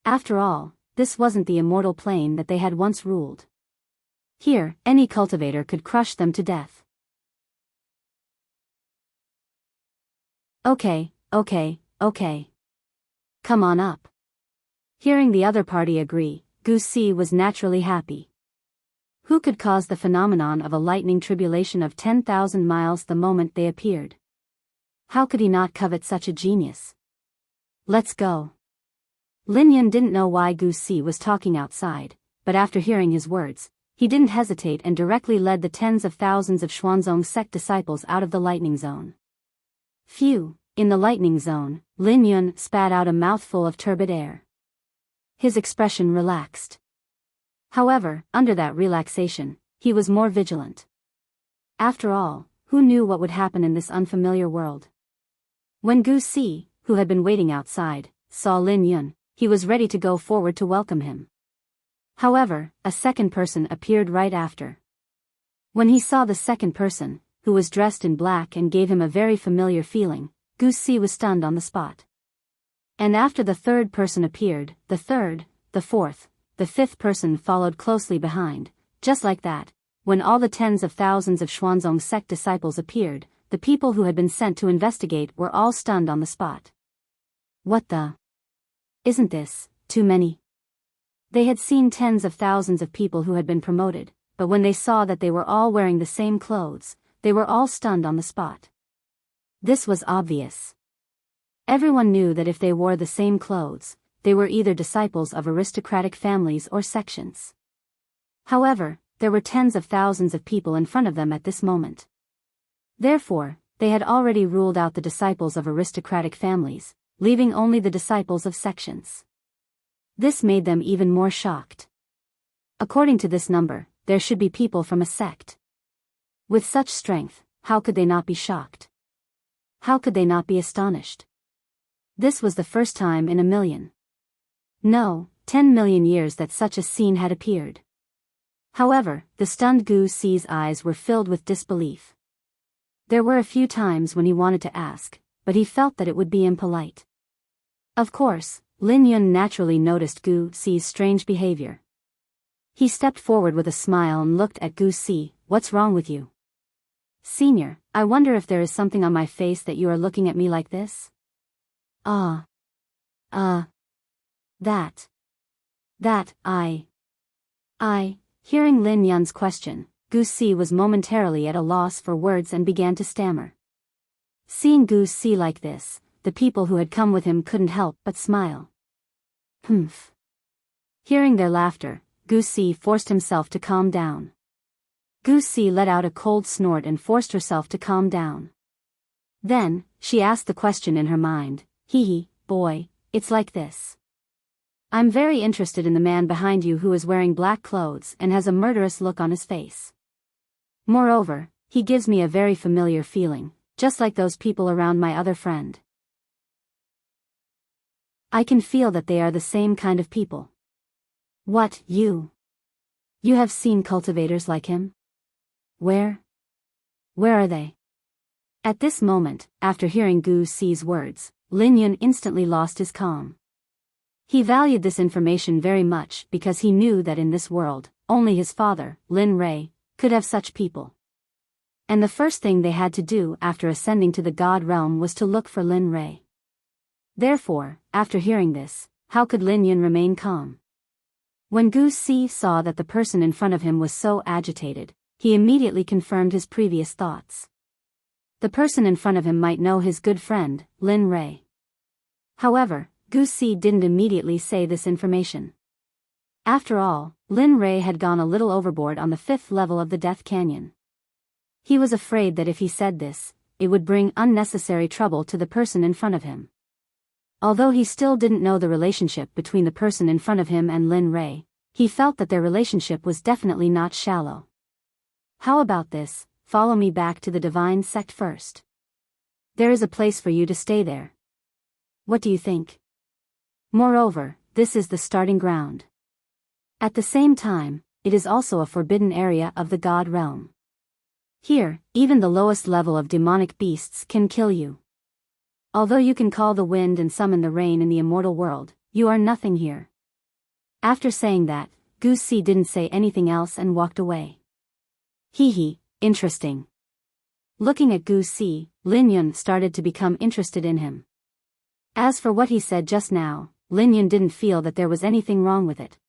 After all, this wasn't the immortal plane that they had once ruled. Here, any cultivator could crush them to death. Okay. Come on up. Hearing the other party agree, Gu Si was naturally happy. Who could cause the phenomenon of a lightning tribulation of 10,000 miles the moment they appeared? How could he not covet such a genius? Let's go. Lin Yun didn't know why Gu Si was talking outside, but after hearing his words, he didn't hesitate and directly led the tens of thousands of Xuanzong sect disciples out of the lightning zone. Phew, in the lightning zone, Lin Yun spat out a mouthful of turbid air. His expression relaxed. However, under that relaxation, he was more vigilant. After all, who knew what would happen in this unfamiliar world? When Gu Si, who had been waiting outside, saw Lin Yun, he was ready to go forward to welcome him. However, a second person appeared right after. When he saw the second person, who was dressed in black and gave him a very familiar feeling, Gu Si was stunned on the spot. And after the third person appeared, the third, the fourth, the fifth person followed closely behind. Just like that, when all the tens of thousands of Xuanzong sect disciples appeared, the people who had been sent to investigate were all stunned on the spot. What the? Isn't this too many? They had seen tens of thousands of people who had been promoted, but when they saw that they were all wearing the same clothes, they were all stunned on the spot. This was obvious. Everyone knew that if they wore the same clothes, they were either disciples of aristocratic families or sections. However, there were tens of thousands of people in front of them at this moment. Therefore, they had already ruled out the disciples of aristocratic families, leaving only the disciples of sections. This made them even more shocked. According to this number, there should be people from a sect. With such strength, how could they not be shocked? How could they not be astonished? This was the first time in 1,000,000. No, 10 million years that such a scene had appeared. However, the stunned Gu Si's eyes were filled with disbelief. There were a few times when he wanted to ask, but he felt that it would be impolite. Of course, Lin Yun naturally noticed Gu Si's strange behavior. He stepped forward with a smile and looked at Gu Si. "What's wrong with you? Senior, I wonder if there is something on my face that you are looking at me like this?" Hearing Lin Yun's question, Gu Si was momentarily at a loss for words and began to stammer. Seeing Gu Si like this, the people who had come with him couldn't help but smile. Humph. Hearing their laughter, Gu Si forced himself to calm down. Gu Si let out a cold snort and forced herself to calm down. Then, she asked the question in her mind, "Boy, it's like this. I'm very interested in the man behind you who is wearing black clothes and has a murderous look on his face. Moreover, he gives me a very familiar feeling, just like those people around my other friend. I can feel that they are the same kind of people." "What, you? You have seen cultivators like him? Where are they?" At this moment, after hearing Gu Si's words, Lin Yun instantly lost his calm. He valued this information very much because he knew that in this world, only his father, Lin Rei, could have such people. And the first thing they had to do after ascending to the God realm was to look for Lin Rei. Therefore, after hearing this, how could Lin Yun remain calm? When Gu Si saw that the person in front of him was so agitated, he immediately confirmed his previous thoughts. The person in front of him might know his good friend, Lin Rei. However, Gu Si didn't immediately say this information. After all, Lin Rei had gone a little overboard on the 5th level of the Death Canyon. He was afraid that if he said this, it would bring unnecessary trouble to the person in front of him. Although he still didn't know the relationship between the person in front of him and Lin Rei, he felt that their relationship was definitely not shallow. "How about this, follow me back to the Divine Sect first. There is a place for you to stay there. What do you think? Moreover, this is the starting ground. At the same time, it is also a forbidden area of the God realm. Here, even the lowest level of demonic beasts can kill you. Although you can call the wind and summon the rain in the immortal world, you are nothing here." After saying that, Gu Si didn't say anything else and walked away. Interesting. Looking at Gu Si, Lin Yun started to become interested in him. As for what he said just now, Lin Yun didn't feel that there was anything wrong with it.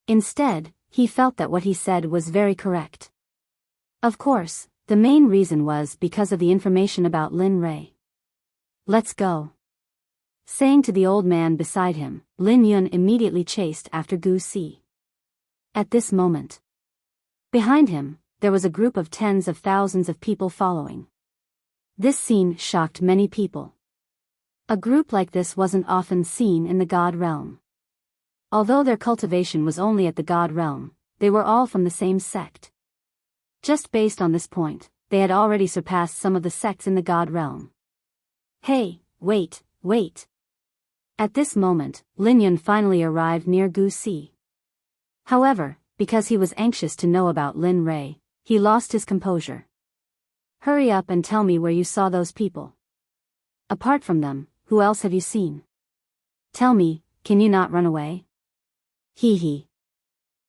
Instead, he felt that what he said was very correct. Of course, the main reason was because of the information about Lin Rei. "Let's go." Saying to the old man beside him, Lin Yun immediately chased after Gu Si. At this moment, behind him, there was a group of tens of thousands of people following. This scene shocked many people. A group like this wasn't often seen in the God realm. Although their cultivation was only at the God realm, they were all from the same sect. Just based on this point, they had already surpassed some of the sects in the God realm. "Hey, wait. At this moment, Lin Yun finally arrived near Gu Si. However, because he was anxious to know about Lin Rei, he lost his composure. "Hurry up and tell me where you saw those people. Apart from them, who else have you seen? Tell me, can you not run away?"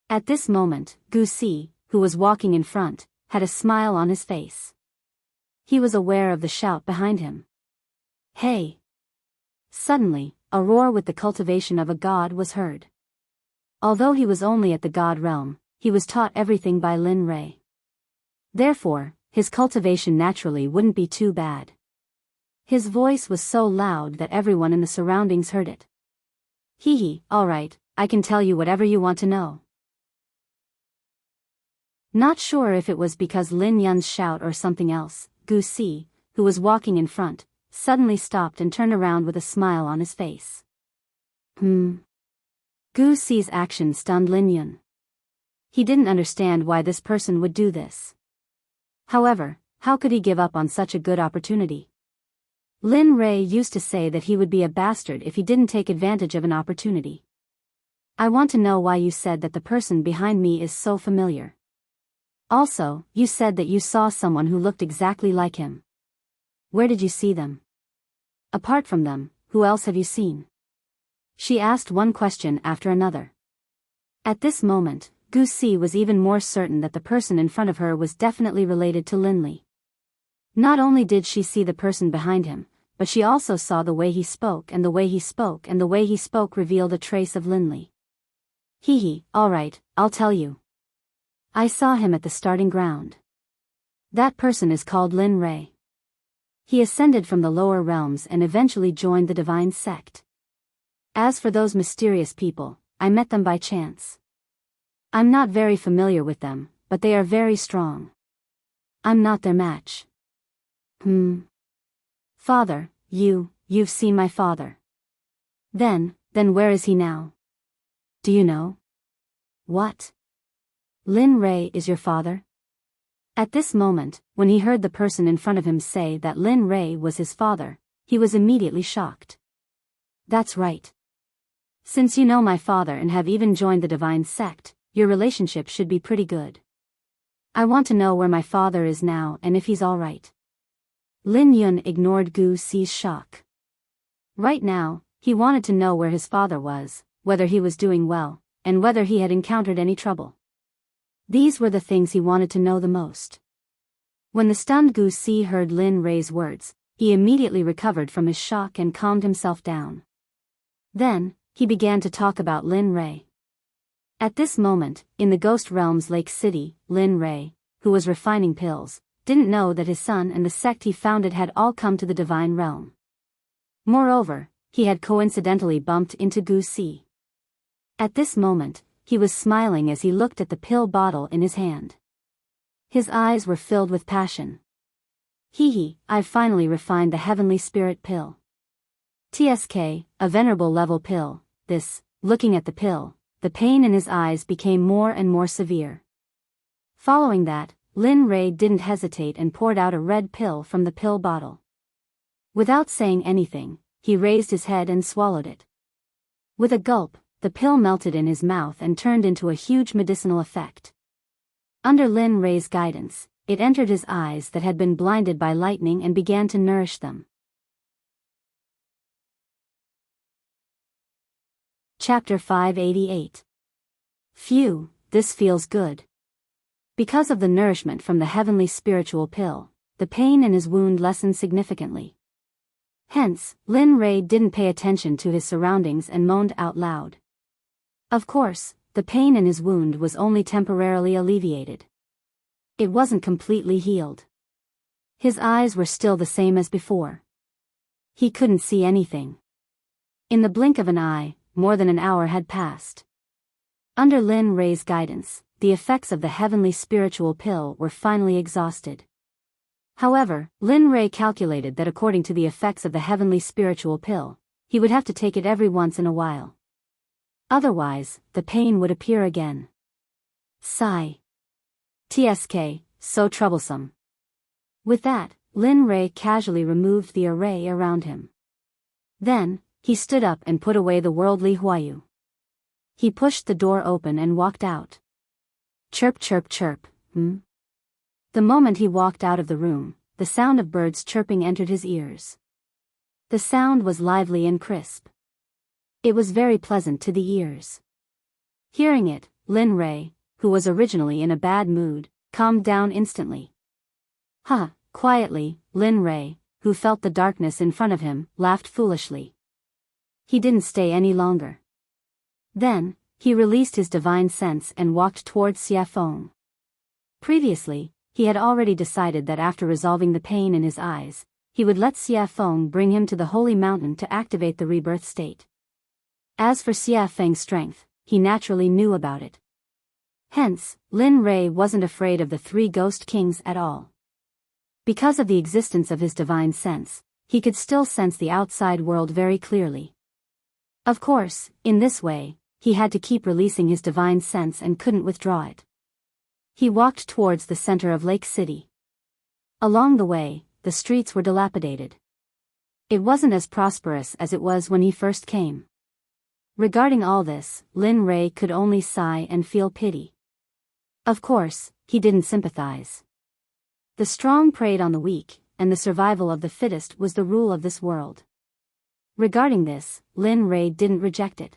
At this moment, Gu Si, who was walking in front, had a smile on his face. He was aware of the shout behind him. "Hey!" Suddenly, a roar with the cultivation of a god was heard. Although he was only at the God realm, he was taught everything by Lin Rei. Therefore, his cultivation naturally wouldn't be too bad. His voice was so loud that everyone in the surroundings heard it. Hee, alright, I can tell you whatever you want to know. Not sure if it was because Lin Yun's shout or something else, Gu Si, who was walking in front, suddenly stopped and turned around with a smile on his face. Gu Si's action stunned Lin Yun. He didn't understand why this person would do this. However, how could he give up on such a good opportunity? Lin Rei used to say that he would be a bastard if he didn't take advantage of an opportunity. I want to know why you said that the person behind me is so familiar. Also, you said that you saw someone who looked exactly like him. Where did you see them? Apart from them, who else have you seen? She asked one question after another. At this moment, Gu Si was even more certain that the person in front of her was definitely related to Lin Li. Not only did she see the person behind him, but she also saw the way he spoke, and the way he spoke and the way he spoke revealed a trace of Lin Li. Hee, alright, I'll tell you. I saw him at the starting ground. That person is called Lin Rei. He ascended from the lower realms and eventually joined the divine sect. As for those mysterious people, I met them by chance. I'm not very familiar with them, but they are very strong. I'm not their match. Father, you've seen my father. Then where is he now? Do you know? What? Lin Rei is your father? At this moment, when he heard the person in front of him say that Lin Rei was his father, he was immediately shocked. That's right. Since you know my father and have even joined the divine sect, your relationship should be pretty good. I want to know where my father is now and if he's alright. Lin Yun ignored Gu Si's shock. Right now, he wanted to know where his father was, whether he was doing well, and whether he had encountered any trouble. These were the things he wanted to know the most. When the stunned Gu Si heard Lin Rei's words, he immediately recovered from his shock and calmed himself down. Then, he began to talk about Lin Rei. At this moment, in the Ghost Realm's Lake City, Lin Rei, who was refining pills, didn't know that his son and the sect he founded had all come to the divine realm. Moreover, he had coincidentally bumped into Gu Si. At this moment, he was smiling as he looked at the pill bottle in his hand. His eyes were filled with passion. I've finally refined the heavenly spirit pill. TSK, a venerable level pill. Looking at the pill, the pain in his eyes became more and more severe. Following that, Lin Rei didn't hesitate and poured out a red pill from the pill bottle. Without saying anything, he raised his head and swallowed it. With a gulp, the pill melted in his mouth and turned into a huge medicinal effect. Under Lin Rei's guidance, it entered his eyes that had been blinded by lightning and began to nourish them. Chapter 588. Phew, this feels good. Because of the nourishment from the heavenly spiritual pill, the pain in his wound lessened significantly. Hence, Lin Rei didn't pay attention to his surroundings and moaned out loud. Of course, the pain in his wound was only temporarily alleviated. It wasn't completely healed. His eyes were still the same as before. He couldn't see anything. In the blink of an eye, more than an hour had passed. Under Lin Rei's guidance, the effects of the heavenly spiritual pill were finally exhausted. However, Lin Rei calculated that according to the effects of the heavenly spiritual pill, he would have to take it every once in a while. Otherwise, the pain would appear again. Sigh. TSK, so troublesome. With that, Lin Rei casually removed the array around him. Then, he stood up and put away the worldly Huayu. He pushed the door open and walked out. Chirp chirp chirp, The moment he walked out of the room, the sound of birds chirping entered his ears. The sound was lively and crisp. It was very pleasant to the ears. Hearing it, Lin Rei, who was originally in a bad mood, calmed down instantly. Quietly, Lin Rei, who felt the darkness in front of him, laughed foolishly. He didn't stay any longer. Then, He released his divine sense and walked towards Xia Feng. Previously, he had already decided that after resolving the pain in his eyes, he would let Xia Feng bring him to the holy mountain to activate the rebirth state. As for Xia Feng's strength, he naturally knew about it. Hence, Lin Rei wasn't afraid of the three ghost kings at all. Because of the existence of his divine sense, he could still sense the outside world very clearly. Of course, in this way, he had to keep releasing his divine sense and couldn't withdraw it. He walked towards the center of Lake City. Along the way, the streets were dilapidated. It wasn't as prosperous as it was when he first came. Regarding all this, Lin Rei could only sigh and feel pity. Of course, he didn't sympathize. The strong preyed on the weak, and the survival of the fittest was the rule of this world. Regarding this, Lin Rei didn't reject it.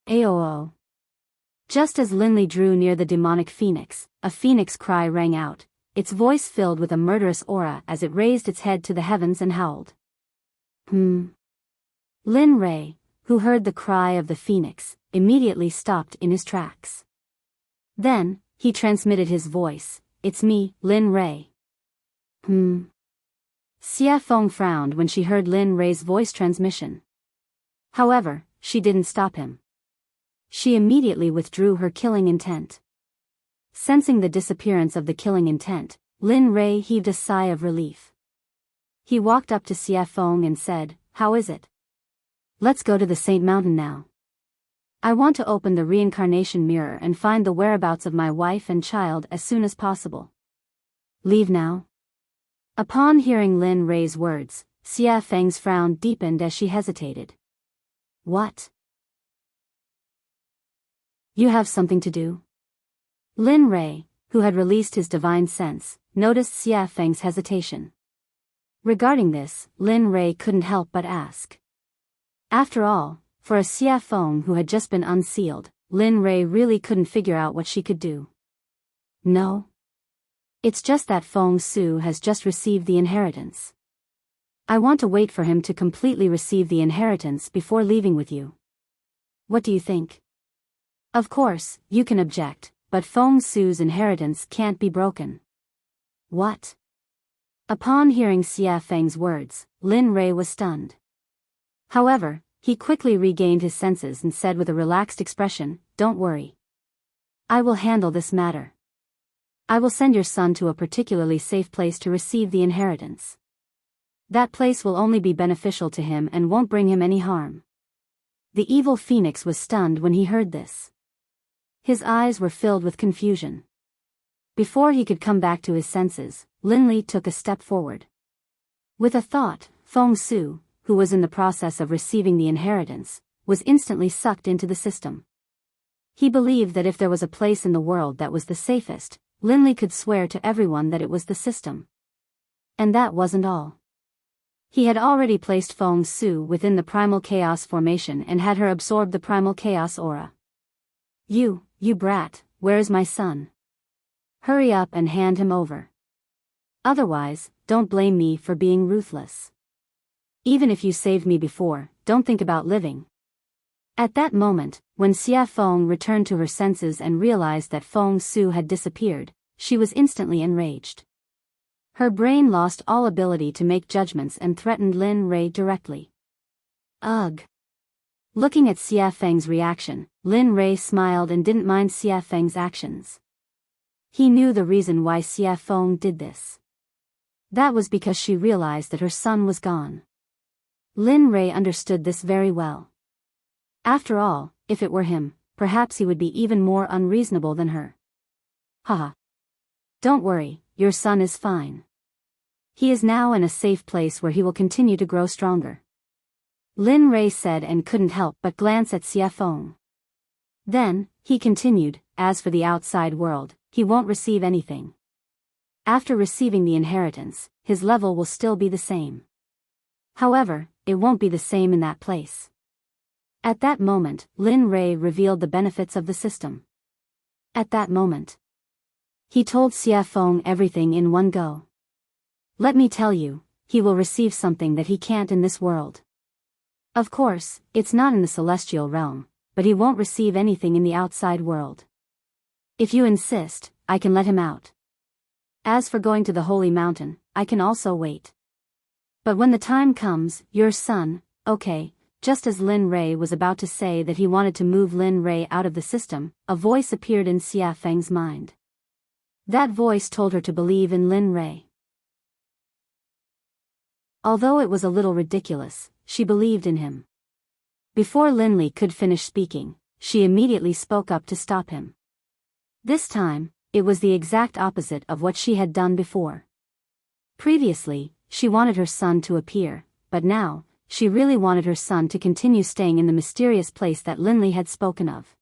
Aoo. Just as Linley drew near the demonic phoenix, a phoenix cry rang out, its voice filled with a murderous aura as it raised its head to the heavens and howled. Lin Rei, who heard the cry of the phoenix, immediately stopped in his tracks. Then, he transmitted his voice, "It's me, Lin Rei." Xia Feng frowned when she heard Lin Rei's voice transmission. However, she didn't stop him. She immediately withdrew her killing intent. Sensing the disappearance of the killing intent, Lin Rei heaved a sigh of relief. He walked up to Xia Feng and said, "How is it? Let's go to the Saint Mountain now. I want to open the reincarnation mirror and find the whereabouts of my wife and child as soon as possible." "Leave now?" Upon hearing Lin Rei's words, Xia Feng's frown deepened as she hesitated. "What? You have something to do?" Lin Rei, who had released his divine sense, noticed Xia Feng's hesitation. Regarding this, Lin Rei couldn't help but ask. After all, for a Xia Feng who had just been unsealed, Lin Rei really couldn't figure out what she could do. "No. It's just that Feng Su has just received the inheritance. I want to wait for him to completely receive the inheritance before leaving with you. What do you think?" Of course, you can object, but Feng Su's inheritance can't be broken. "What?" Upon hearing Xia Feng's words, Lin Rei was stunned. However, he quickly regained his senses and said with a relaxed expression, "Don't worry. I will handle this matter. I will send your son to a particularly safe place to receive the inheritance. That place will only be beneficial to him and won't bring him any harm." The evil phoenix was stunned when he heard this. His eyes were filled with confusion. Before he could come back to his senses, Linley took a step forward. With a thought, Feng Su, who was in the process of receiving the inheritance, was instantly sucked into the system. He believed that if there was a place in the world that was the safest, Linley could swear to everyone that it was the system. And that wasn't all. He had already placed Feng Su within the primal chaos formation and had her absorb the primal chaos aura. You brat, where is my son? Hurry up and hand him over. Otherwise, don't blame me for being ruthless. Even if you saved me before, don't think about living." At that moment, when Xia Feng returned to her senses and realized that Feng Su had disappeared, she was instantly enraged. Her brain lost all ability to make judgments and threatened Lin Rei directly. Ugh. Looking at Xia Feng's reaction, Lin Rei smiled and didn't mind Xia Feng's actions. He knew the reason why Xia Feng did this. That was because she realized that her son was gone. Lin Rei understood this very well. After all, if it were him, perhaps he would be even more unreasonable than her. Haha. Don't worry, your son is fine. He is now in a safe place where he will continue to grow stronger. Lin Rei said and couldn't help but glance at Xia Feng. Then, he continued, as for the outside world, he won't receive anything. After receiving the inheritance, his level will still be the same. However, it won't be the same in that place. At that moment, Lin Rei revealed the benefits of the system. At that moment, he told Xia Feng everything in one go. "Let me tell you, he will receive something that he can't in this world. Of course, it's not in the celestial realm, but he won't receive anything in the outside world. If you insist, I can let him out. As for going to the holy mountain, I can also wait. But when the time comes, your son, okay. Just as Lin Rei was about to say that he wanted to move Lin Rei out of the system, a voice appeared in Xia Feng's mind. That voice told her to believe in Lin Rei. Although it was a little ridiculous, she believed in him. Before Lin Li could finish speaking, she immediately spoke up to stop him. This time, it was the exact opposite of what she had done before. Previously, she wanted her son to appear, but now, she really wanted her son to continue staying in the mysterious place that Lin Li had spoken of.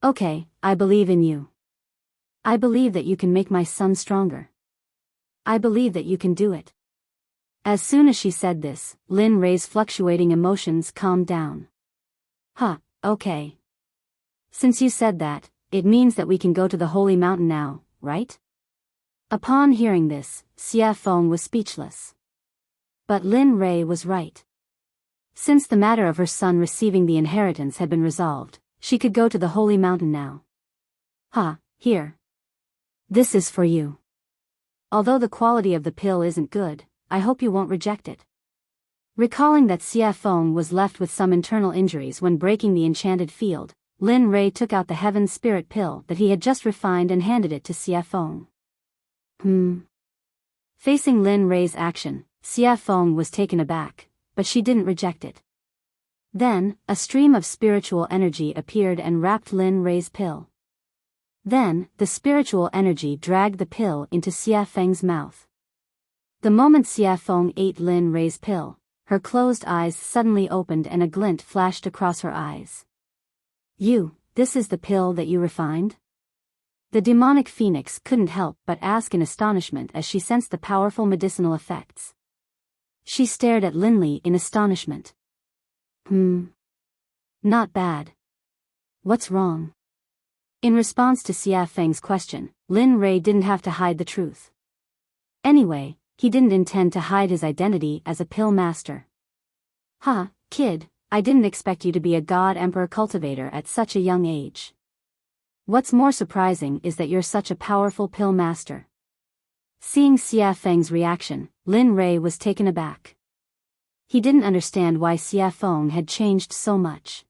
Okay, I believe in you. I believe that you can make my son stronger. I believe that you can do it. As soon as she said this, Lin Rei's fluctuating emotions calmed down. Okay. Since you said that, it means that we can go to the holy mountain now, right? Upon hearing this, Xia Feng was speechless. But Lin Rei was right. Since the matter of her son receiving the inheritance had been resolved, she could go to the holy mountain now. Here. This is for you. Although the quality of the pill isn't good, I hope you won't reject it. Recalling that Xia Feng was left with some internal injuries when breaking the enchanted field, Lin Rei took out the Heaven Spirit pill that he had just refined and handed it to Xia Feng. Facing Lin Rei's action, Xia Feng was taken aback, but she didn't reject it. Then, a stream of spiritual energy appeared and wrapped Lin Rei's pill. Then, the spiritual energy dragged the pill into Xia Feng's mouth. The moment Xia Feng ate Lin Rei's pill, her closed eyes suddenly opened and a glint flashed across her eyes. This is the pill that you refined? The demonic phoenix couldn't help but ask in astonishment as she sensed the powerful medicinal effects. She stared at Lin Li in astonishment. Not bad. What's wrong? In response to Xia Feng's question, Lin Rei didn't have to hide the truth. Anyway, he didn't intend to hide his identity as a pill master. Kid, I didn't expect you to be a god emperor cultivator at such a young age. What's more surprising is that you're such a powerful pill master. Seeing Xia Feng's reaction, Lin Rei was taken aback. He didn't understand why Xia Feng had changed so much.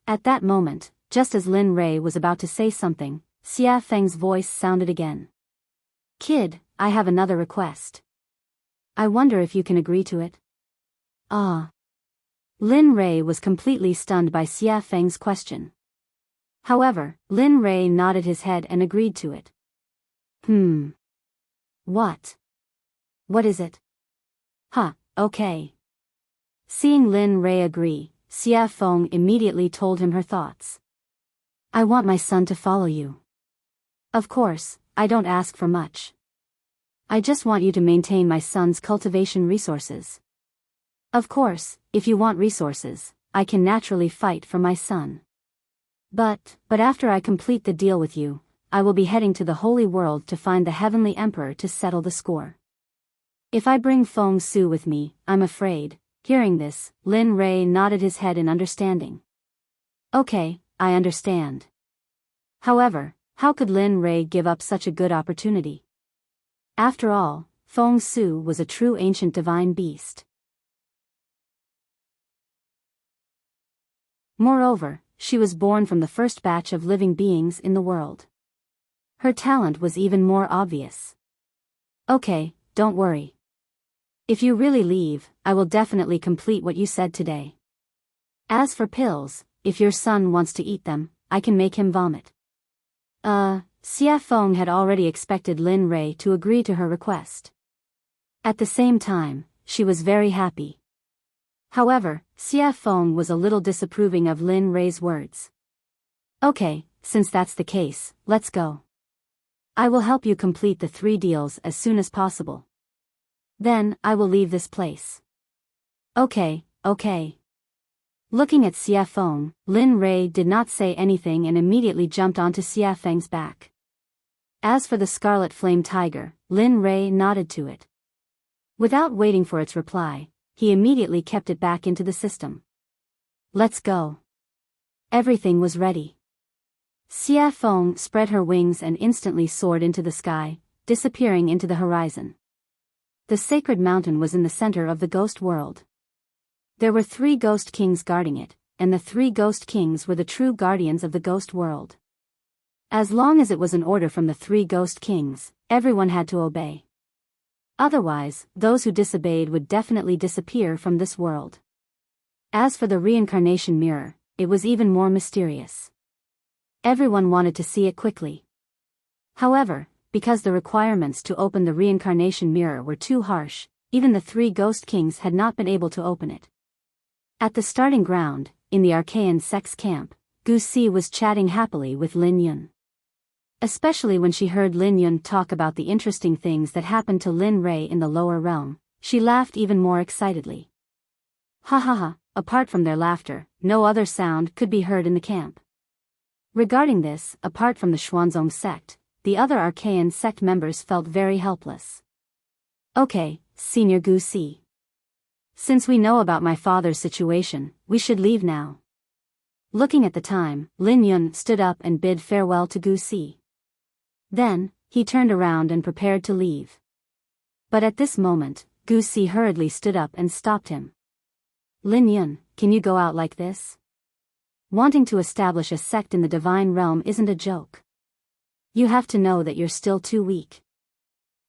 At that moment, just as Lin Rei was about to say something, Xia Feng's voice sounded again. Kid, I have another request. I wonder if you can agree to it. Lin Rei was completely stunned by Xia Feng's question. However, Lin Rei nodded his head and agreed to it. What? What is it? Okay. Seeing Lin Rei agree, Xia Feng immediately told him her thoughts. I want my son to follow you. Of course, I don't ask for much. I just want you to maintain my son's cultivation resources. Of course, if you want resources, I can naturally fight for my son. But after I complete the deal with you, I will be heading to the Holy World to find the Heavenly Emperor to settle the score. If I bring Feng Su with me, I'm afraid. Hearing this, Lin Rei nodded his head in understanding. Okay, I understand. However, how could Lin Rei give up such a good opportunity? After all, Feng Su was a true ancient divine beast. Moreover, she was born from the first batch of living beings in the world. Her talent was even more obvious. Okay, don't worry. If you really leave, I will definitely complete what you said today. As for pills, if your son wants to eat them, I can make him vomit. Xia Feng had already expected Lin Rei to agree to her request. At the same time, she was very happy. However, Xia Feng was a little disapproving of Lin Rei's words. Okay, since that's the case, let's go. I will help you complete the 3 deals as soon as possible. Then, I will leave this place. Okay. Looking at Xia Feng, Lin Rei did not say anything and immediately jumped onto Xia Feng's back. As for the Scarlet Flame Tiger, Lin Rei nodded to it. Without waiting for its reply, he immediately kept it back into the system. Let's go. Everything was ready. Xia Feng spread her wings and instantly soared into the sky, disappearing into the horizon. The sacred mountain was in the center of the ghost world. There were 3 ghost kings guarding it, and the 3 ghost kings were the true guardians of the ghost world. As long as it was an order from the 3 ghost kings, everyone had to obey. Otherwise, those who disobeyed would definitely disappear from this world. As for the reincarnation mirror, it was even more mysterious. Everyone wanted to see it quickly. However, because the requirements to open the reincarnation mirror were too harsh, even the 3 ghost kings had not been able to open it. At the starting ground, in the Archaean Sect's camp, Gu Si was chatting happily with Lin Yun. Especially when she heard Lin Yun talk about the interesting things that happened to Lin Ray in the lower realm, she laughed even more excitedly. Ha ha ha, apart from their laughter, no other sound could be heard in the camp. Regarding this, apart from the Xuanzong sect, the other Archaean sect members felt very helpless. Okay, Senior Gu Si. Since we know about my father's situation, we should leave now. Looking at the time, Lin Yun stood up and bid farewell to Gu Si. Then, he turned around and prepared to leave. But at this moment, Gu Si hurriedly stood up and stopped him. Lin Yun, can you go out like this? Wanting to establish a sect in the divine realm isn't a joke. You have to know that you're still too weak.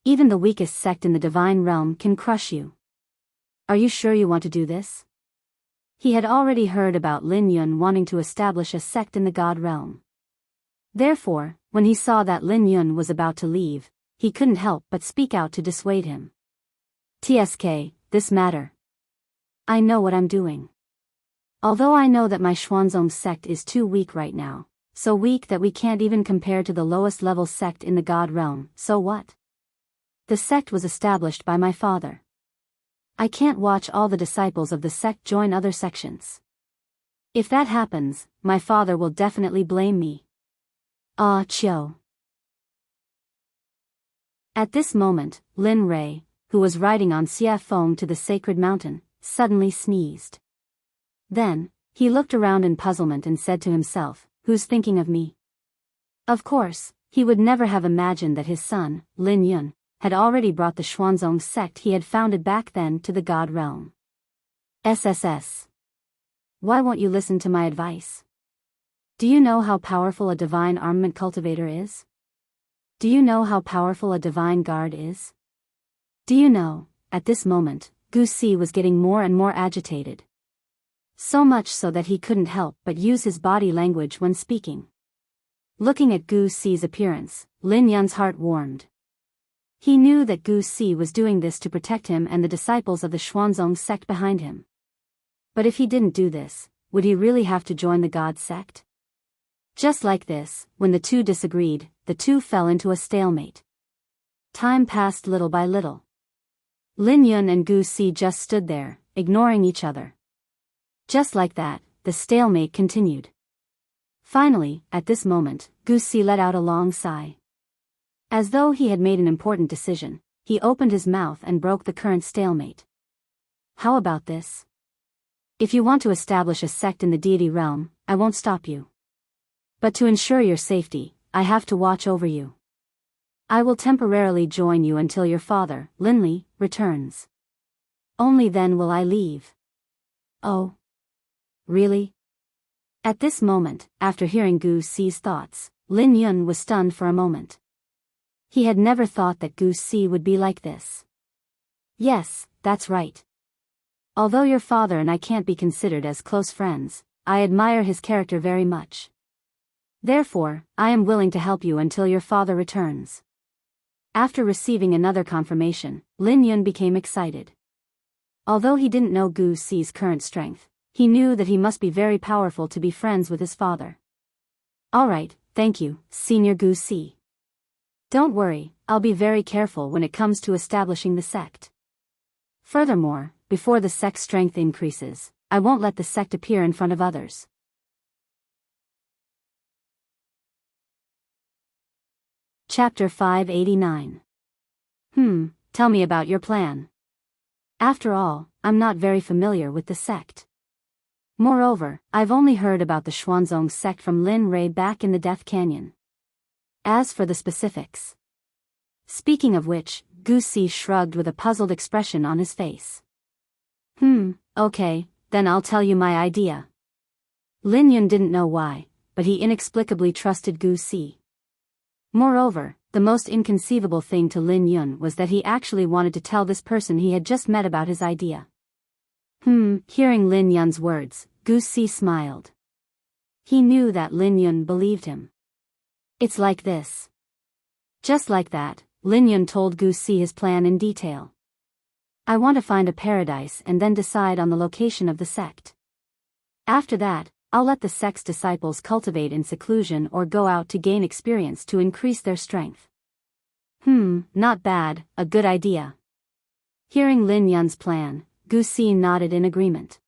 Even the weakest sect in the divine realm can crush you. Are you sure you want to do this? He had already heard about Lin Yun wanting to establish a sect in the god realm. Therefore, when he saw that Lin Yun was about to leave, he couldn't help but speak out to dissuade him. TSK, this matter. I know what I'm doing. Although I know that my Xuanzong sect is too weak right now, so weak that we can't even compare to the lowest level sect in the god realm, so what? The sect was established by my father. I can't watch all the disciples of the sect join other sections. If that happens, my father will definitely blame me. Ah, Chio. At this moment, Lin Ray, who was riding on Xia Feng to the sacred mountain, suddenly sneezed. Then, he looked around in puzzlement and said to himself, who's thinking of me? Of course, he would never have imagined that his son, Lin Yun, had already brought the Xuanzong sect he had founded back then to the god realm. SSS. Why won't you listen to my advice? Do you know how powerful a divine armament cultivator is? Do you know how powerful a divine guard is? Do you know, at this moment, Gu Si was getting more and more agitated. So much so that he couldn't help but use his body language when speaking. Looking at Gu Si's appearance, Lin Yun's heart warmed. He knew that Gu Si was doing this to protect him and the disciples of the Xuanzong sect behind him. But if he didn't do this, would he really have to join the God sect? Just like this, when the two disagreed, the two fell into a stalemate. Time passed little by little. Lin Yun and Gu Si just stood there, ignoring each other. Just like that, the stalemate continued. Finally, at this moment, Gu Si let out a long sigh. As though he had made an important decision, he opened his mouth and broke the current stalemate. How about this? If you want to establish a sect in the deity realm, I won't stop you. But to ensure your safety, I have to watch over you. I will temporarily join you until your father, Linley, returns. Only then will I leave. Oh. Really? At this moment, after hearing Gu Si's thoughts, Lin Yun was stunned for a moment. He had never thought that Gu Si would be like this. Yes, that's right. Although your father and I can't be considered as close friends, I admire his character very much. Therefore, I am willing to help you until your father returns. After receiving another confirmation, Lin Yun became excited. Although he didn't know Gu Si's current strength, he knew that he must be very powerful to be friends with his father. Alright, thank you, Senior Gu Si. Don't worry, I'll be very careful when it comes to establishing the sect. Furthermore, before the sect's strength increases, I won't let the sect appear in front of others. Chapter 589. Tell me about your plan. After all, I'm not very familiar with the sect. Moreover, I've only heard about the Xuanzong sect from Lin Ray back in the Death Canyon. As for the specifics. Speaking of which, Gu Si shrugged with a puzzled expression on his face. Okay, then I'll tell you my idea. Lin Yun didn't know why, but he inexplicably trusted Gu Si. Moreover, the most inconceivable thing to Lin Yun was that he actually wanted to tell this person he had just met about his idea. Hearing Lin Yun's words, Gu Si smiled. He knew that Lin Yun believed him. It's like this. Just like that, Lin Yun told Gu Si his plan in detail. I want to find a paradise and then decide on the location of the sect. After that, I'll let the sect's disciples cultivate in seclusion or go out to gain experience to increase their strength. Not bad, a good idea. Hearing Lin Yun's plan, Gu Si nodded in agreement.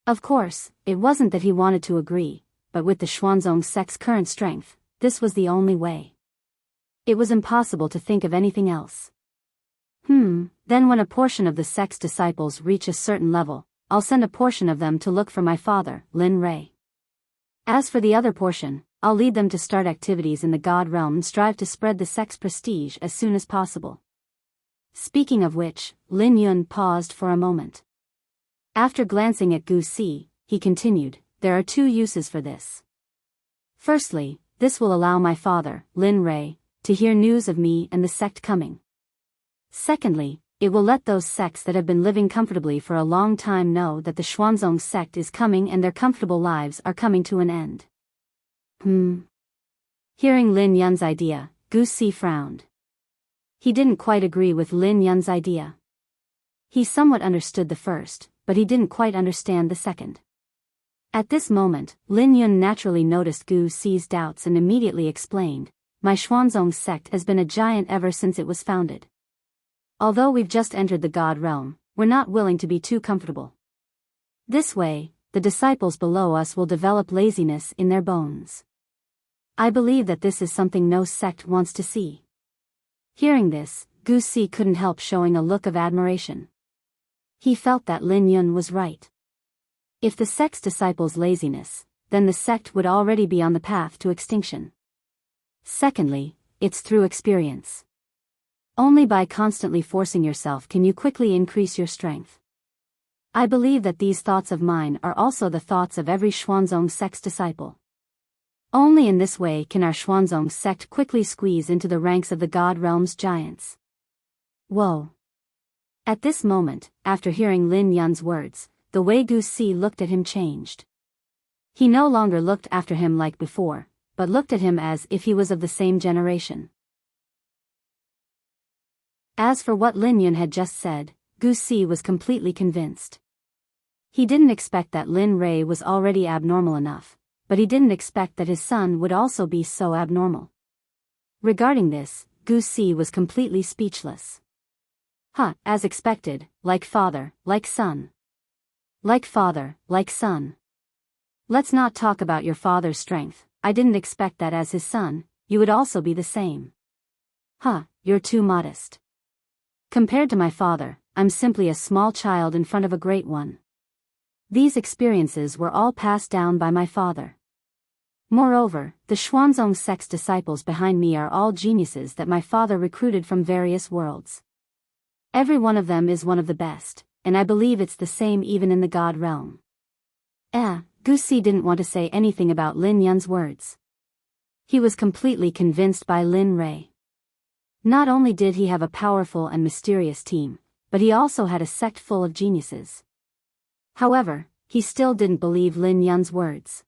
Of course, it wasn't that he wanted to agree, but with the Xuanzong sect's current strength, this was the only way. It was impossible to think of anything else. Then when a portion of the sect's disciples reach a certain level, I'll send a portion of them to look for my father, Lin Ray. As for the other portion, I'll lead them to start activities in the God realm and strive to spread the sect's prestige as soon as possible. Speaking of which, Lin Yun paused for a moment. After glancing at Gu Si, he continued, there are two uses for this. Firstly, this will allow my father, Lin Ray, to hear news of me and the sect coming. Secondly, it will let those sects that have been living comfortably for a long time know that the Xuanzong sect is coming and their comfortable lives are coming to an end. Hearing Lin Yun's idea, Gu Si frowned. He didn't quite agree with Lin Yun's idea. He somewhat understood the first, but he didn't quite understand the second. At this moment, Lin Yun naturally noticed Gu Si's doubts and immediately explained, my Xuanzong sect has been a giant ever since it was founded. Although we've just entered the God realm, we're not willing to be too comfortable. This way, the disciples below us will develop laziness in their bones. I believe that this is something no sect wants to see. Hearing this, Gu Si couldn't help showing a look of admiration. He felt that Lin Yun was right. If the sect's disciples' laziness, then the sect would already be on the path to extinction. Secondly, it's through experience. Only by constantly forcing yourself can you quickly increase your strength. I believe that these thoughts of mine are also the thoughts of every Xuanzong sect's disciple. Only in this way can our Xuanzong sect quickly squeeze into the ranks of the God realm's giants. Whoa. At this moment, after hearing Lin Yun's words, the way Gu Si looked at him changed. He no longer looked after him like before, but looked at him as if he was of the same generation. As for what Lin Yun had just said, Gu Si was completely convinced. He didn't expect that Lin Ray was already abnormal enough, but he didn't expect that his son would also be so abnormal. Regarding this, Gu Si was completely speechless. As expected, like father, like son. Like father, like son. Let's not talk about your father's strength. I didn't expect that as his son, you would also be the same. You're too modest. Compared to my father, I'm simply a small child in front of a great one. These experiences were all passed down by my father. Moreover, the Xuanzong sect's disciples behind me are all geniuses that my father recruited from various worlds. Every one of them is one of the best, and I believe it's the same even in the God realm. Gu Si didn't want to say anything about Lin Yun's words. He was completely convinced by Lin Ray. Not only did he have a powerful and mysterious team, but he also had a sect full of geniuses. However, he still didn't believe Lin Yun's words.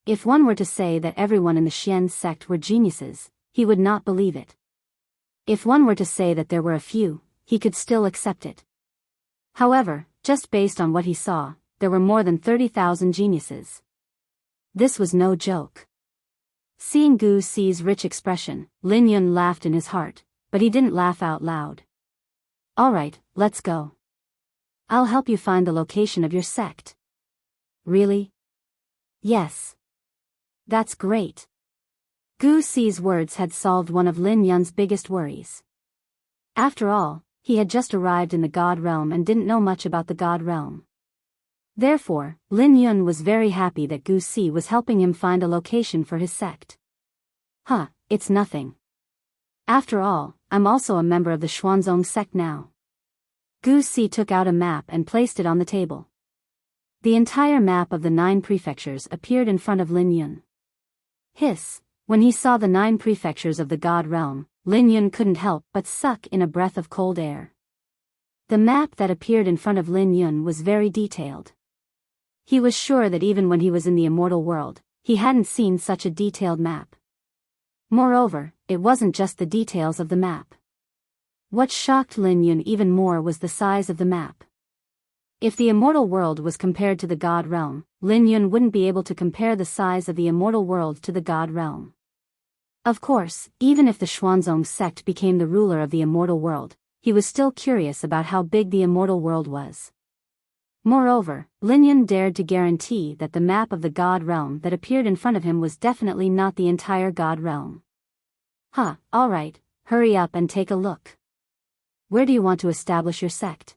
If one were to say that everyone in the Xian sect were geniuses, he would not believe it. If one were to say that there were a few, he could still accept it. However, just based on what he saw, there were more than 30,000 geniuses. This was no joke. Seeing Gu Si's rich expression, Lin Yun laughed in his heart, but he didn't laugh out loud. Alright, let's go. I'll help you find the location of your sect. Really? Yes. That's great. Gu Si's words had solved one of Lin Yun's biggest worries. After all, he had just arrived in the God realm and didn't know much about the God realm. Therefore, Lin Yun was very happy that Gu Si was helping him find a location for his sect. It's nothing. After all, I'm also a member of the Xuanzong sect now. Gu Si took out a map and placed it on the table. The entire map of the 9 prefectures appeared in front of Lin Yun. When he saw the 9 prefectures of the God realm, Lin Yun couldn't help but suck in a breath of cold air. The map that appeared in front of Lin Yun was very detailed. He was sure that even when he was in the immortal world, he hadn't seen such a detailed map. Moreover, it wasn't just the details of the map. What shocked Lin Yun even more was the size of the map. If the immortal world was compared to the God realm, Lin Yun wouldn't be able to compare the size of the immortal world to the God realm. Of course, even if the Xuanzong sect became the ruler of the immortal world, he was still curious about how big the immortal world was. Moreover, Lin Yun dared to guarantee that the map of the God realm that appeared in front of him was definitely not the entire God realm. Alright, hurry up and take a look. Where do you want to establish your sect?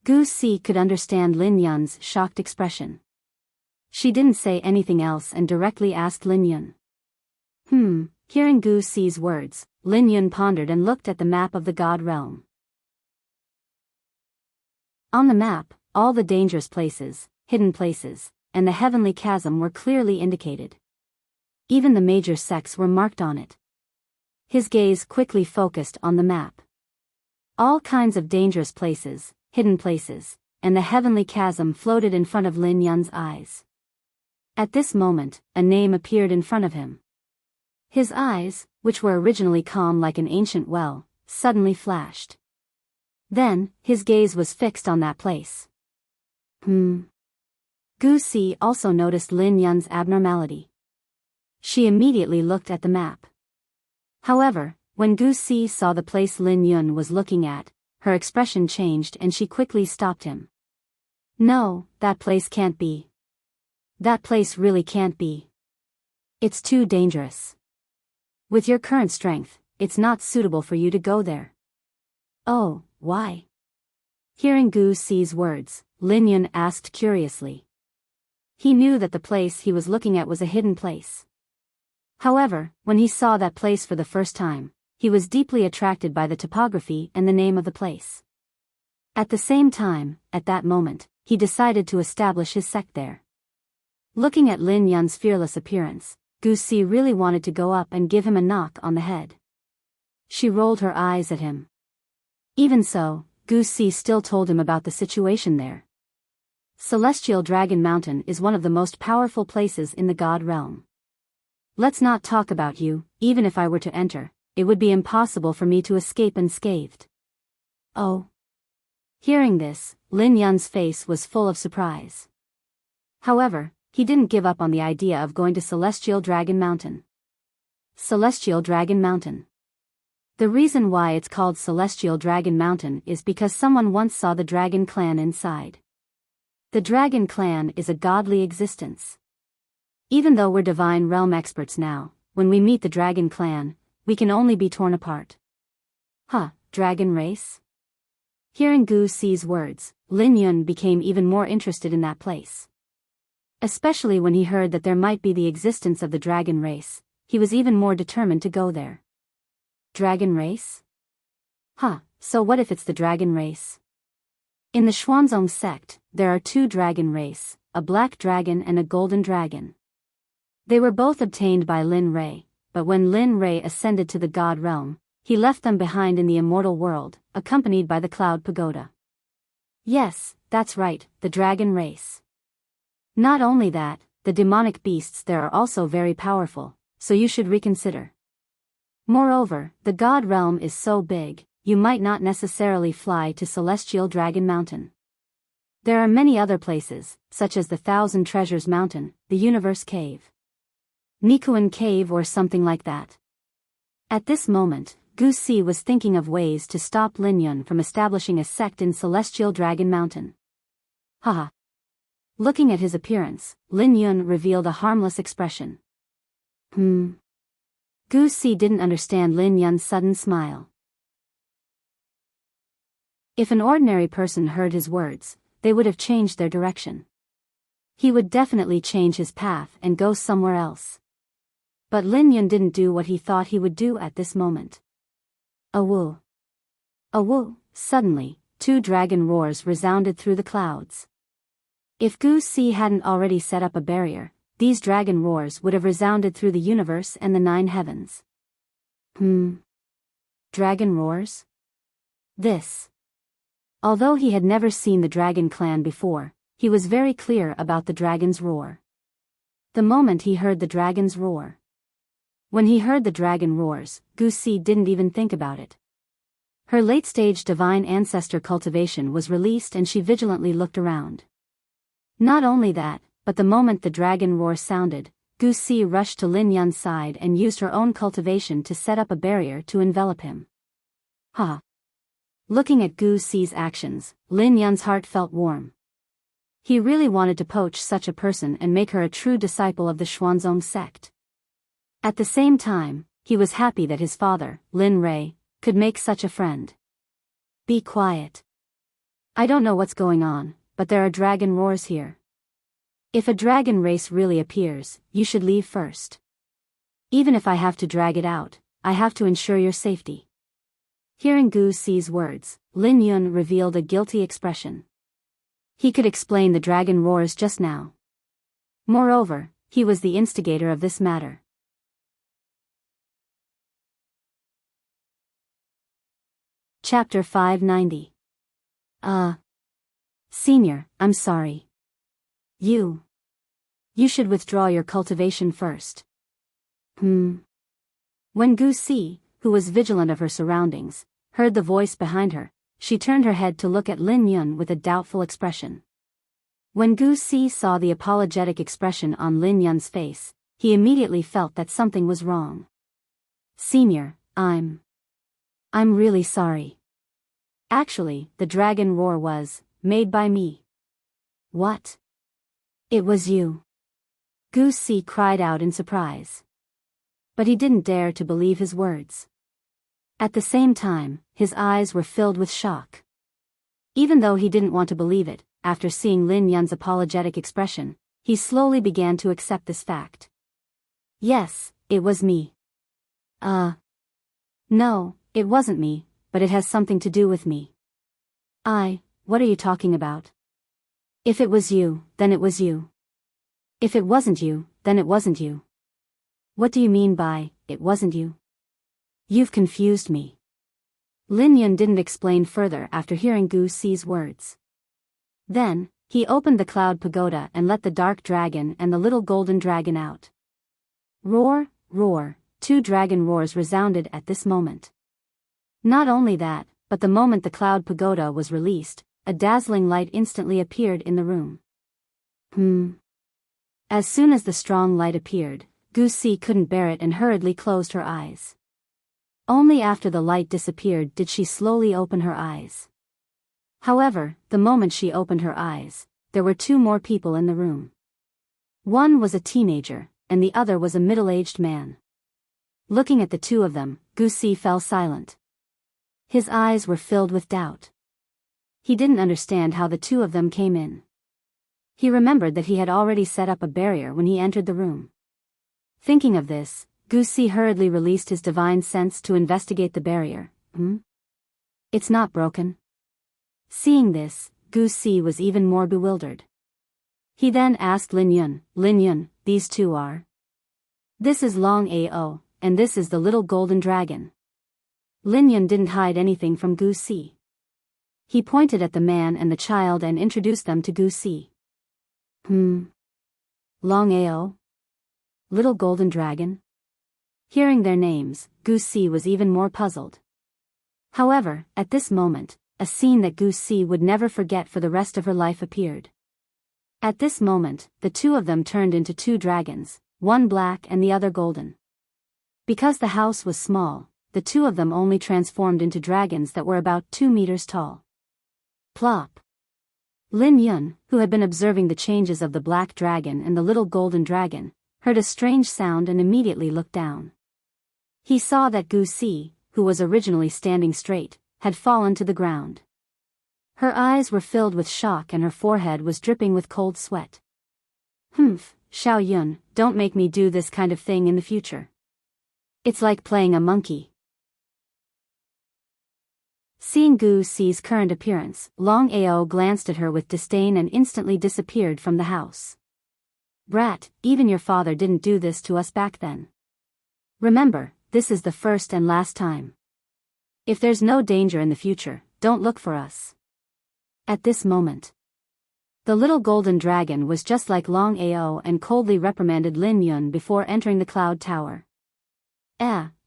Gu Si could understand Lin Yun's shocked expression. She didn't say anything else and directly asked Lin Yun. Hearing Gu Si's words, Lin Yun pondered and looked at the map of the God realm. On the map, all the dangerous places, hidden places, and the heavenly chasm were clearly indicated. Even the major sects were marked on it. His gaze quickly focused on the map. All kinds of dangerous places, hidden places, and the heavenly chasm floated in front of Lin Yun's eyes. At this moment, a name appeared in front of him. His eyes, which were originally calm like an ancient well, suddenly flashed. Then, his gaze was fixed on that place. Gu Si also noticed Lin Yun's abnormality. She immediately looked at the map. However, when Gu Si saw the place Lin Yun was looking at, her expression changed and she quickly stopped him. No, that place can't be. That place really can't be. It's too dangerous. With your current strength, it's not suitable for you to go there. Oh, why? Hearing Gu Si's words, Lin Yun asked curiously. He knew that the place he was looking at was a hidden place. However, when he saw that place for the first time, he was deeply attracted by the topography and the name of the place. At the same time, at that moment, he decided to establish his sect there. Looking at Lin Yun's fearless appearance, Gu Si really wanted to go up and give him a knock on the head. She rolled her eyes at him. Even so, Gu Si still told him about the situation there. Celestial Dragon Mountain is one of the most powerful places in the God realm. Let's not talk about you. Even if I were to enter, it would be impossible for me to escape unscathed. Oh. Hearing this, Lin Yun's face was full of surprise. However, he didn't give up on the idea of going to Celestial Dragon Mountain. Celestial Dragon Mountain. The reason why it's called Celestial Dragon Mountain is because someone once saw the Dragon Clan inside. The Dragon Clan is a godly existence. Even though we're divine realm experts now, when we meet the Dragon Clan, we can only be torn apart. Dragon race? Hearing Gu Si's words, Lin Yun became even more interested in that place. Especially when he heard that there might be the existence of the dragon race, he was even more determined to go there. Dragon race? So what if it's the dragon race? In the Xuanzong sect, there are 2 dragon race, a black dragon and a golden dragon. They were both obtained by Lin Rui, but when Lin Rui ascended to the God realm, he left them behind in the immortal world, accompanied by the Cloud Pagoda. Yes, that's right, the dragon race. Not only that, the demonic beasts there are also very powerful, so you should reconsider. Moreover, the God realm is so big, you might not necessarily fly to Celestial Dragon Mountain. There are many other places, such as the Thousand Treasures Mountain, the Universe Cave, Nikuan Cave or something like that. At this moment, Gu Si was thinking of ways to stop Lin Yun from establishing a sect in Celestial Dragon Mountain. Looking at his appearance, Lin Yun revealed a harmless expression. Gu Si didn't understand Lin Yun's sudden smile. If an ordinary person heard his words, they would have changed their direction. He would definitely change his path and go somewhere else. But Lin Yun didn't do what he thought he would do at this moment. Awoo! Awoo! Suddenly, 2 dragon roars resounded through the clouds. If Gu Si hadn't already set up a barrier, these dragon roars would have resounded through the universe and the 9 heavens. Dragon roars? This. Although he had never seen the dragon clan before, he was very clear about the dragon's roar. The moment he heard the dragon's roar. When he heard the dragon roars, Gu Si didn't even think about it. Her late-stage divine ancestor cultivation was released and she vigilantly looked around. Not only that, but the moment the dragon roar sounded, Gu Si rushed to Lin Yun's side and used her own cultivation to set up a barrier to envelop him. Ha! Looking at Gu Si's actions, Lin Yun's heart felt warm. He really wanted to poach such a person and make her a true disciple of the Xuanzong sect. At the same time, he was happy that his father, Lin Rui, could make such a friend. Be quiet. I don't know what's going on, but there are dragon roars here. If a dragon race really appears, you should leave first. Even if I have to drag it out, I have to ensure your safety. Hearing Gu Si's words, Lin Yun revealed a guilty expression. He could explain the dragon roars just now. Moreover, he was the instigator of this matter. Chapter 590. Senior, I'm sorry. You should withdraw your cultivation first. When Gu Si, who was vigilant of her surroundings, heard the voice behind her, she turned her head to look at Lin Yun with a doubtful expression. When Gu Si saw the apologetic expression on Lin Yun's face, he immediately felt that something was wrong. Senior, I'm really sorry. Actually, the dragon roar was made by me. What? It was you. Gu Si cried out in surprise. But he didn't dare to believe his words. At the same time, his eyes were filled with shock. Even though he didn't want to believe it, after seeing Lin Yun's apologetic expression, he slowly began to accept this fact. Yes, it was me. No, it wasn't me, but it has something to do with me. What are you talking about? If it was you, then it was you. If it wasn't you, then it wasn't you. What do you mean by, it wasn't you? You've confused me. Lin Yun didn't explain further after hearing Gu Si's words. Then, he opened the cloud pagoda and let the dark dragon and the little golden dragon out. Roar, roar, 2 dragon roars resounded at this moment. Not only that, but the moment the cloud pagoda was released, a dazzling light instantly appeared in the room. As soon as the strong light appeared, Gu Si couldn't bear it and hurriedly closed her eyes. Only after the light disappeared did she slowly open her eyes. However, the moment she opened her eyes, there were 2 more people in the room. One was a teenager, and the other was a middle-aged man. Looking at the 2 of them, Gu Si fell silent. His eyes were filled with doubt. He didn't understand how the 2 of them came in. He remembered that he had already set up a barrier when he entered the room. Thinking of this, Gu Si hurriedly released his divine sense to investigate the barrier. It's not broken. Seeing this, Gu Si was even more bewildered. He then asked Lin Yun, these 2 are? This is Long Ao, and this is the little golden dragon. Lin Yun didn't hide anything from Gu Si. He pointed at the man and the child and introduced them to Gu Si. Long Ao? Little golden dragon? Hearing their names, Gu Si was even more puzzled. However, at this moment, a scene that Gu Si would never forget for the rest of her life appeared. At this moment, the 2 of them turned into 2 dragons, one black and the other golden. Because the house was small, the 2 of them only transformed into dragons that were about 2 meters tall. Plop! Lin Yun, who had been observing the changes of the black dragon and the little golden dragon, heard a strange sound and immediately looked down. He saw that Gu Si, who was originally standing straight, had fallen to the ground. Her eyes were filled with shock and her forehead was dripping with cold sweat. Humph, Xiao Yun, don't make me do this kind of thing in the future. It's like playing a monkey. Seeing Gu Si's current appearance, Long Ao glanced at her with disdain and instantly disappeared from the house. Brat, even your father didn't do this to us back then. Remember, this is the first and last time. If there's no danger in the future, don't look for us. At this moment, the little golden dragon was just like Long Ao and coldly reprimanded Lin Yun before entering the cloud tower.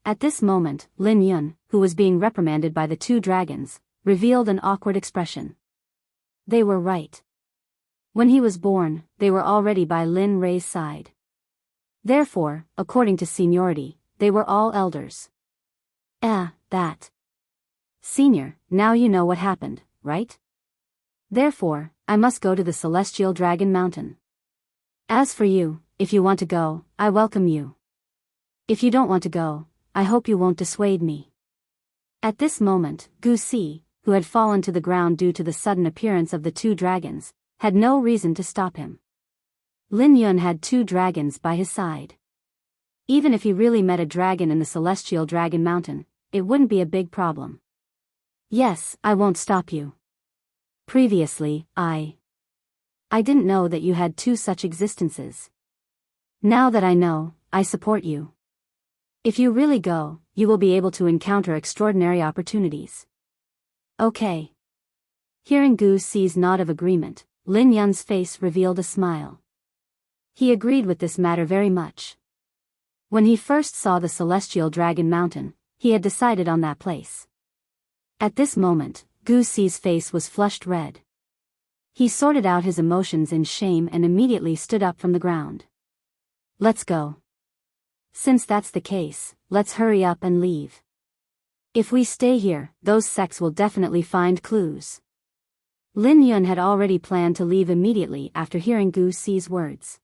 At this moment, Lin Yun, who was being reprimanded by the two dragons, revealed an awkward expression. They were right. When he was born, they were already by Lin Rei's side. Therefore, according to seniority, they were all elders. That. Senior, now you know what happened, right? Therefore, I must go to the Celestial Dragon Mountain. As for you, if you want to go, I welcome you. If you don't want to go, I hope you won't dissuade me. At this moment, Gu Si, who had fallen to the ground due to the sudden appearance of the two dragons, had no reason to stop him. Lin Yun had two dragons by his side. Even if he really met a dragon in the Celestial Dragon Mountain, it wouldn't be a big problem. Yes, I won't stop you. Previously, I didn't know that you had two such existences. Now that I know, I support you. If you really go, you will be able to encounter extraordinary opportunities. Okay. Hearing Gu Si's nod of agreement, Lin Yun's face revealed a smile. He agreed with this matter very much. When he first saw the Celestial Dragon Mountain, he had decided on that place. At this moment, Gu Si's face was flushed red. He sorted out his emotions in shame and immediately stood up from the ground. Let's go. Since that's the case, let's hurry up and leave. If we stay here, those sects will definitely find clues. Lin Yun had already planned to leave immediately after hearing Gu Si's words.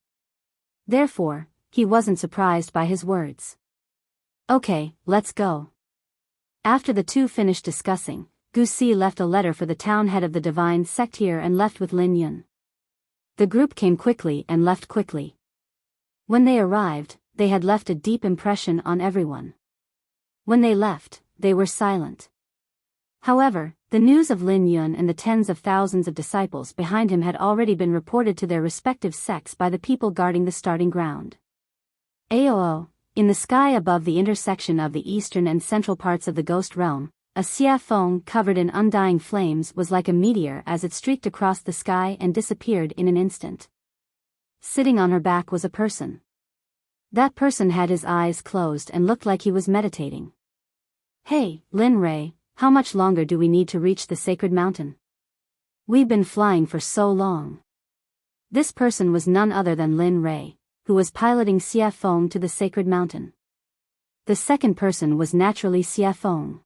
Therefore, he wasn't surprised by his words. Okay, let's go. After the two finished discussing, Gu Si left a letter for the town head of the divine sect here and left with Lin Yun. The group came quickly and left quickly. When they arrived, they had left a deep impression on everyone. When they left, they were silent. However, the news of Lin Yun and the tens of thousands of disciples behind him had already been reported to their respective sects by the people guarding the starting ground. Aoo, in the sky above the intersection of the eastern and central parts of the ghost realm, a xia feng covered in undying flames was like a meteor as it streaked across the sky and disappeared in an instant. Sitting on her back was a person. That person had his eyes closed and looked like he was meditating. Hey, Lin Rei, how much longer do we need to reach the sacred mountain? We've been flying for so long. This person was none other than Lin Rei, who was piloting Xia Feng to the sacred mountain. The second person was naturally Xia Feng.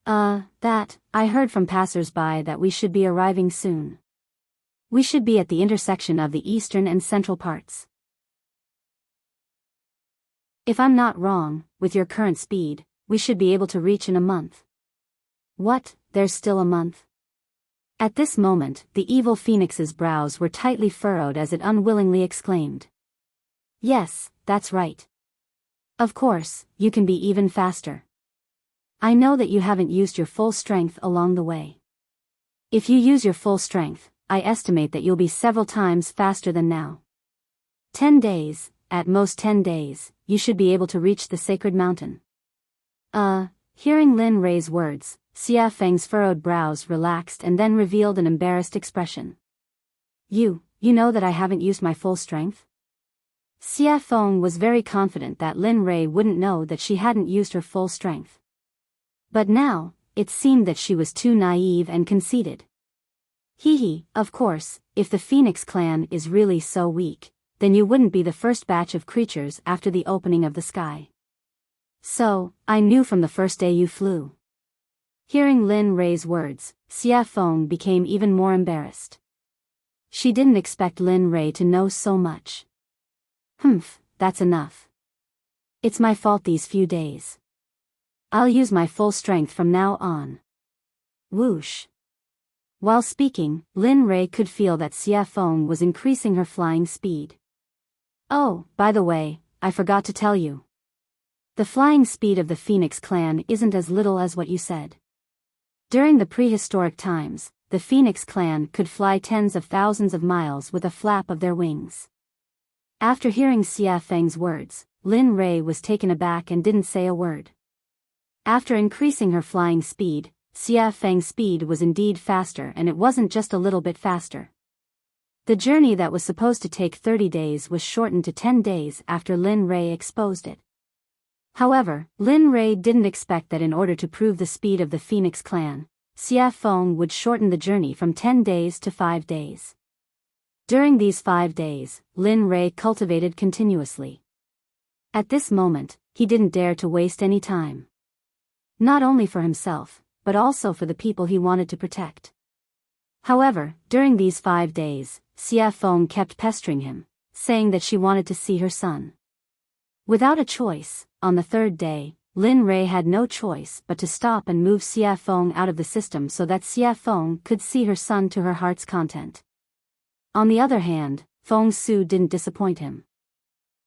I heard from passers-by that we should be arriving soon. We should be at the intersection of the eastern and central parts. If I'm not wrong, with your current speed, we should be able to reach in a month. What, there's still a month? At this moment, the evil phoenix's brows were tightly furrowed as it unwillingly exclaimed. Yes, that's right. Of course, you can be even faster. I know that you haven't used your full strength along the way. If you use your full strength, I estimate that you'll be several times faster than now. 10 days, at most 10 days, you should be able to reach the sacred mountain. Hearing Lin Rei's words, Xia Feng's furrowed brows relaxed and then revealed an embarrassed expression. You know that I haven't used my full strength? Xia Feng was very confident that Lin Rei wouldn't know that she hadn't used her full strength. But now, it seemed that she was too naive and conceited. Of course, if the Phoenix clan is really so weak, then you wouldn't be the first batch of creatures after the opening of the sky. So, I knew from the first day you flew. Hearing Lin Rei's words, Xia Feng became even more embarrassed. She didn't expect Lin Rei to know so much. That's enough. It's my fault these few days. I'll use my full strength from now on. Whoosh. While speaking, Lin Ray could feel that Xia Feng was increasing her flying speed. Oh, by the way, I forgot to tell you. The flying speed of the Phoenix clan isn't as little as what you said. During the prehistoric times, the Phoenix clan could fly tens of thousands of miles with a flap of their wings. After hearing Xia Feng's words, Lin Ray was taken aback and didn't say a word. After increasing her flying speed, Xia Feng's speed was indeed faster, and it wasn't just a little bit faster. The journey that was supposed to take 30 days was shortened to 10 days after Lin Ray exposed it. However, Lin Ray didn't expect that in order to prove the speed of the Phoenix clan, Xia Feng would shorten the journey from 10 days to 5 days. During these 5 days, Lin Ray cultivated continuously. At this moment, he didn't dare to waste any time. Not only for himself, but also for the people he wanted to protect. However, during these 5 days, Xia Feng kept pestering him, saying that she wanted to see her son. Without a choice, on the 3rd day, Lin Ray had no choice but to stop and move Xia Feng out of the system so that Xia Feng could see her son to her heart's content. On the other hand, Feng Su didn't disappoint him.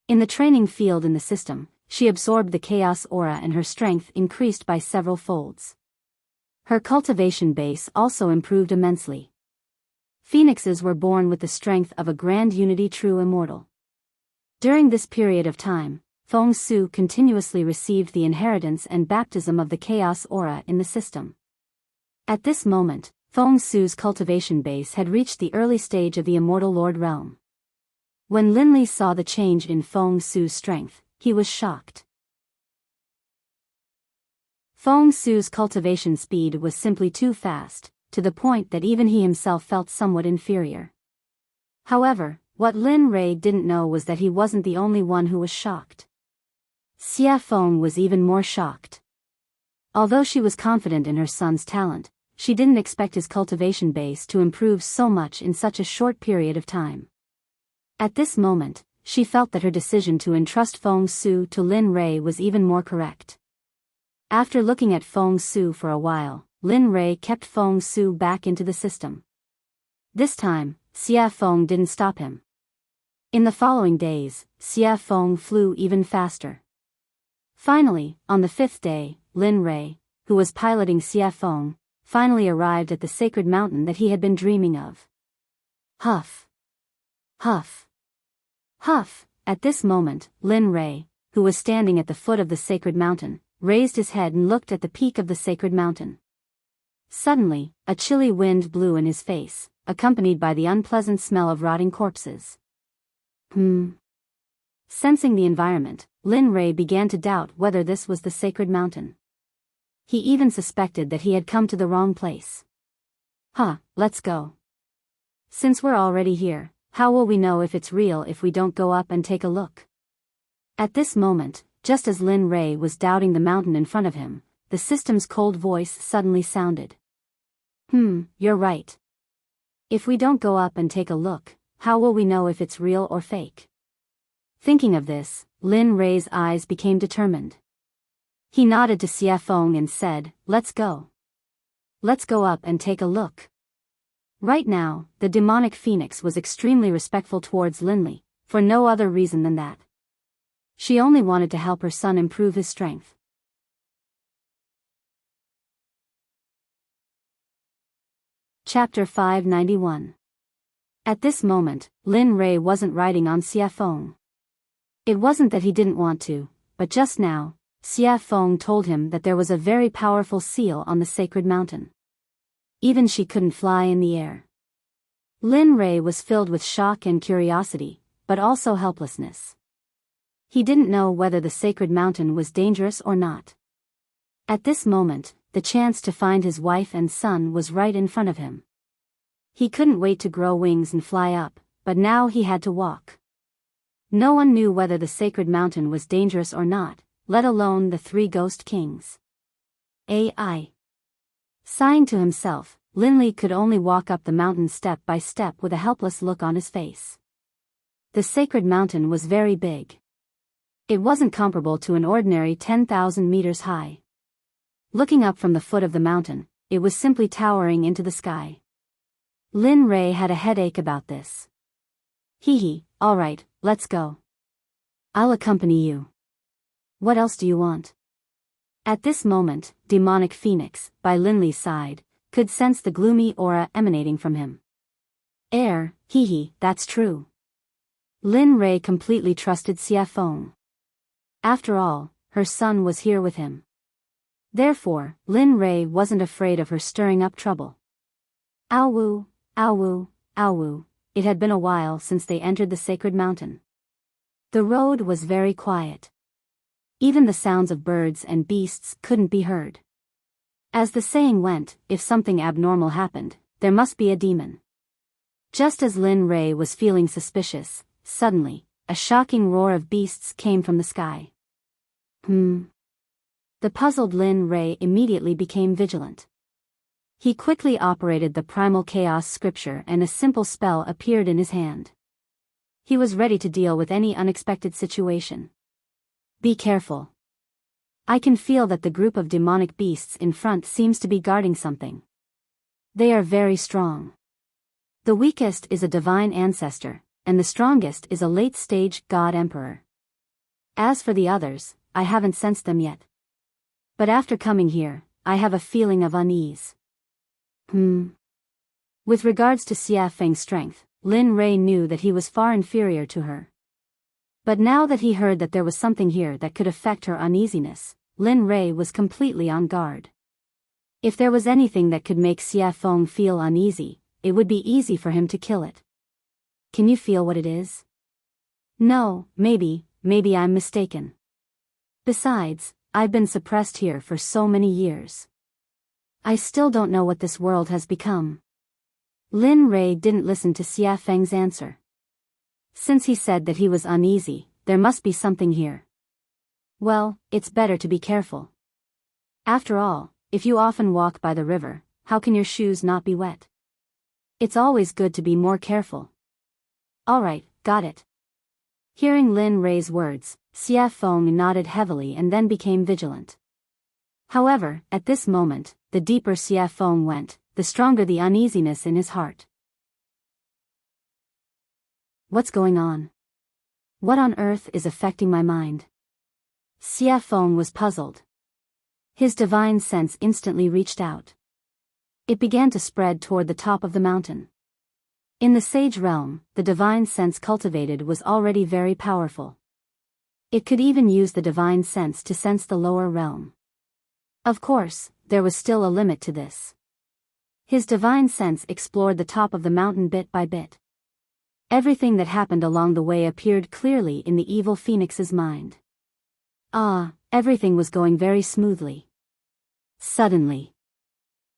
In the training field in the system, she absorbed the chaos aura and her strength increased by several folds. Her cultivation base also improved immensely. Phoenixes were born with the strength of a grand unity true immortal. During this period of time, Feng Su continuously received the inheritance and baptism of the chaos aura in the system. At this moment, Feng Su's cultivation base had reached the early stage of the immortal lord realm. When Lin Li saw the change in Feng Su's strength, he was shocked. Feng Su's cultivation speed was simply too fast, to the point that even he himself felt somewhat inferior. However, what Lin Ray didn't know was that he wasn't the only one who was shocked. Xia Feng was even more shocked. Although she was confident in her son's talent, she didn't expect his cultivation base to improve so much in such a short period of time. At this moment, she felt that her decision to entrust Feng Su to Lin Ray was even more correct. After looking at Feng Su for a while, Lin Ray kept Feng Su back into the system. This time, Xia Feng didn't stop him. In the following days, Xia Feng flew even faster. Finally, on the 5th day, Lin Ray, who was piloting Xia Feng, finally arrived at the sacred mountain that he had been dreaming of. Huff! Huff! Huff! At this moment, Lin Ray, who was standing at the foot of the sacred mountain, raised his head and looked at the peak of the sacred mountain. Suddenly, a chilly wind blew in his face, accompanied by the unpleasant smell of rotting corpses. Sensing the environment, Lin Ray began to doubt whether this was the sacred mountain. He even suspected that he had come to the wrong place. Let's go. Since we're already here, how will we know if it's real if we don't go up and take a look? At this moment, just as Lin Ray was doubting the mountain in front of him, the system's cold voice suddenly sounded. You're right. If we don't go up and take a look, how will we know if it's real or fake? Thinking of this, Lin Ray's eyes became determined. He nodded to Xia Feng and said, "Let's go. Let's go up and take a look." Right now, the demonic phoenix was extremely respectful towards Lin Li, for no other reason than that. She only wanted to help her son improve his strength. Chapter 591. At this moment, Lin Ray wasn't riding on Xia Feng. It wasn't that he didn't want to, but just now, Xia Feng told him that there was a very powerful seal on the sacred mountain. Even she couldn't fly in the air. Lin Ray was filled with shock and curiosity, but also helplessness. He didn't know whether the sacred mountain was dangerous or not. At this moment, the chance to find his wife and son was right in front of him. He couldn't wait to grow wings and fly up, but now he had to walk. No one knew whether the sacred mountain was dangerous or not, let alone the 3 ghost kings. AI. Sighing to himself, Lin Li could only walk up the mountain step by step with a helpless look on his face. The sacred mountain was very big. It wasn't comparable to an ordinary 10,000 meters high. Looking up from the foot of the mountain, it was simply towering into the sky. Lin Rei had a headache about this. Hee, alright, let's go. I'll accompany you. What else do you want? At this moment, Demonic Phoenix, by Linley's side, could sense the gloomy aura emanating from him. That's true. Lin Rei completely trusted Xie Feng. After all, her son was here with him. Therefore, Lin Rei wasn't afraid of her stirring up trouble. Ow woo, it had been a while since they entered the sacred mountain. The road was very quiet. Even the sounds of birds and beasts couldn't be heard. As the saying went, if something abnormal happened, there must be a demon. Just as Lin Rei was feeling suspicious, suddenly, a shocking roar of beasts came from the sky. The puzzled Lin Rei immediately became vigilant. He quickly operated the Primal Chaos scripture and a simple spell appeared in his hand. He was ready to deal with any unexpected situation. Be careful. I can feel that the group of demonic beasts in front seems to be guarding something. They are very strong. The weakest is a divine ancestor, and the strongest is a late-stage god emperor. As for the others, I haven't sensed them yet. But after coming here, I have a feeling of unease. With regards to Xie Feng's strength, Lin Rei knew that he was far inferior to her. But now that he heard that there was something here that could affect her uneasiness, Lin Rei was completely on guard. If there was anything that could make Xie Feng feel uneasy, it would be easy for him to kill it. Can you feel what it is? No, maybe I'm mistaken. Besides, I've been suppressed here for so many years. I still don't know what this world has become. Lin Rei didn't listen to Xie Feng's answer. Since he said that he was uneasy, there must be something here. Well, it's better to be careful. After all, if you often walk by the river, how can your shoes not be wet? It's always good to be more careful. Alright, got it. Hearing Lin Rei's words, Xie Feng nodded heavily and then became vigilant. However, at this moment, the deeper Xie Feng went, the stronger the uneasiness in his heart. What's going on? What on earth is affecting my mind? Xie Feng was puzzled. His divine sense instantly reached out. It began to spread toward the top of the mountain. In the sage realm, the divine sense cultivated was already very powerful. It could even use the divine sense to sense the lower realm. Of course, there was still a limit to this. His divine sense explored the top of the mountain bit by bit. Everything that happened along the way appeared clearly in the evil phoenix's mind. Everything was going very smoothly. Suddenly,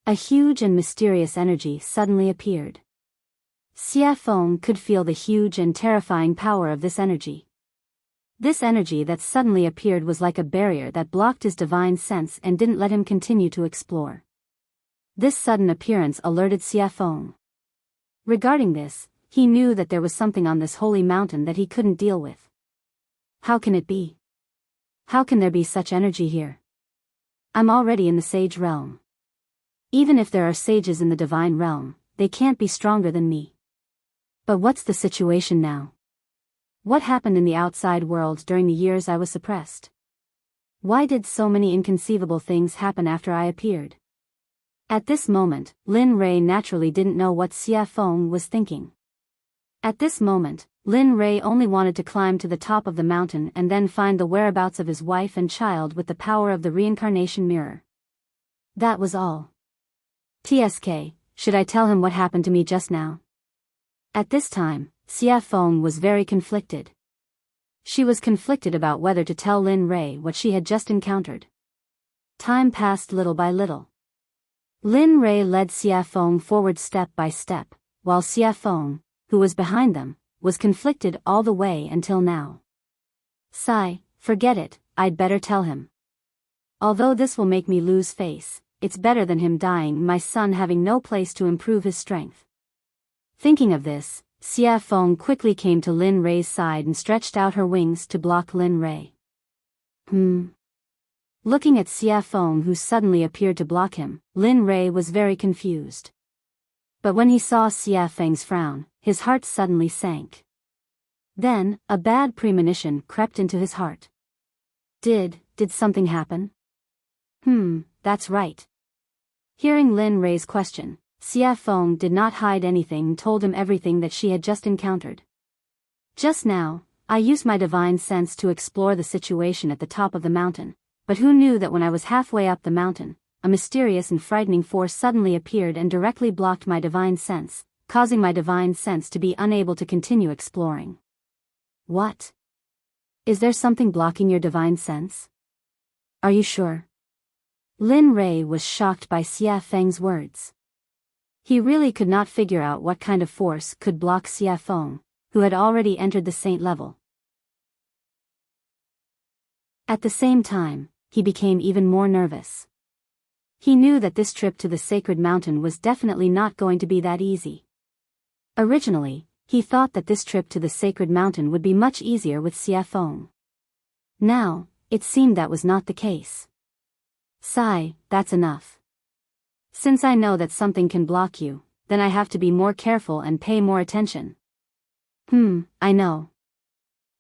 a huge and mysterious energy suddenly appeared. Xie Feng could feel the huge and terrifying power of this energy. This energy that suddenly appeared was like a barrier that blocked his divine sense and didn't let him continue to explore. This sudden appearance alerted Xie Feng. Regarding this, he knew that there was something on this holy mountain that he couldn't deal with. How can it be? How can there be such energy here? I'm already in the sage realm. Even if there are sages in the divine realm, they can't be stronger than me. But what's the situation now? What happened in the outside world during the years I was suppressed? Why did so many inconceivable things happen after I appeared? At this moment, Lin Rei naturally didn't know what Xie Feng was thinking. At this moment, Lin Rei only wanted to climb to the top of the mountain and then find the whereabouts of his wife and child with the power of the reincarnation mirror. That was all. TSK, should I tell him what happened to me just now? At this time, Xie Feng was very conflicted. She was conflicted about whether to tell Lin Rei what she had just encountered. Time passed little by little. Lin Rei led Xie Feng forward step by step, while Xie Feng, who was behind them, was conflicted all the way until now. Sigh, forget it, I'd better tell him. Although this will make me lose face, it's better than him dying, my son having no place to improve his strength. Thinking of this, Xie Feng quickly came to Lin Rei's side and stretched out her wings to block Lin Rei. Looking at Xie Feng who suddenly appeared to block him, Lin Rei was very confused. But when he saw Xia Feng's frown, his heart suddenly sank. Then, a bad premonition crept into his heart. Did something happen? That's right. Hearing Lin Rei's question, Xia Feng did not hide anything and told him everything that she had just encountered. Just now, I used my divine sense to explore the situation at the top of the mountain, but who knew that when I was halfway up the mountain, a mysterious and frightening force suddenly appeared and directly blocked my divine sense, causing my divine sense to be unable to continue exploring. What? Is there something blocking your divine sense? Are you sure? Lin Rei was shocked by Xia Feng's words. He really could not figure out what kind of force could block Xia Feng, who had already entered the saint level. At the same time, he became even more nervous. He knew that this trip to the sacred mountain was definitely not going to be that easy. Originally, he thought that this trip to the sacred mountain would be much easier with Xia Feng. Now, it seemed that was not the case. Sigh, that's enough. Since I know that something can block you, then I have to be more careful and pay more attention. I know.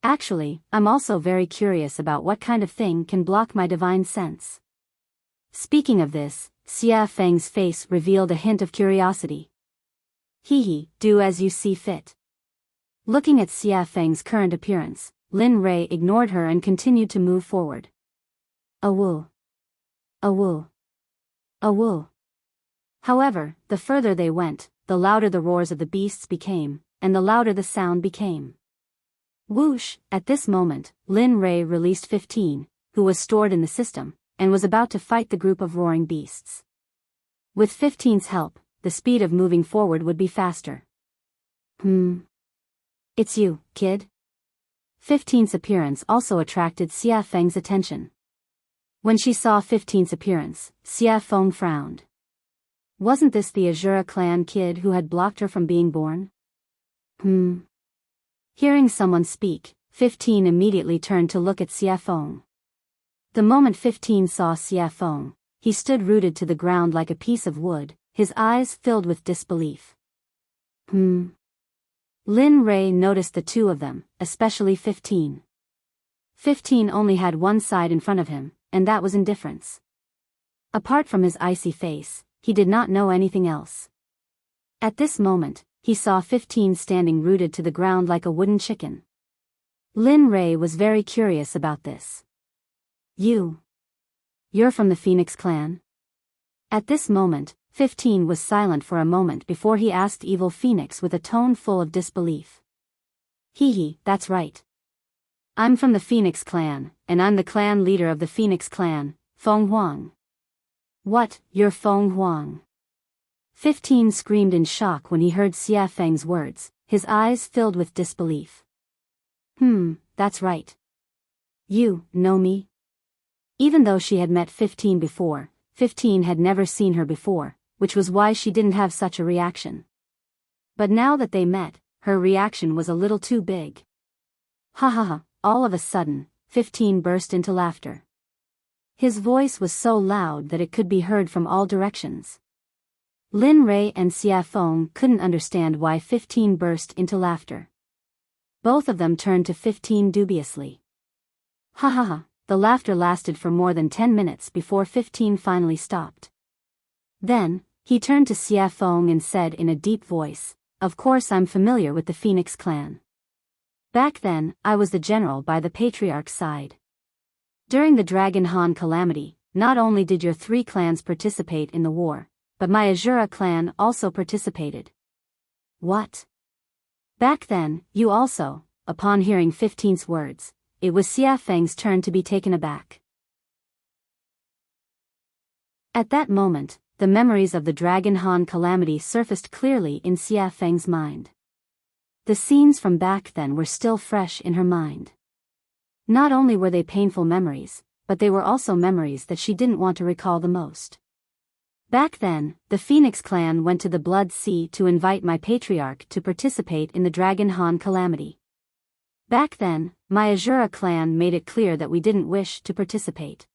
Actually, I'm also very curious about what kind of thing can block my divine sense. Speaking of this, Xia Feng's face revealed a hint of curiosity. Do as you see fit. Looking at Xia Feng's current appearance, Lin Rei ignored her and continued to move forward. Awoo. Awoo. Awoo. However, the further they went, the louder the roars of the beasts became, and the louder the sound became. Whoosh! At this moment, Lin Rei released 15, who was stored in the system, and was about to fight the group of roaring beasts. With 15's help, the speed of moving forward would be faster. It's you, kid? 15's appearance also attracted Xia Feng's attention. When she saw 15's appearance, Xia Feng frowned. Wasn't this the Azura clan kid who had blocked her from being born? Hearing someone speak, 15 immediately turned to look at Xia Feng. The moment 15 saw Xia Feng, he stood rooted to the ground like a piece of wood, his eyes filled with disbelief. Lin Rei noticed the two of them, especially 15. 15 only had one side in front of him, and that was indifference. Apart from his icy face, he did not know anything else. At this moment, he saw 15 standing rooted to the ground like a wooden chicken. Lin Rei was very curious about this. You're from the Phoenix clan? At this moment, 15 was silent for a moment before he asked Evil Phoenix with a tone full of disbelief. That's right. I'm from the Phoenix clan, and I'm the clan leader of the Phoenix clan, Feng Huang. What, you're Feng Huang? 15 screamed in shock when he heard Xia Feng's words, his eyes filled with disbelief. That's right. You know me? Even though she had met 15 before, 15 had never seen her before, which was why she didn't have such a reaction. But now that they met, her reaction was a little too big. Ha ha ha, all of a sudden, 15 burst into laughter. His voice was so loud that it could be heard from all directions. Lin Rei and Xia Feng couldn't understand why 15 burst into laughter. Both of them turned to 15 dubiously. Ha ha ha, the laughter lasted for more than 10 minutes before 15 finally stopped. Then, he turned to Xia Feng and said in a deep voice, "Of course I'm familiar with the Phoenix clan. Back then, I was the general by the patriarch's side. During the Dragon Han calamity, not only did your 3 clans participate in the war, but my Azura clan also participated." What? Back then, you also? Upon hearing 15's words, it was Xia Feng's turn to be taken aback. At that moment, the memories of the Dragon Han calamity surfaced clearly in Xia Feng's mind. The scenes from back then were still fresh in her mind. Not only were they painful memories, but they were also memories that she didn't want to recall the most. Back then, the Phoenix clan went to the Blood Sea to invite my patriarch to participate in the Dragon Han calamity. Back then, my Azura clan made it clear that we didn't wish to participate.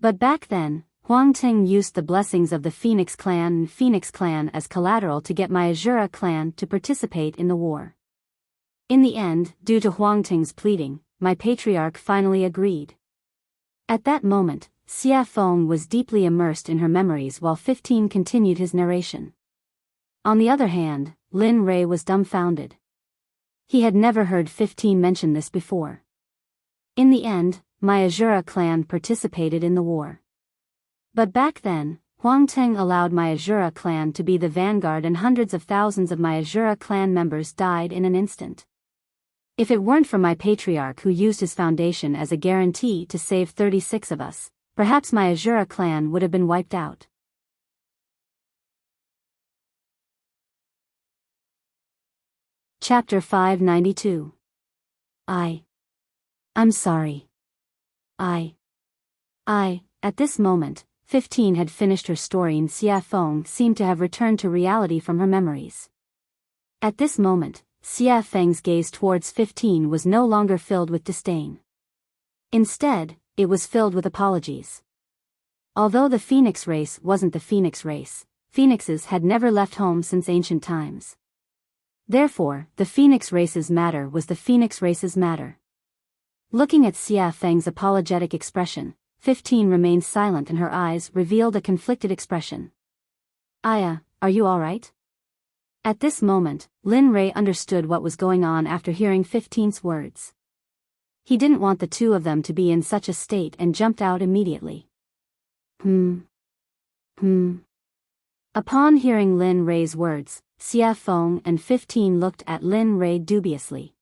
But back then, Huang Ting used the blessings of the Phoenix Clan as collateral to get my Azura clan to participate in the war. In the end, due to Huang Ting's pleading, my patriarch finally agreed. At that moment, Xia Feng was deeply immersed in her memories while 15 continued his narration. On the other hand, Lin Rei was dumbfounded. He had never heard 15 mention this before. In the end, my Azura clan participated in the war. But back then, Huang Ting allowed my Azura clan to be the vanguard and hundreds of thousands of my Azura clan members died in an instant. If it weren't for my patriarch who used his foundation as a guarantee to save 36 of us, perhaps my Azura clan would have been wiped out. Chapter 592. I'm sorry. At this moment, 15 had finished her story and Xia Feng seemed to have returned to reality from her memories. At this moment, Xia Feng's gaze towards 15 was no longer filled with disdain. Instead, it was filled with apologies. Although the Phoenix race wasn't the Phoenix race, Phoenixes had never left home since ancient times. Therefore, the Phoenix race's matter was the Phoenix race's matter. Looking at Xia Feng's apologetic expression, 15 remained silent and her eyes revealed a conflicted expression. Aya, are you alright? At this moment, Lin Rei understood what was going on after hearing 15's words. He didn't want the two of them to be in such a state and jumped out immediately. Upon hearing Lin Rei's words, Xia Feng and 15 looked at Lin Rei dubiously.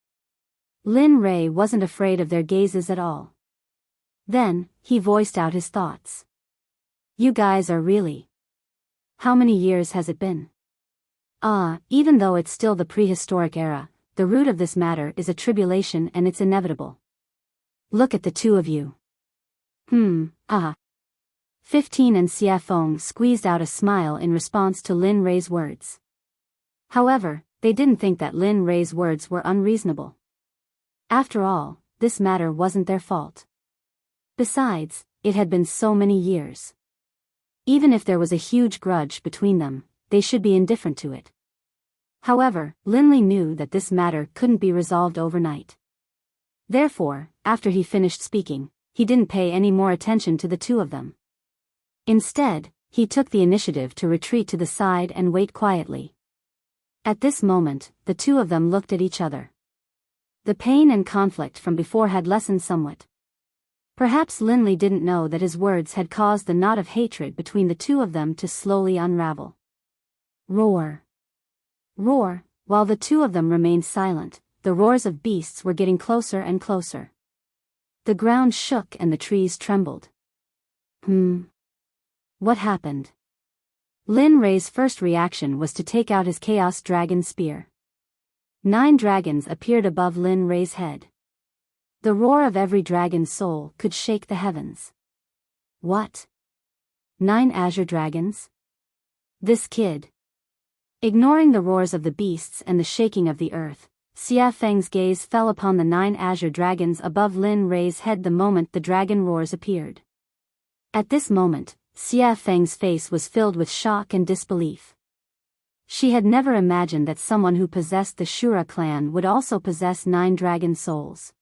Lin Rei wasn't afraid of their gazes at all. Then, he voiced out his thoughts. You guys are really... How many years has it been? Even though it's still the prehistoric era, the root of this matter is a tribulation and it's inevitable. Look at the two of you. 15 and Xia Feng squeezed out a smile in response to Lin Rei's words. However, they didn't think that Lin Rei's words were unreasonable. After all, this matter wasn't their fault. Besides, it had been so many years. Even if there was a huge grudge between them, they should be indifferent to it. However, Linley knew that this matter couldn't be resolved overnight. Therefore, after he finished speaking, he didn't pay any more attention to the two of them. Instead, he took the initiative to retreat to the side and wait quietly. At this moment, the two of them looked at each other. The pain and conflict from before had lessened somewhat. Perhaps Linley didn't know that his words had caused the knot of hatred between the two of them to slowly unravel. Roar. Roar. While the two of them remained silent, the roars of beasts were getting closer and closer. The ground shook and the trees trembled. What happened? Lin Rei's first reaction was to take out his Chaos Dragon Spear. 9 dragons appeared above Lin Rei's head. The roar of every dragon's soul could shake the heavens. What? 9 azure dragons? This kid. Ignoring the roars of the beasts and the shaking of the earth, Xia Feng's gaze fell upon the 9 azure dragons above Lin Rei's head the moment the dragon roars appeared. At this moment, Xia Feng's face was filled with shock and disbelief. She had never imagined that someone who possessed the Shura clan would also possess 9 dragon souls.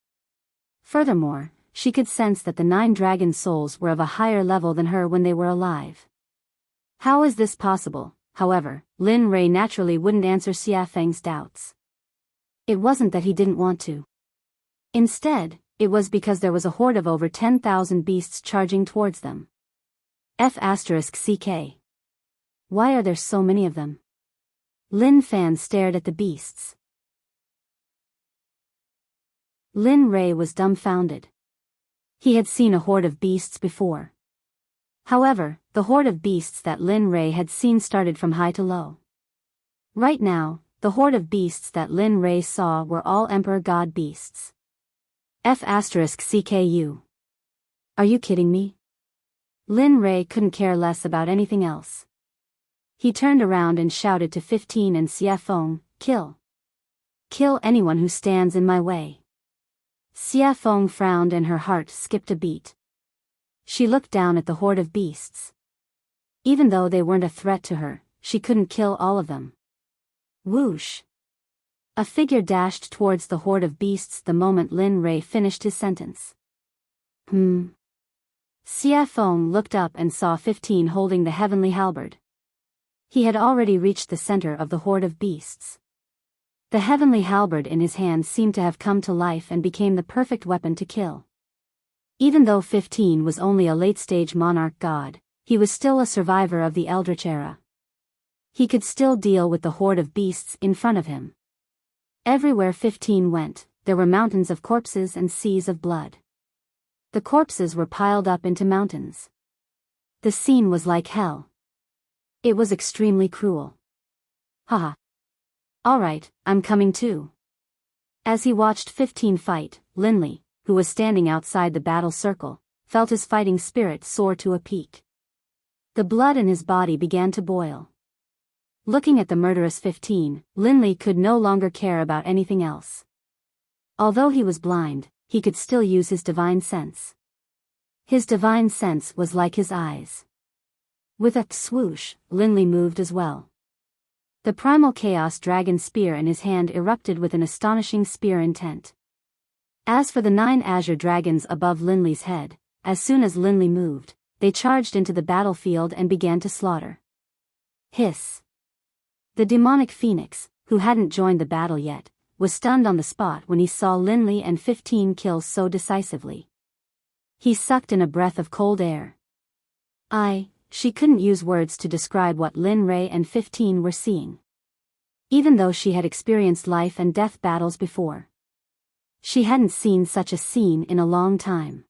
Furthermore, she could sense that the 9 dragon souls were of a higher level than her when they were alive. How is this possible? However, Lin Rei naturally wouldn't answer Xia Feng's doubts. It wasn't that he didn't want to. Instead, it was because there was a horde of over 10,000 beasts charging towards them. F***CK. Why are there so many of them? Lin Fan stared at the beasts. Lin Rei was dumbfounded. He had seen a horde of beasts before. However, the horde of beasts that Lin Rei had seen started from high to low. Right now, the horde of beasts that Lin Rei saw were all Emperor God beasts. F***CKU. Are you kidding me? Lin Rei couldn't care less about anything else. He turned around and shouted to 15 and Xia Feng, kill. Kill anyone who stands in my way. Xia Feng frowned and her heart skipped a beat. She looked down at the horde of beasts. Even though they weren't a threat to her, she couldn't kill all of them. Whoosh! A figure dashed towards the horde of beasts the moment Lin Rei finished his sentence. Xia Feng looked up and saw 15 holding the heavenly halberd. He had already reached the center of the horde of beasts. The heavenly halberd in his hand seemed to have come to life and became the perfect weapon to kill. Even though 15 was only a late-stage monarch god, he was still a survivor of the Eldritch era. He could still deal with the horde of beasts in front of him. Everywhere 15 went, there were mountains of corpses and seas of blood. The corpses were piled up into mountains. The scene was like hell. It was extremely cruel. Haha. Alright, I'm coming too. As he watched 15 fight, Linley, who was standing outside the battle circle, felt his fighting spirit soar to a peak. The blood in his body began to boil. Looking at the murderous 15, Linley could no longer care about anything else. Although he was blind, he could still use his divine sense. His divine sense was like his eyes. With a swoosh, Linley moved as well. The primal chaos dragon spear in his hand erupted with an astonishing spear intent. As for the 9 azure dragons above Linley's head, as soon as Linley moved, they charged into the battlefield and began to slaughter. Hiss. The demonic phoenix, who hadn't joined the battle yet, was stunned on the spot when he saw Linley and 15 kill so decisively. He sucked in a breath of cold air. She couldn't use words to describe what Lin Rei and 15 were seeing. Even though she had experienced life and death battles before, she hadn't seen such a scene in a long time.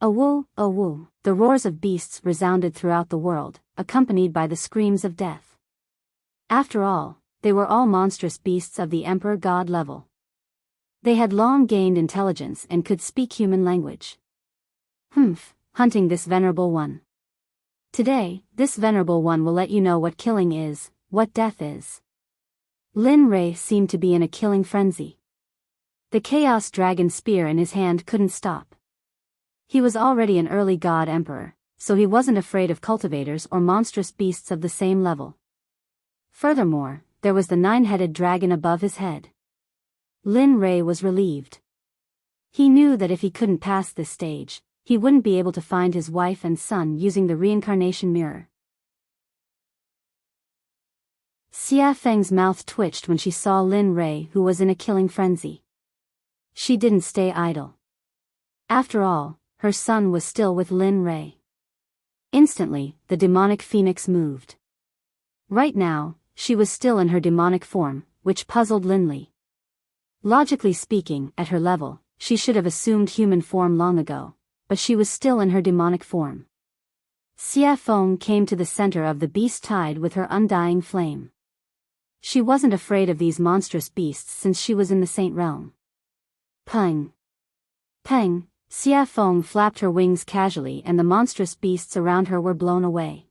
Awoo, awoo, the roars of beasts resounded throughout the world, accompanied by the screams of death. After all, they were all monstrous beasts of the Emperor God level. They had long gained intelligence and could speak human language. Hunting this venerable one. Today, this venerable one will let you know what killing is, what death is. Lin Rei seemed to be in a killing frenzy. The Chaos Dragon spear in his hand couldn't stop. He was already an early god emperor, so he wasn't afraid of cultivators or monstrous beasts of the same level. Furthermore, there was the 9-headed dragon above his head. Lin Rei was relieved. He knew that if he couldn't pass this stage, he wouldn't be able to find his wife and son using the reincarnation mirror. Xia Feng's mouth twitched when she saw Lin Rei, who was in a killing frenzy. She didn't stay idle. After all, her son was still with Lin Rei. Instantly, the demonic phoenix moved. Right now, she was still in her demonic form, which puzzled Linley. Logically speaking, at her level, she should have assumed human form long ago, but she was still in her demonic form. Xia Feng came to the center of the beast tide with her undying flame. She wasn't afraid of these monstrous beasts since she was in the Saint Realm. Peng! Peng! Xia Feng flapped her wings casually and the monstrous beasts around her were blown away.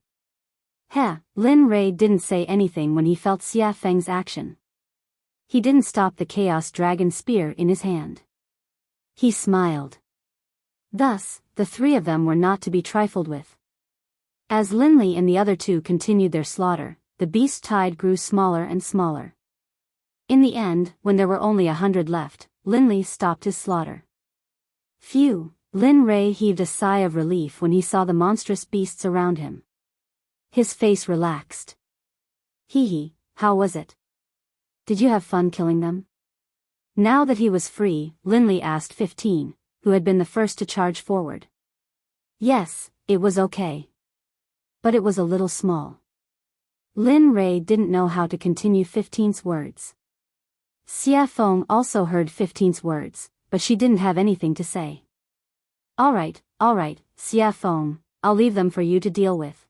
Lin Rei didn't say anything when he felt Xia Feng's action. He didn't stop the Chaos Dragon spear in his hand. He smiled. Thus, the 3 of them were not to be trifled with. As Linley and the other 2 continued their slaughter, the beast tide grew smaller and smaller. In the end, when there were only 100 left, Linley stopped his slaughter. Phew! Lin Rei heaved a sigh of relief when he saw the monstrous beasts around him. His face relaxed. Hee, how was it? Did you have fun killing them? Now that he was free, Linley asked 15, who had been the first to charge forward. Yes, it was okay. But it was a little small. Lin Rei didn't know how to continue 15's words. Xia Feng also heard 15's words, but she didn't have anything to say. Alright, Xia Feng, I'll leave them for you to deal with.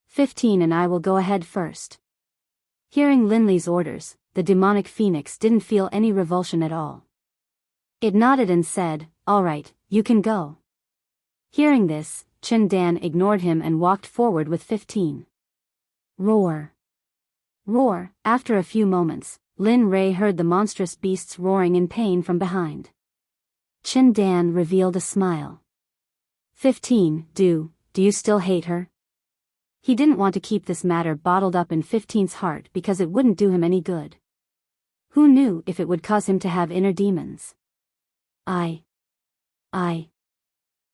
15 and I will go ahead first. Hearing Linley's orders, the demonic phoenix didn't feel any revulsion at all. It nodded and said, alright, you can go. Hearing this, Chen Dan ignored him and walked forward with 15. Roar! Roar! After a few moments, Lin Rei heard the monstrous beasts roaring in pain from behind. Chen Dan revealed a smile. 15, do you still hate her? he didn't want to keep this matter bottled up in 15's heart because it wouldn't do him any good. Who knew if it would cause him to have inner demons? I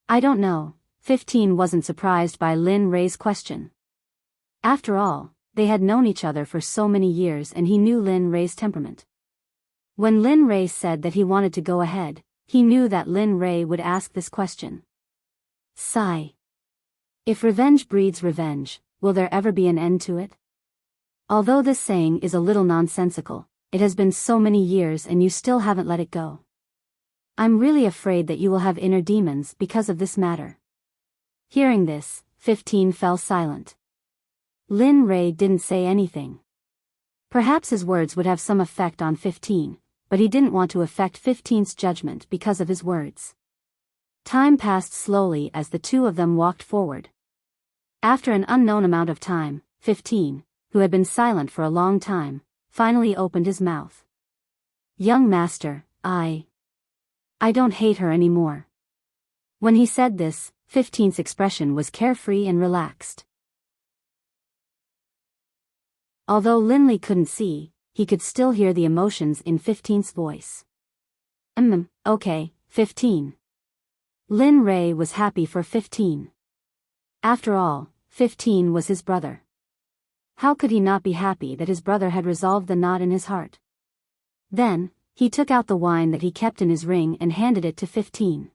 don't know. 15 wasn't surprised by Lin Ray's question. After all, they had known each other for so many years and he knew Lin Ray's temperament. When Lin Ray said that he wanted to go ahead, he knew that Lin Ray would ask this question. Sigh. If revenge breeds revenge, will there ever be an end to it? Although this saying is a little nonsensical, it has been so many years and you still haven't let it go. I'm really afraid that you will have inner demons because of this matter. Hearing this, 15 fell silent. Lin Ray didn't say anything. Perhaps his words would have some effect on 15, but he didn't want to affect 15's judgment because of his words. Time passed slowly as the two of them walked forward. After an unknown amount of time, 15, who had been silent for a long time, finally opened his mouth. Young master, I don't hate her anymore. When he said this, 15's expression was carefree and relaxed. Although Linley couldn't see, he could still hear the emotions in 15's voice. Okay, 15. Lin Ray was happy for 15. After all, 15 was his brother. How could he not be happy that his brother had resolved the knot in his heart? Then, he took out the wine that he kept in his ring and handed it to 15.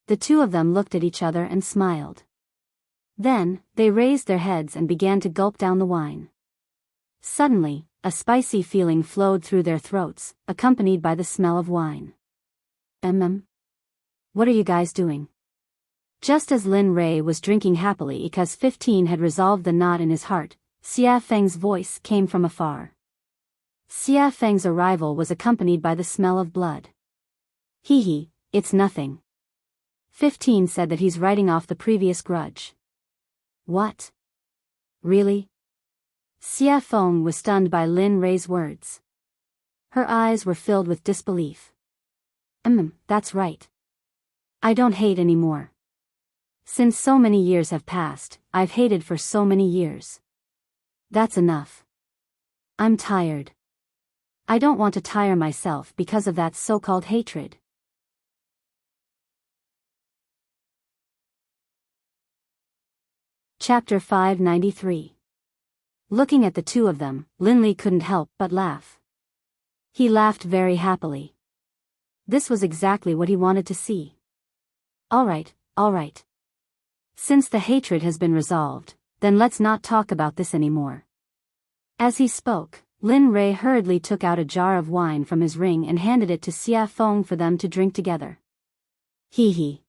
The two of them looked at each other and smiled. Then, they raised their heads and began to gulp down the wine. Suddenly, a spicy feeling flowed through their throats, accompanied by the smell of wine. What are you guys doing? Just as Lin Ray was drinking happily because 15 had resolved the knot in his heart, Xia Feng's voice came from afar. Xia Feng's arrival was accompanied by the smell of blood. Hee, it's nothing. 15 said that he's writing off the previous grudge. What? Really? Xia Feng was stunned by Lin Ray's words. Her eyes were filled with disbelief. That's right. I don't hate anymore. Since so many years have passed, I've hated for so many years. That's enough. I'm tired. I don't want to tire myself because of that so-called hatred. Chapter 593. Looking at the two of them, Linley couldn't help but laugh. He laughed very happily. This was exactly what he wanted to see. All right. Since the hatred has been resolved, then let's not talk about this anymore. As he spoke, Lin Ray hurriedly took out a jar of wine from his ring and handed it to Xia Feng for them to drink together. Hee.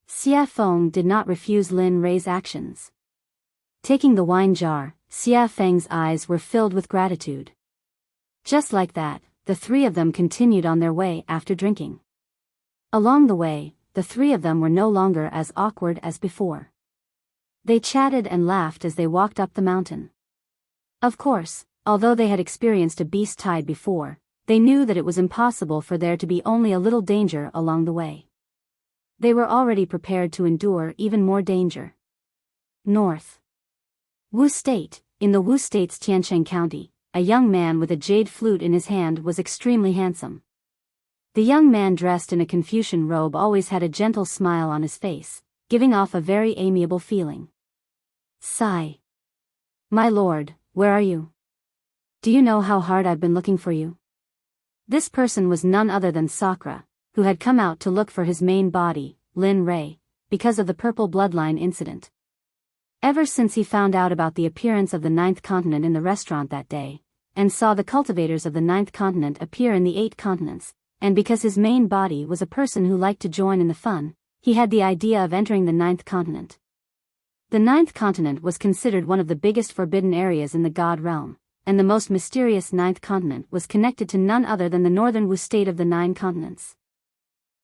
Xia Feng did not refuse Lin Ray's actions. Taking the wine jar, Xia Feng's eyes were filled with gratitude. Just like that, the three of them continued on their way after drinking. Along the way, the three of them were no longer as awkward as before. They chatted and laughed as they walked up the mountain. Of course, although they had experienced a beast tide before, they knew that it was impossible for there to be only a little danger along the way. They were already prepared to endure even more danger. North. Wu State. In the Wu State's Tiancheng County, a young man with a jade flute in his hand was extremely handsome. The young man dressed in a Confucian robe always had a gentle smile on his face, giving off a very amiable feeling. Sigh. My lord, where are you? Do you know how hard I've been looking for you? This person was none other than Sakura, who had come out to look for his main body, Lin Ray, because of the purple bloodline incident. Ever since he found out about the appearance of the Ninth Continent in the restaurant that day, and saw the cultivators of the Ninth Continent appear in the 8 continents, and because his main body was a person who liked to join in the fun, he had the idea of entering the Ninth Continent. The Ninth Continent was considered one of the biggest forbidden areas in the God realm, and the most mysterious Ninth Continent was connected to none other than the northern Wu state of the 9 continents.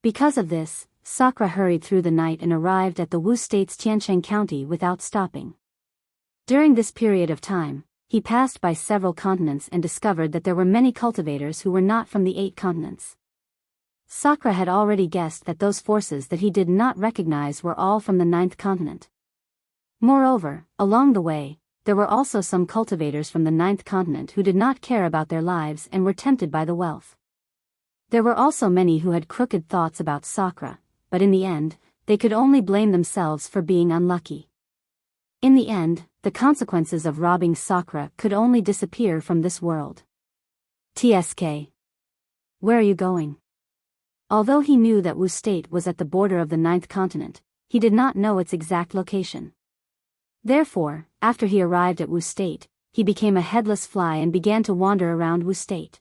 Because of this, Sakura hurried through the night and arrived at the Wu state's Tiancheng County without stopping. During this period of time, he passed by several continents and discovered that there were many cultivators who were not from the 8 continents. Sakura had already guessed that those forces that he did not recognize were all from the 9th continent. Moreover, along the way, there were also some cultivators from the ninth continent who did not care about their lives and were tempted by the wealth. There were also many who had crooked thoughts about Sakura, but in the end, they could only blame themselves for being unlucky. In the end, the consequences of robbing Sakura could only disappear from this world. TSK. Where are you going? Although he knew that Wu State was at the border of the ninth continent, he did not know its exact location. Therefore, after he arrived at Wu State, he became a headless fly and began to wander around Wu State.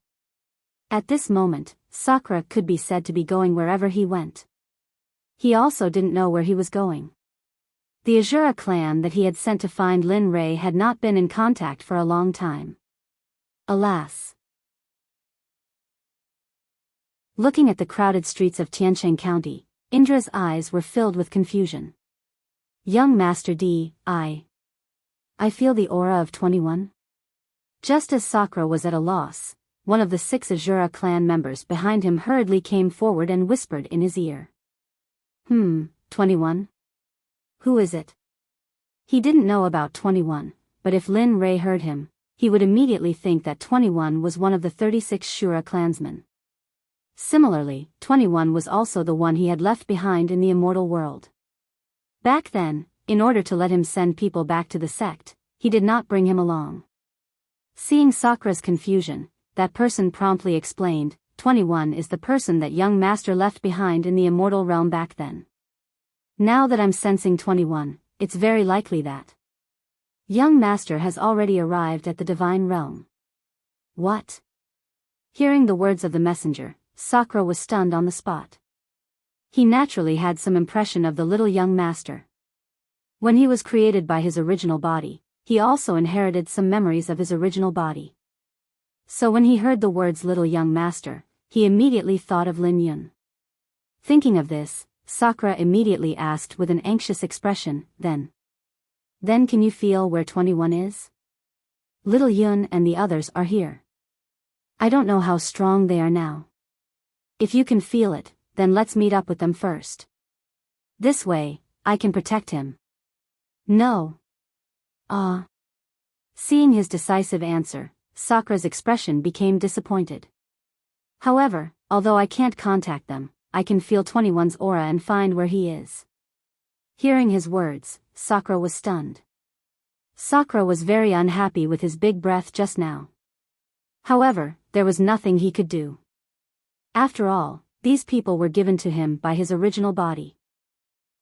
At this moment, Sakura could be said to be going wherever he went. He also didn't know where he was going. The Azura clan that he had sent to find Lin Rei had not been in contact for a long time. Alas. Looking at the crowded streets of Tiancheng County, Indra's eyes were filled with confusion. Young Master D, I feel the aura of 21. Just as Sakura was at a loss, one of the 6 Azura clan members behind him hurriedly came forward and whispered in his ear. 21? Who is it? He didn't know about 21, but if Lin Rei heard him, he would immediately think that 21 was one of the 36 Shura clansmen. Similarly, 21 was also the one he had left behind in the immortal world. Back then, in order to let him send people back to the sect, he did not bring him along. Seeing Sakura's confusion, that person promptly explained, 21 is the person that young master left behind in the immortal realm back then. Now that I'm sensing 21, it's very likely that young master has already arrived at the divine realm. What? Hearing the words of the messenger, Sakura was stunned on the spot. He naturally had some impression of the little young master. When he was created by his original body, he also inherited some memories of his original body. So when he heard the words little young master, he immediately thought of Lin Yun. Thinking of this, Sakura immediately asked with an anxious expression, Then can you feel where 21 is? Little Yun and the others are here. I don't know how strong they are now. If you can feel it, then let's meet up with them first. This way, I can protect him. No. Seeing his decisive answer, Sakura's expression became disappointed. However, although I can't contact them, I can feel 21's aura and find where he is. Hearing his words, Sakura was stunned. Sakura was very unhappy with his big breath just now. However, there was nothing he could do. After all, these people were given to him by his original body.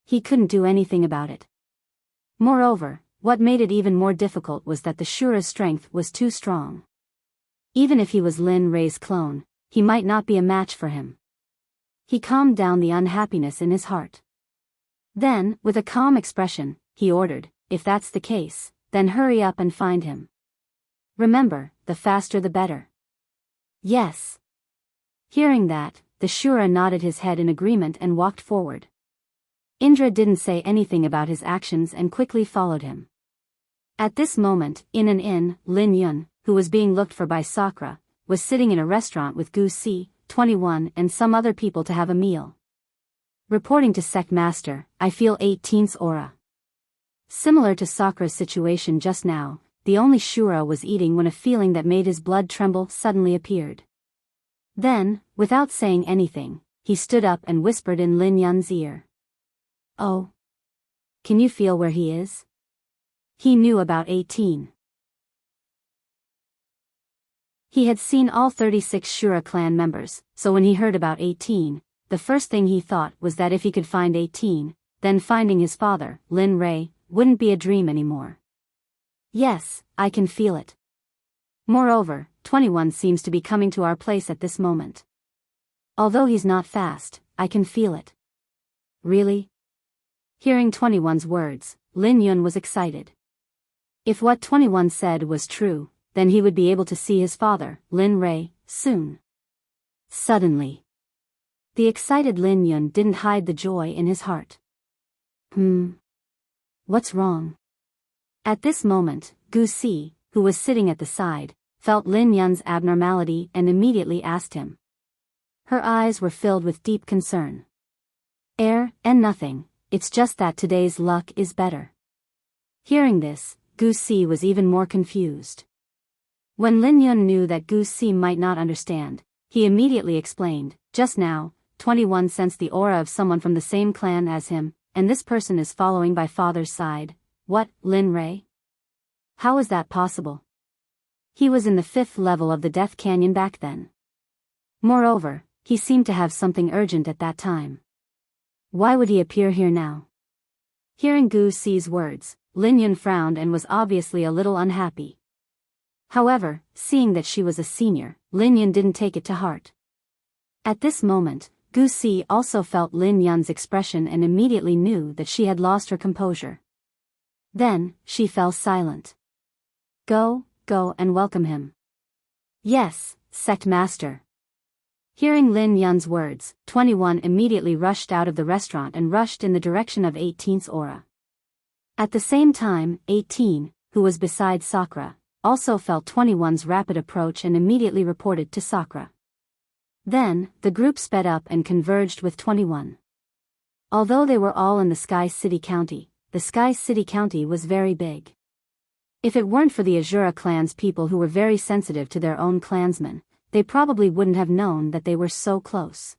He couldn't do anything about it. Moreover, what made it even more difficult was that the Shura's strength was too strong. Even if he was Lin Rei's clone, he might not be a match for him. He calmed down the unhappiness in his heart. Then, with a calm expression, he ordered, if that's the case, then hurry up and find him. Remember, the faster the better. Yes. Hearing that, the Shura nodded his head in agreement and walked forward. Indra didn't say anything about his actions and quickly followed him. At this moment, in an inn, Lin Yun, who was being looked for by Sakura, was sitting in a restaurant with Gu Si, 21 and some other people to have a meal. Reporting to Sect Master, I feel 18's aura. Similar to Sakura's situation just now, the only Shura was eating when a feeling that made his blood tremble suddenly appeared. Then, without saying anything, he stood up and whispered in Lin Yun's ear. Oh. Can you feel where he is? He knew about 18. He had seen all 36 Shura clan members, so when he heard about 18, the first thing he thought was that if he could find 18, then finding his father, Lin Rei, wouldn't be a dream anymore. Yes, I can feel it. Moreover, 21 seems to be coming to our place at this moment. Although he's not fast, I can feel it. Really? Hearing 21's words, Lin Yun was excited. If what 21 said was true, then he would be able to see his father, Lin Rei, soon. Suddenly, the excited Lin Yun didn't hide the joy in his heart. What's wrong? At this moment, Gu Si, who was sitting at the side, felt Lin Yun's abnormality and immediately asked him. Her eyes were filled with deep concern. And nothing, it's just that today's luck is better. Hearing this, Gu Si was even more confused. When Lin Yun knew that Gu Si might not understand, he immediately explained, just now, 21 sensed the aura of someone from the same clan as him, and this person is following by father's side. What, Lin Ray? How is that possible? He was in the 5th level of the Death Canyon back then. Moreover, he seemed to have something urgent at that time. Why would he appear here now? Hearing Gu Si's words, Lin Yun frowned and was obviously a little unhappy. However, seeing that she was a senior, Lin Yun didn't take it to heart. At this moment, Gu Si also felt Lin Yun's expression and immediately knew that she had lost her composure. Then, she fell silent. Go and welcome him. Yes, Sect Master. Hearing Lin Yun's words, 21 immediately rushed out of the restaurant and rushed in the direction of 18's aura. At the same time, 18, who was beside Sakura, also felt 21's rapid approach and immediately reported to Sakura. Then, the group sped up and converged with 21. Although they were all in the Sky City County, the Sky City County was very big. If it weren't for the Azura clan's people who were very sensitive to their own clansmen, they probably wouldn't have known that they were so close.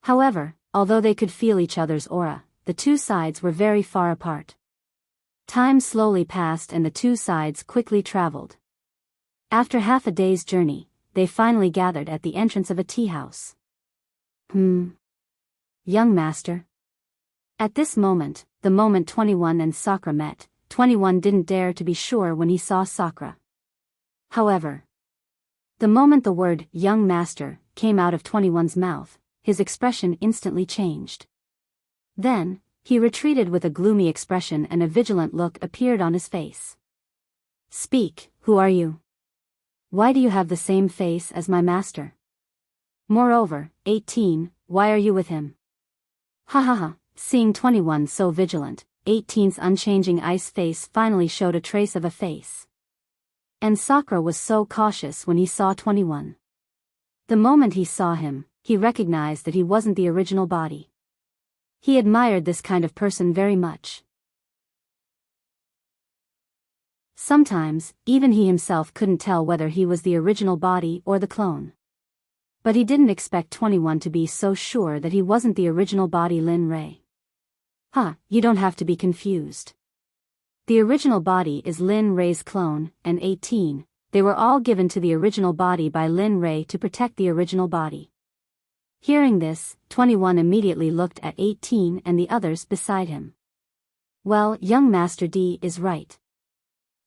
However, although they could feel each other's aura, the two sides were very far apart. Time slowly passed and the two sides quickly traveled. After half a day's journey, they finally gathered at the entrance of a tea house. Young master. At this moment, the moment 21 and Sakura met, 21 didn't dare to be sure when he saw Sakura. However, the moment the word young master came out of 21's mouth, his expression instantly changed. Then, he retreated with a gloomy expression and a vigilant look appeared on his face. Speak, who are you? Why do you have the same face as my master? Moreover, 18, why are you with him? Ha ha ha, seeing 21 so vigilant, 18's unchanging ice face finally showed a trace of a face. And Sakura was so cautious when he saw 21. The moment he saw him, he recognized that he wasn't the original body. He admired this kind of person very much. Sometimes, even he himself couldn't tell whether he was the original body or the clone. But he didn't expect 21 to be so sure that he wasn't the original body Lin Ray. You don't have to be confused. The original body is Lin Ray's clone, and 18, they were all given to the original body by Lin Ray to protect the original body. Hearing this, 21 immediately looked at 18 and the others beside him. Well, young Master D is right.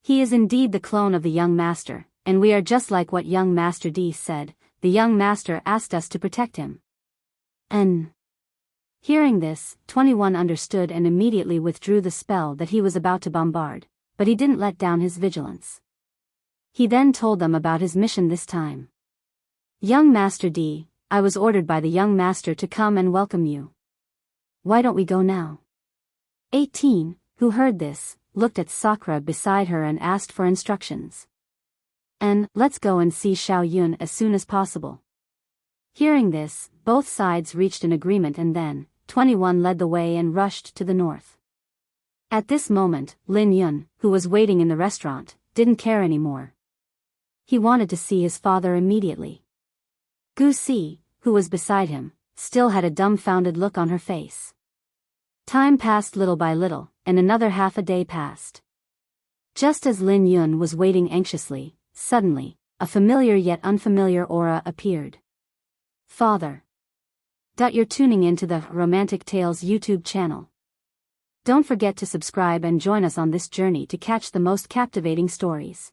He is indeed the clone of the young master, and we are just like what young Master D said, the young master asked us to protect him. Hearing this, 21 understood and immediately withdrew the spell that he was about to bombard, but he didn't let down his vigilance. He then told them about his mission this time. Young Master D, I was ordered by the young master to come and welcome you. Why don't we go now? 18, who heard this, looked at Sakura beside her and asked for instructions. Let's go and see Xiao Yun as soon as possible. Hearing this, both sides reached an agreement and then, 21 led the way and rushed to the north. At this moment, Lin Yun, who was waiting in the restaurant, didn't care anymore. He wanted to see his father immediately. Gu Si, who was beside him, still had a dumbfounded look on her face. Time passed little by little, and another half a day passed. Just as Lin Yun was waiting anxiously, suddenly, a familiar yet unfamiliar aura appeared. Father. You're tuning in to the Romantic Tales YouTube channel. Don't forget to subscribe and join us on this journey to catch the most captivating stories.